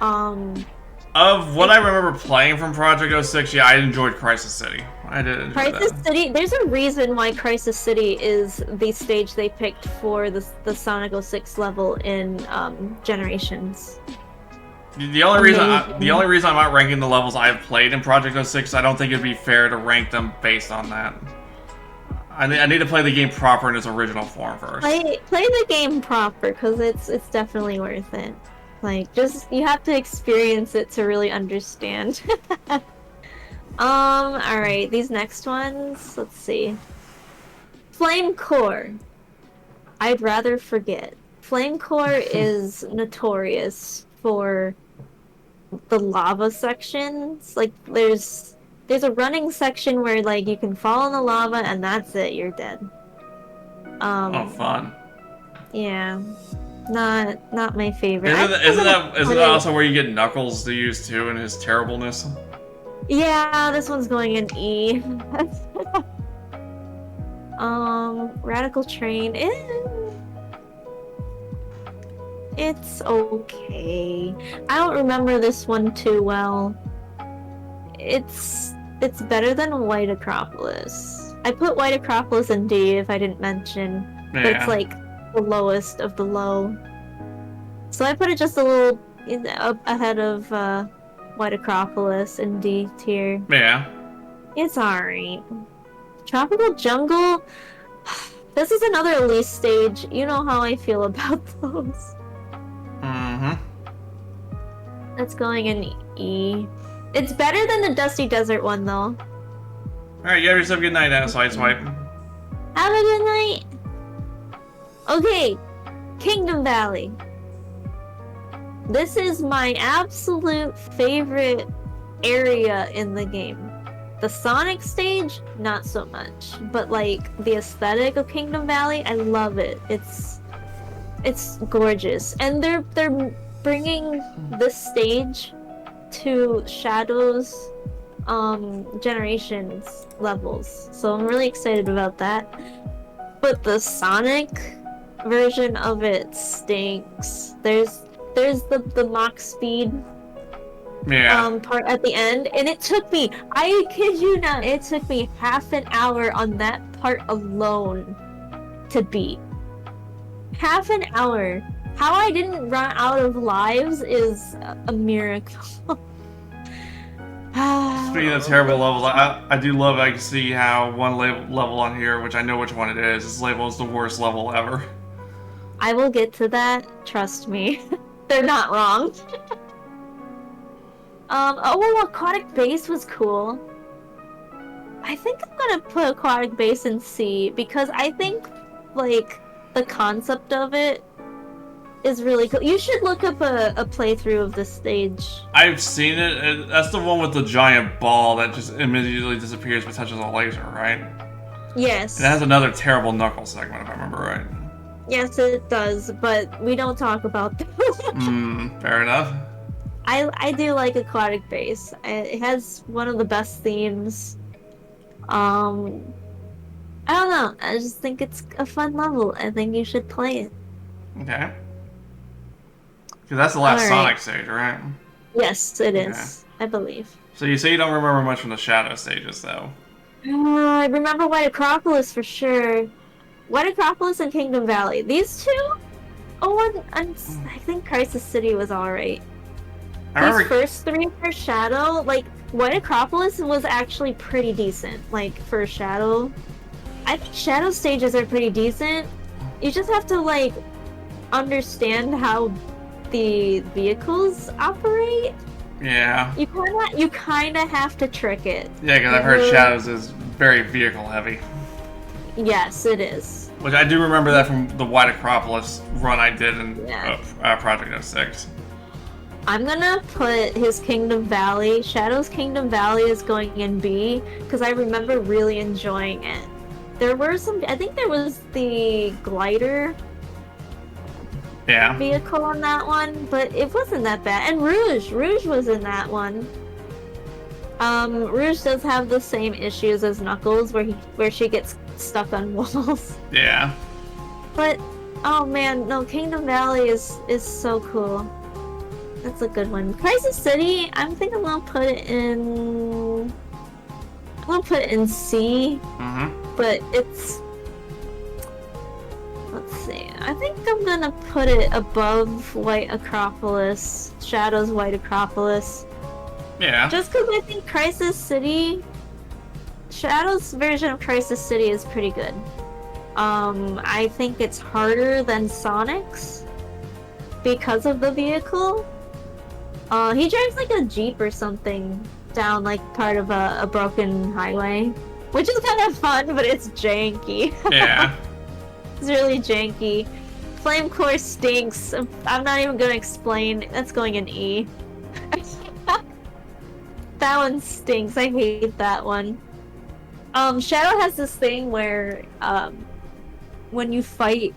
Of what I remember playing from Project 06, yeah, I enjoyed Crisis City. I did enjoy Crisis that. City, there's a reason why Crisis City is the stage they picked for the Sonic 06 level in Generations. The only reason I'm not ranking the levels I've played in Project 06, I don't think it'd be fair to rank them based on that. I need to play the game proper in its original form first. Play the game proper, because it's definitely worth it. Like, just, you have to experience it to really understand. Alright, these next ones, let's see. Flame Core. I'd rather forget. Flame Core is notorious for the lava sections. Like, there's a running section where, like, you can fall in the lava and that's it, you're dead. Oh, fun. Yeah. Not my favorite. Isn't that also where you get Knuckles to use too in his terribleness? Yeah, this one's going in E. Radical Train. It's okay. I don't remember this one too well. It's better than White Acropolis. I put White Acropolis in D if I didn't mention, but it's like the lowest of the low. So I put it just a little up ahead of White Acropolis in D tier. Yeah. It's alright. Tropical Jungle. This is another Elise stage. You know how I feel about those. Mm-hmm. That's going in E. It's better than the Dusty Desert one, though. Alright, you have yourself a good night, Sideswipe. Have a good night. Okay, Kingdom Valley. This is my absolute favorite area in the game. The Sonic stage, not so much. But like the aesthetic of Kingdom Valley, I love it. It's gorgeous, and they're bringing this stage to Shadow's generations levels, so I'm really excited about that. But the Sonic version of it stinks. There's the Mach speed part at the end, and it took me, I kid you not, it took me half an hour on that part alone to beat. Half an hour. How I didn't run out of lives is a miracle. Speaking of terrible levels, I do love I can see how one level on here, which I know which one it is labeled as the worst level ever. I will get to that, trust me. They're not wrong. Oh, well, Aquatic Base was cool. I think I'm gonna put Aquatic Base in C, because I think, like, the concept of it is really cool. You should look up a playthrough of this stage. I've seen it. That's the one with the giant ball that just immediately disappears but touches a laser, right? Yes. It has another terrible knuckle segment, if I remember right. Yes, it does, but we don't talk about that. Fair enough. I do like Aquatic Base. It has one of the best themes. I don't know. I just think it's a fun level. I think you should play it. Okay. Because that's the last All Sonic right. stage, right? Yes, it is. I believe. So you say you don't remember much from the Shadow stages, though. I remember White Acropolis for sure. White Acropolis and Kingdom Valley. These two? Oh, and I think Crisis City was alright. These first three for Shadow, like, White Acropolis was actually pretty decent, like, for Shadow. I think Shadow stages are pretty decent. You just have to, like, understand how the vehicles operate. Yeah. You kinda have to trick it. Yeah, because I've heard Shadows is very vehicle heavy. Yes, it is. Which I do remember that from the White Acropolis run I did in Project 06. I'm gonna put his Kingdom Valley, Shadow's Kingdom Valley is going in B, because I remember really enjoying it. There were some, I think there was the glider vehicle on that one, but it wasn't that bad. And Rouge was in that one. Rouge does have the same issues as Knuckles, where she gets stuck on walls. Yeah. But oh man, no, Kingdom Valley is so cool. That's a good one. Crisis City, I think I'm gonna put it in. I'm gonna put it in C. But it's. Let's see. I think I'm gonna put it above White Acropolis, Shadow's White Acropolis. Yeah. Just because I think Crisis City, Shadow's version of Crisis City is pretty good. I think it's harder than Sonic's because of the vehicle. He drives like a Jeep or something down like part of a broken highway, which is kind of fun, but it's janky. Yeah. It's really janky. Flame Core stinks. I'm not even gonna explain. That's going in E. That one stinks. I hate that one. Shadow has this thing where when you fight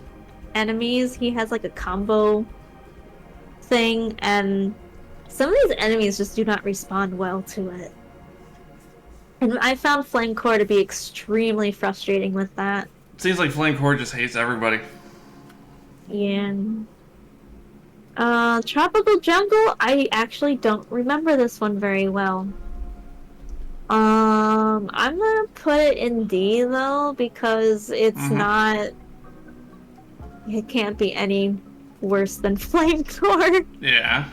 enemies, he has like a combo thing, and some of these enemies just do not respond well to it. And I found Flame Core to be extremely frustrating with that. Seems like Flame Core just hates everybody. Yeah. Tropical Jungle, I actually don't remember this one very well. I'm gonna put it in D though, because it's not. It can't be any worse than Flame Core. Yeah.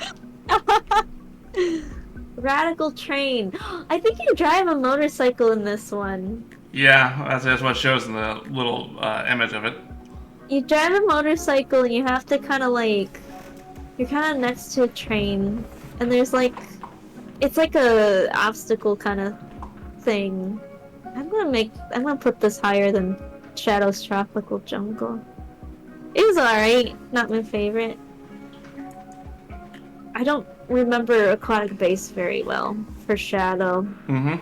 Radical Train. I think you drive a motorcycle in this one. Yeah, that's what shows in the little image of it. You drive a motorcycle and you have to kind of like... You're kind of next to a train, and there's like... It's like a obstacle kind of thing. I'm gonna put this higher than Shadow's Tropical Jungle. It was alright, not my favorite. I don't remember Aquatic Base very well for Shadow. Mm-hmm.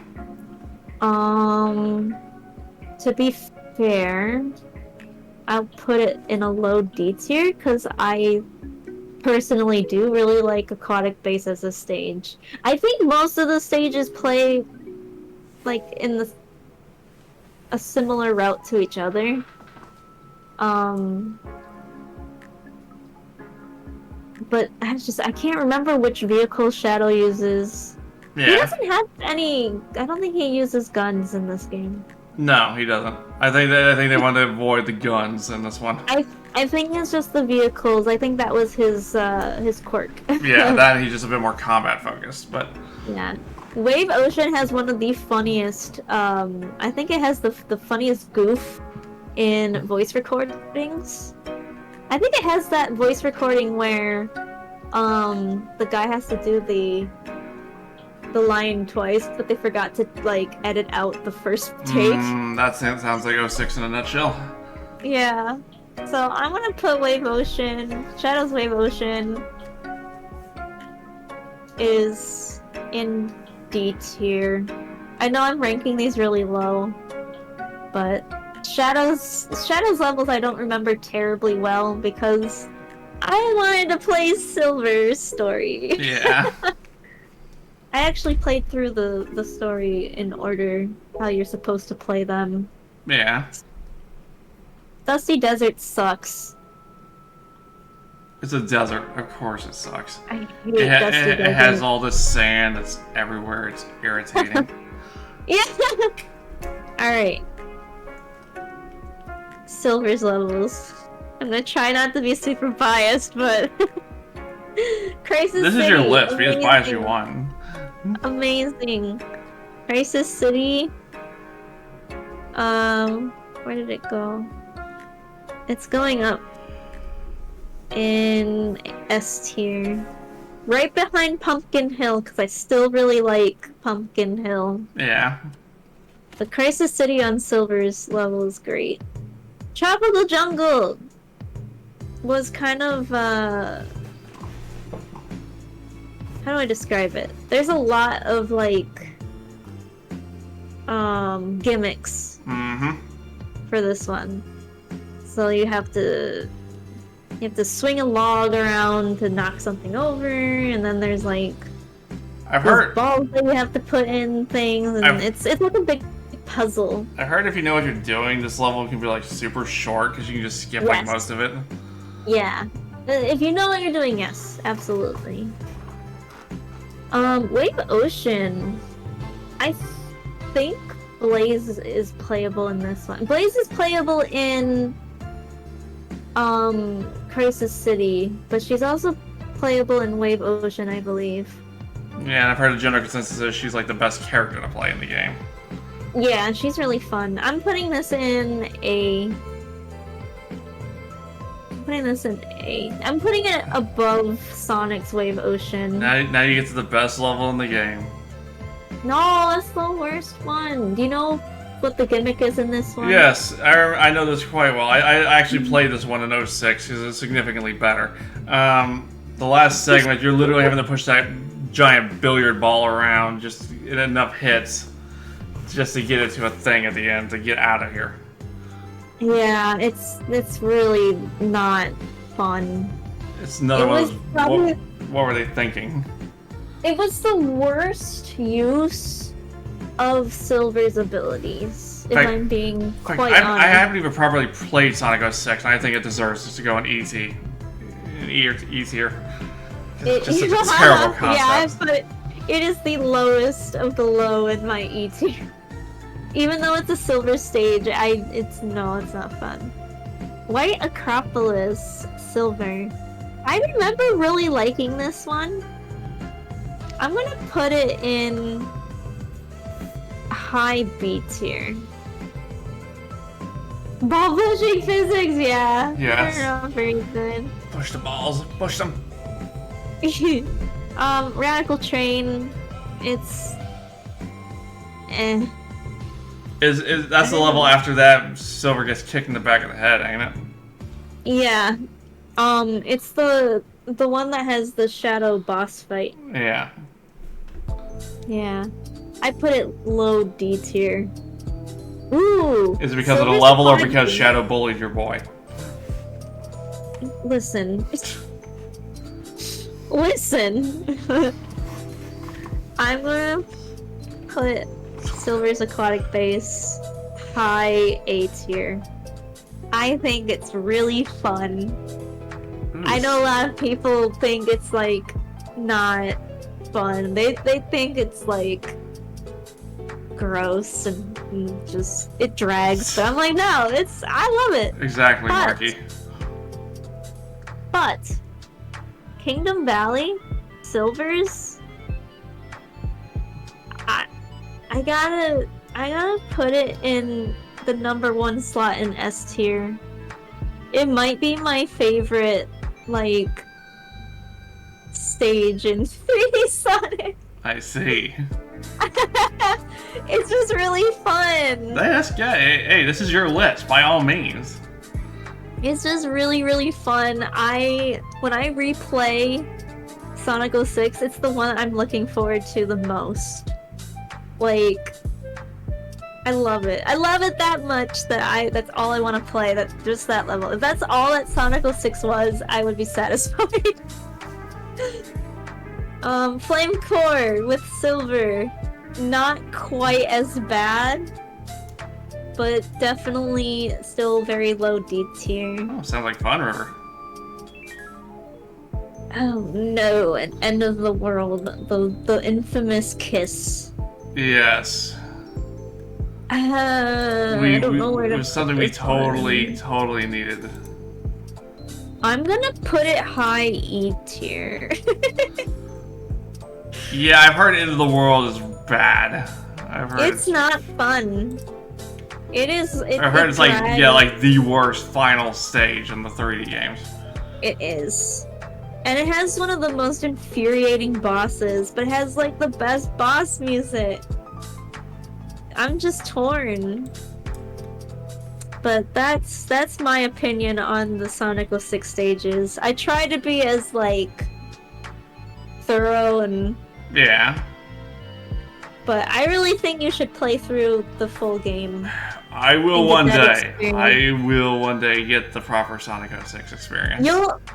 To be fair, I'll put it in a low D tier because I personally do really like Aquatic Base as a stage. I think most of the stages play like in a similar route to each other. But I can't remember which vehicle Shadow uses. Yeah. He doesn't have any. I don't think he uses guns in this game. No, he doesn't. I think they want to avoid the guns in this one. I think it's just the vehicles. I think that was his quirk. Yeah, that he's just a bit more combat focused, but Yeah. Wave Ocean has one of the funniest, I think it has the funniest goof in voice recordings. I think it has that voice recording where, the guy has to do the line twice, but they forgot to, like, edit out the first take. That sounds like 06 in a nutshell. Yeah. So I'm gonna put Wave Ocean, Shadow's Wave Ocean is in D tier. I know I'm ranking these really low, but Shadow's levels I don't remember terribly well because I wanted to play Silver's story. Yeah. I actually played through the story in order how you're supposed to play them. Yeah. Dusty Desert sucks. It's a desert. Of course it sucks. I hate It, Dusty it, Desert. it has all this sand that's everywhere. It's irritating. Yeah. All right. Silver's levels. I'm gonna try not to be super biased, but Crisis This City. is your list. Be as amazing. biased as you want. Amazing. Crisis City. Where did it go? It's going up in S tier. Right behind Pumpkin Hill, because I still really like Pumpkin Hill. Yeah. The Crisis City on Silver's level is great. Tropical Jungle was kind of, how do I describe it? There's a lot of, like, gimmicks for this one. So you have to swing a log around to knock something over, and then there's like I've heard balls that you have to put in things, and it's like a big puzzle. I heard if you know what you're doing, this level can be like super short because you can just skip like Yes. most of it. Yeah, if you know what you're doing, yes, absolutely. Wave Ocean, I think Blaze is playable in this one. Blaze is playable in Crisis City, but she's also playable in Wave Ocean, I believe. Yeah, and I've heard the general consensus is she's like the best character to play in the game. Yeah, she's really fun. I'm putting this in A. I'm putting it above Sonic's Wave Ocean. Now you get to the best level in the game. No, that's the worst one. Do you know what the gimmick is in this one? Yes, I know this quite well. I actually played this one in 06 because it's significantly better. The last segment, you're literally having to push that giant billiard ball around just in enough hits just to get it to a thing at the end to get out of here. Yeah, it's really not fun. It's another one of those, probably- what were they thinking? It was the worst use of Silver's abilities, if Like- I'm being Like, quite I honest. haven't even properly played Sonic 06, and I think it deserves just to go in ET. In E tier. It's just such a terrible concept. Yeah, but it is the lowest of the low in my E tier. Even though it's a silver stage, it's not fun. White Acropolis Silver. I remember really liking this one. I'm gonna put it in high B tier. Ball pushing physics, yeah. Yes. They're not very good. Push the balls. Push them. Radical Train, it's Is that's the level after that Silver gets kicked in the back of the head, ain't it? yeah. It's the one that has the shadow boss fight. Yeah. Yeah. I put it low D tier. Ooh. Is it because of the Silver's level or fine. because Shadow bullied your boy? Listen. Listen. I'm gonna put Silver's aquatic base high A tier. I think it's really fun. I know a lot of people think it's like not fun. They think it's like gross and just it drags. But I'm like, no, I love it. Exactly, But- Marky. But Kingdom Valley, Silver's, I gotta put it in the #1 slot in S tier. It might be my favorite, like, stage in 3D Sonic. I see. It's just really fun. That's good. Hey, this is your list, by all means. It's just really, really fun. When I replay Sonic 06, it's the one I'm looking forward to the most. Like, I love it. I love it that much that that's all I want to play. Just that level. If that's all that Sonic 06 was, I would be satisfied. Flame Core with Silver. Not quite as bad, but definitely still very low D tier. Oh, sounds like Fun River. Oh no, an end of the world. The infamous kiss. Yes. I don't know where to It was put something we this one. totally needed. I'm gonna put it high E tier. Yeah, I've heard End of the World is bad. I've heard It's not fun. It is. I've heard it's like like the worst final stage in the 3D games. It is. And it has one of the most infuriating bosses, but it has like the best boss music. I'm just torn. But that's my opinion on the Sonic 06 stages. I try to be as like thorough and Yeah. but I really think you should play through the full game. I will And get one that day. experience. I will one day get the proper Sonic 06 experience.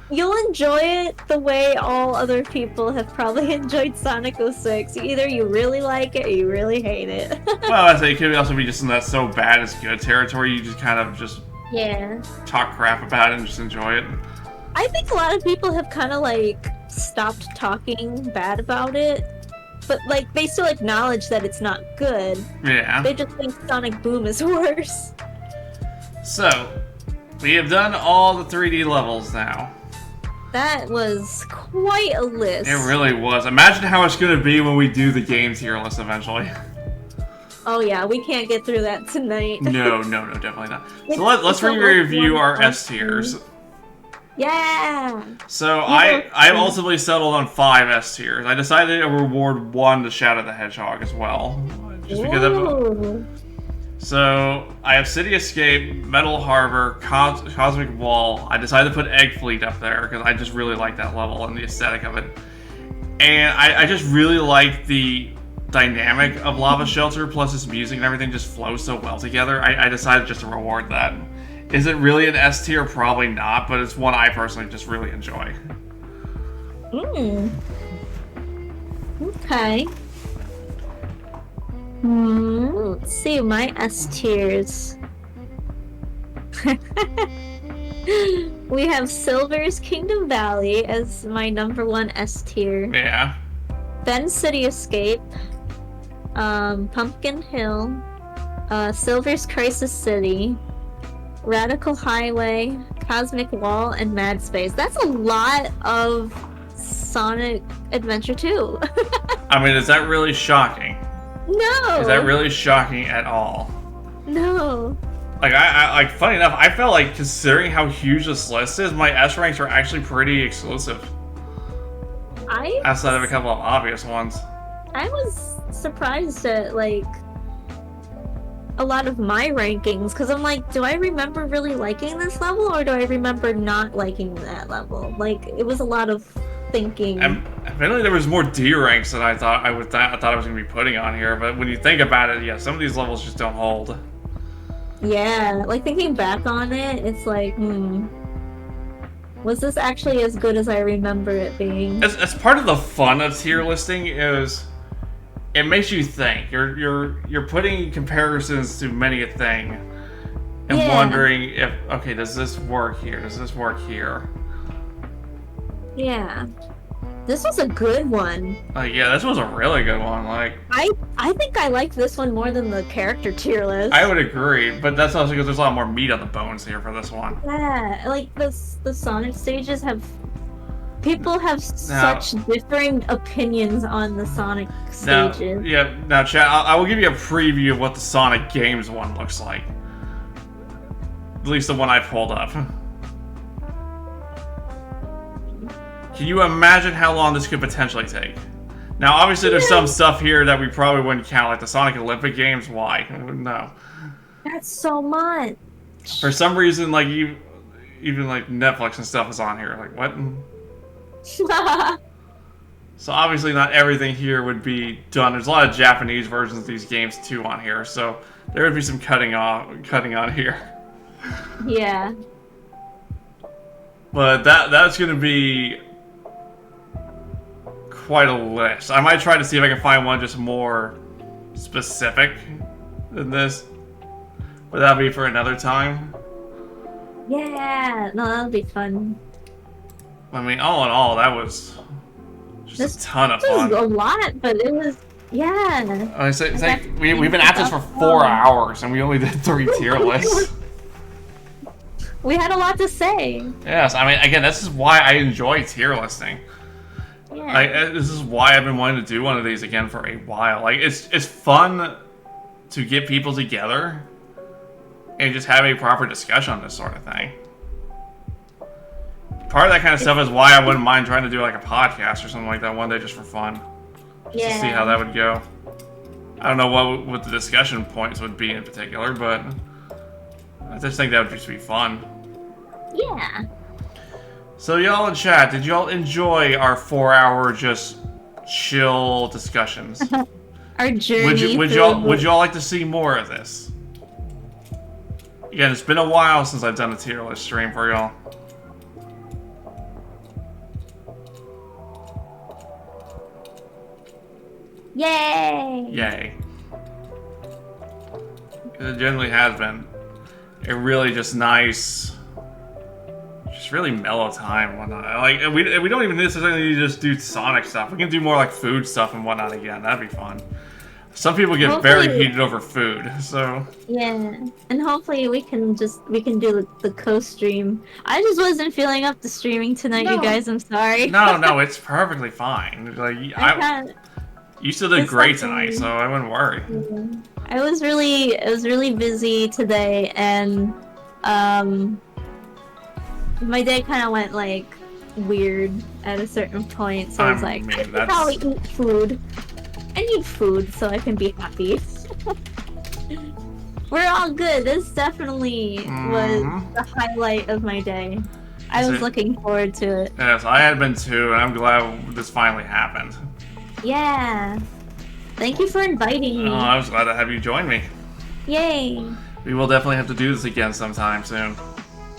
You'll enjoy it the way all other people have probably enjoyed Sonic 06. Either you really like it or you really hate it. Well, I say it could also be just in that so bad it's good territory. You just kind of just Yeah. talk crap about it and just enjoy it. I think a lot of people have kind of like stopped talking bad about it. But like they still acknowledge that it's not good. Yeah. They just think Sonic Boom is worse. So, we have done all the 3D levels now. That was quite a list. It really was. Imagine how it's going to be when we do the game tier list eventually. Oh yeah, we can't get through that tonight. No, definitely not. It's- So let's it's almost re-review one our of S tiers. Yeah. So You I know- ultimately settled on 5 S tiers. I decided to reward 1 to Shadow the Hedgehog as well. Just because of... Ooh. So I have City Escape, Metal Harbor, Cosmic Wall. I decided to put Egg Fleet up there because I just really like that level and the aesthetic of it. And I just really like the dynamic of Lava Shelter, plus its music and everything just flows so well together. I decided just to reward that. Is it really an S tier? Probably not, but it's one I personally just really enjoy. Okay. Let's see my S tiers. We have Silver's Kingdom Valley as my #1 S tier. Yeah. Then City Escape, Pumpkin Hill, Silver's Crisis City, Radical Highway, Cosmic Wall, and Mad Space. That's a lot of Sonic Adventure 2. I mean, is that really shocking? No! Is that really shocking at all? No. like funny enough, I felt like considering how huge this list is, my S ranks are actually pretty exclusive. Outside of a couple of obvious ones. I was surprised at like a lot of my rankings because I'm like, do I remember really liking this level or do I remember not liking that level? Like it was a lot of thinking. And apparently there was more D ranks than I thought I was gonna be putting on here, but when you think about it, yeah, some of these levels just don't hold. Yeah, like thinking back on it, it's like, was this actually as good as I remember it being? As part of the fun of tier listing is it makes you think. You're putting comparisons to many a thing and wondering if, okay, does this work here? Does this work here? Yeah. This was a good one. Yeah, this was a really good one. Like I think I like this one more than the character tier list. I would agree, but that's also because there's a lot more meat on the bones here for this one. Yeah, like the Sonic stages have... People have such differing opinions on the Sonic stages. Now, chat, I will give you a preview of what the Sonic Games one looks like. At least the one I pulled up. Can you imagine how long this could potentially take? Now, obviously, there's some stuff here that we probably wouldn't count, like the Sonic Olympic Games. Why? No. That's so much. For some reason, like even like Netflix and stuff is on here. Like what? So obviously, not everything here would be done. There's a lot of Japanese versions of these games too on here, so there would be some cutting on here. Yeah. But that's gonna be quite a list. I might try to see if I can find one just more specific than this, but that'll be for another time. Yeah, no, that'll be fun. I mean, all in all, that was just a ton of fun. It was a lot, but it was, yeah. I say, we've been at this for 4 hours, and we only did 3 tier lists. We had a lot to say. Yes, I mean, again, this is why I enjoy tier listing. Yeah. This is why I've been wanting to do one of these again for a while. Like, it's fun to get people together and just have a proper discussion on this sort of thing. Part of that kind of stuff is why I wouldn't mind trying to do like a podcast or something like that one day just for fun. Just to see how that would go. I don't know what the discussion points would be in particular, but I just think that would just be fun. Yeah. So y'all in chat, did y'all enjoy our 4-hour just chill discussions? Our journey. Would y'all like to see more of this? Again, it's been a while since I've done a tier list stream for y'all. Yay! Yay. It generally has been a really just nice, just really mellow time and whatnot. Like, we don't even necessarily need to just do Sonic stuff. We can do more like food stuff and whatnot again. That'd be fun. Some people get very heated over food, so... Yeah, and hopefully we can do the co-stream. I just wasn't feeling up to streaming tonight, you guys. I'm sorry. No, it's perfectly fine. Like, you still did great tonight, so I wouldn't worry. Yeah. I was really busy today, and my day kind of went like weird at a certain point. So I was like, I should probably eat food. I need food so I can be happy. We're all good. This definitely was the highlight of my day. I was looking forward to it. Yes, I had been too, and I'm glad this finally happened. Yeah. Thank you for inviting me. Oh, I was glad to have you join me. Yay. We will definitely have to do this again sometime soon.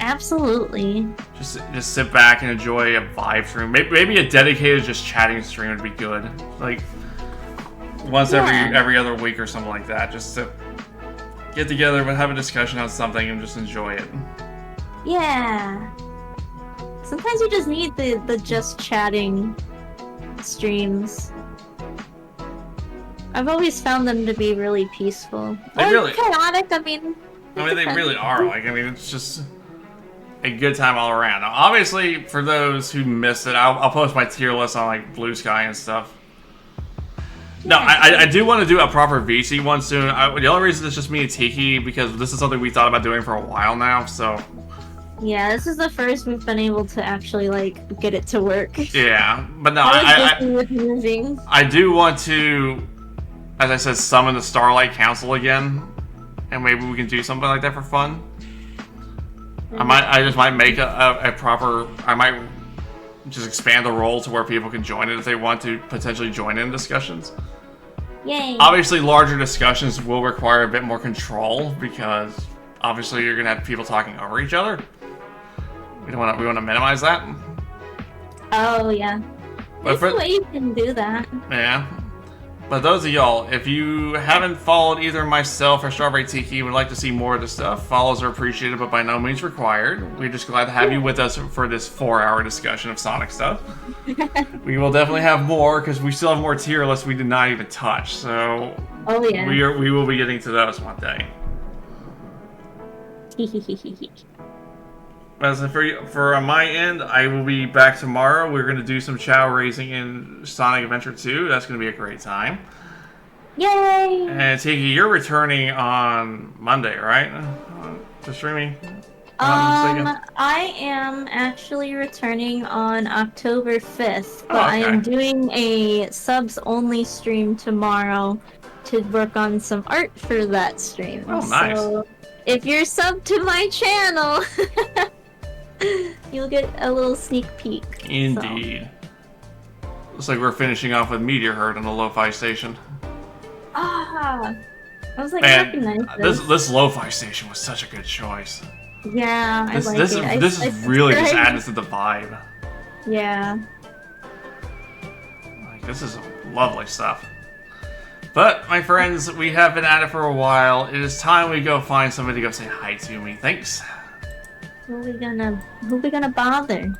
Absolutely. Just sit back and enjoy a vibe stream. Maybe a dedicated just chatting stream would be good. Like once every other week or something like that. Just to get together and have a discussion on something and just enjoy it. Yeah. Sometimes you just need the just chatting streams. I've always found them to be really peaceful. Or chaotic, I mean they really are. Like, I mean, it's just a good time all around. Now, obviously, for those who missed it, I'll post my tier list on like Blue Sky and stuff. No, I do want to do a proper VC one soon. The only reason it's just me and Tiki because this is something we thought about doing for a while now. So Yeah, this is the first we've been able to actually like get it to work. yeah, but no, I was busy with moving. I do want to, as I said, summon the Starlight Council again, and maybe we can do something like that for fun. I just might make a proper. I might just expand the role to where people can join it if they want to potentially join in discussions. Yay! Obviously, larger discussions will require a bit more control because obviously you're gonna have people talking over each other. We want to minimize that. Oh yeah. There's a way you can do that. Yeah. But those of y'all, if you haven't followed either myself or StrawberryTiki and would like to see more of this stuff, follows are appreciated but by no means required. We're just glad to have you with us for this 4-hour discussion of Sonic stuff. We will definitely have more because we still have more tier lists we did not even touch. So oh yeah. we will be getting to those one day. As for on my end, I will be back tomorrow. We're going to do some chow raising in Sonic Adventure 2. That's going to be a great time. Yay! And Tiki, you're returning on Monday, right? To streaming? I am actually returning on October 5th, but I am doing a subs-only stream tomorrow to work on some art for that stream. Oh, nice. So, if you're subbed to my channel... You'll get a little sneak peek. Indeed. So. Looks like we're finishing off with Meteor Herd on the Lo-Fi station. Ah! I was like, man, recognize this Lo-Fi station was such a good choice. Yeah, I like it. This is really just added to the vibe. Yeah. Like, this is lovely stuff. But, my friends, we have been at it for a while. It is time we go find somebody to go say hi to me. Thanks. Who we gonna bother?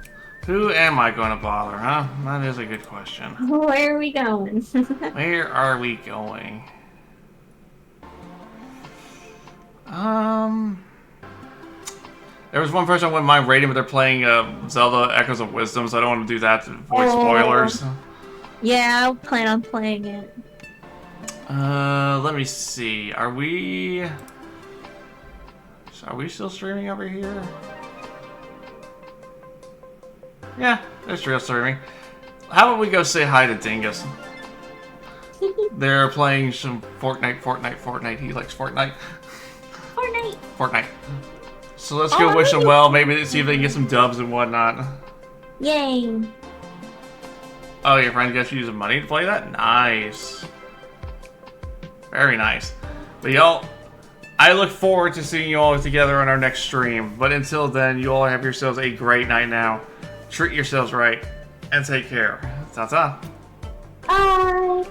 Who am I gonna bother, huh? That is a good question. Where are we going? Where are we going? There was one person I wouldn't mind rating, but they're playing Zelda Echoes of Wisdom, so I don't want to do that to avoid spoilers. Yeah, I'll plan on playing it. Let me see. Are we still streaming over here? Yeah, they're still streaming. How about we go say hi to Dingus? They're playing some Fortnite. He likes Fortnite. Fortnite. So let's go wish them well. Maybe see if they can get some dubs and whatnot. Yay! Oh, your friend gets you using money to play that? Nice. Very nice. But y'all, I look forward to seeing you all together on our next stream. But until then, you all have yourselves a great night now. Treat yourselves right. And take care. Ta-ta. Bye!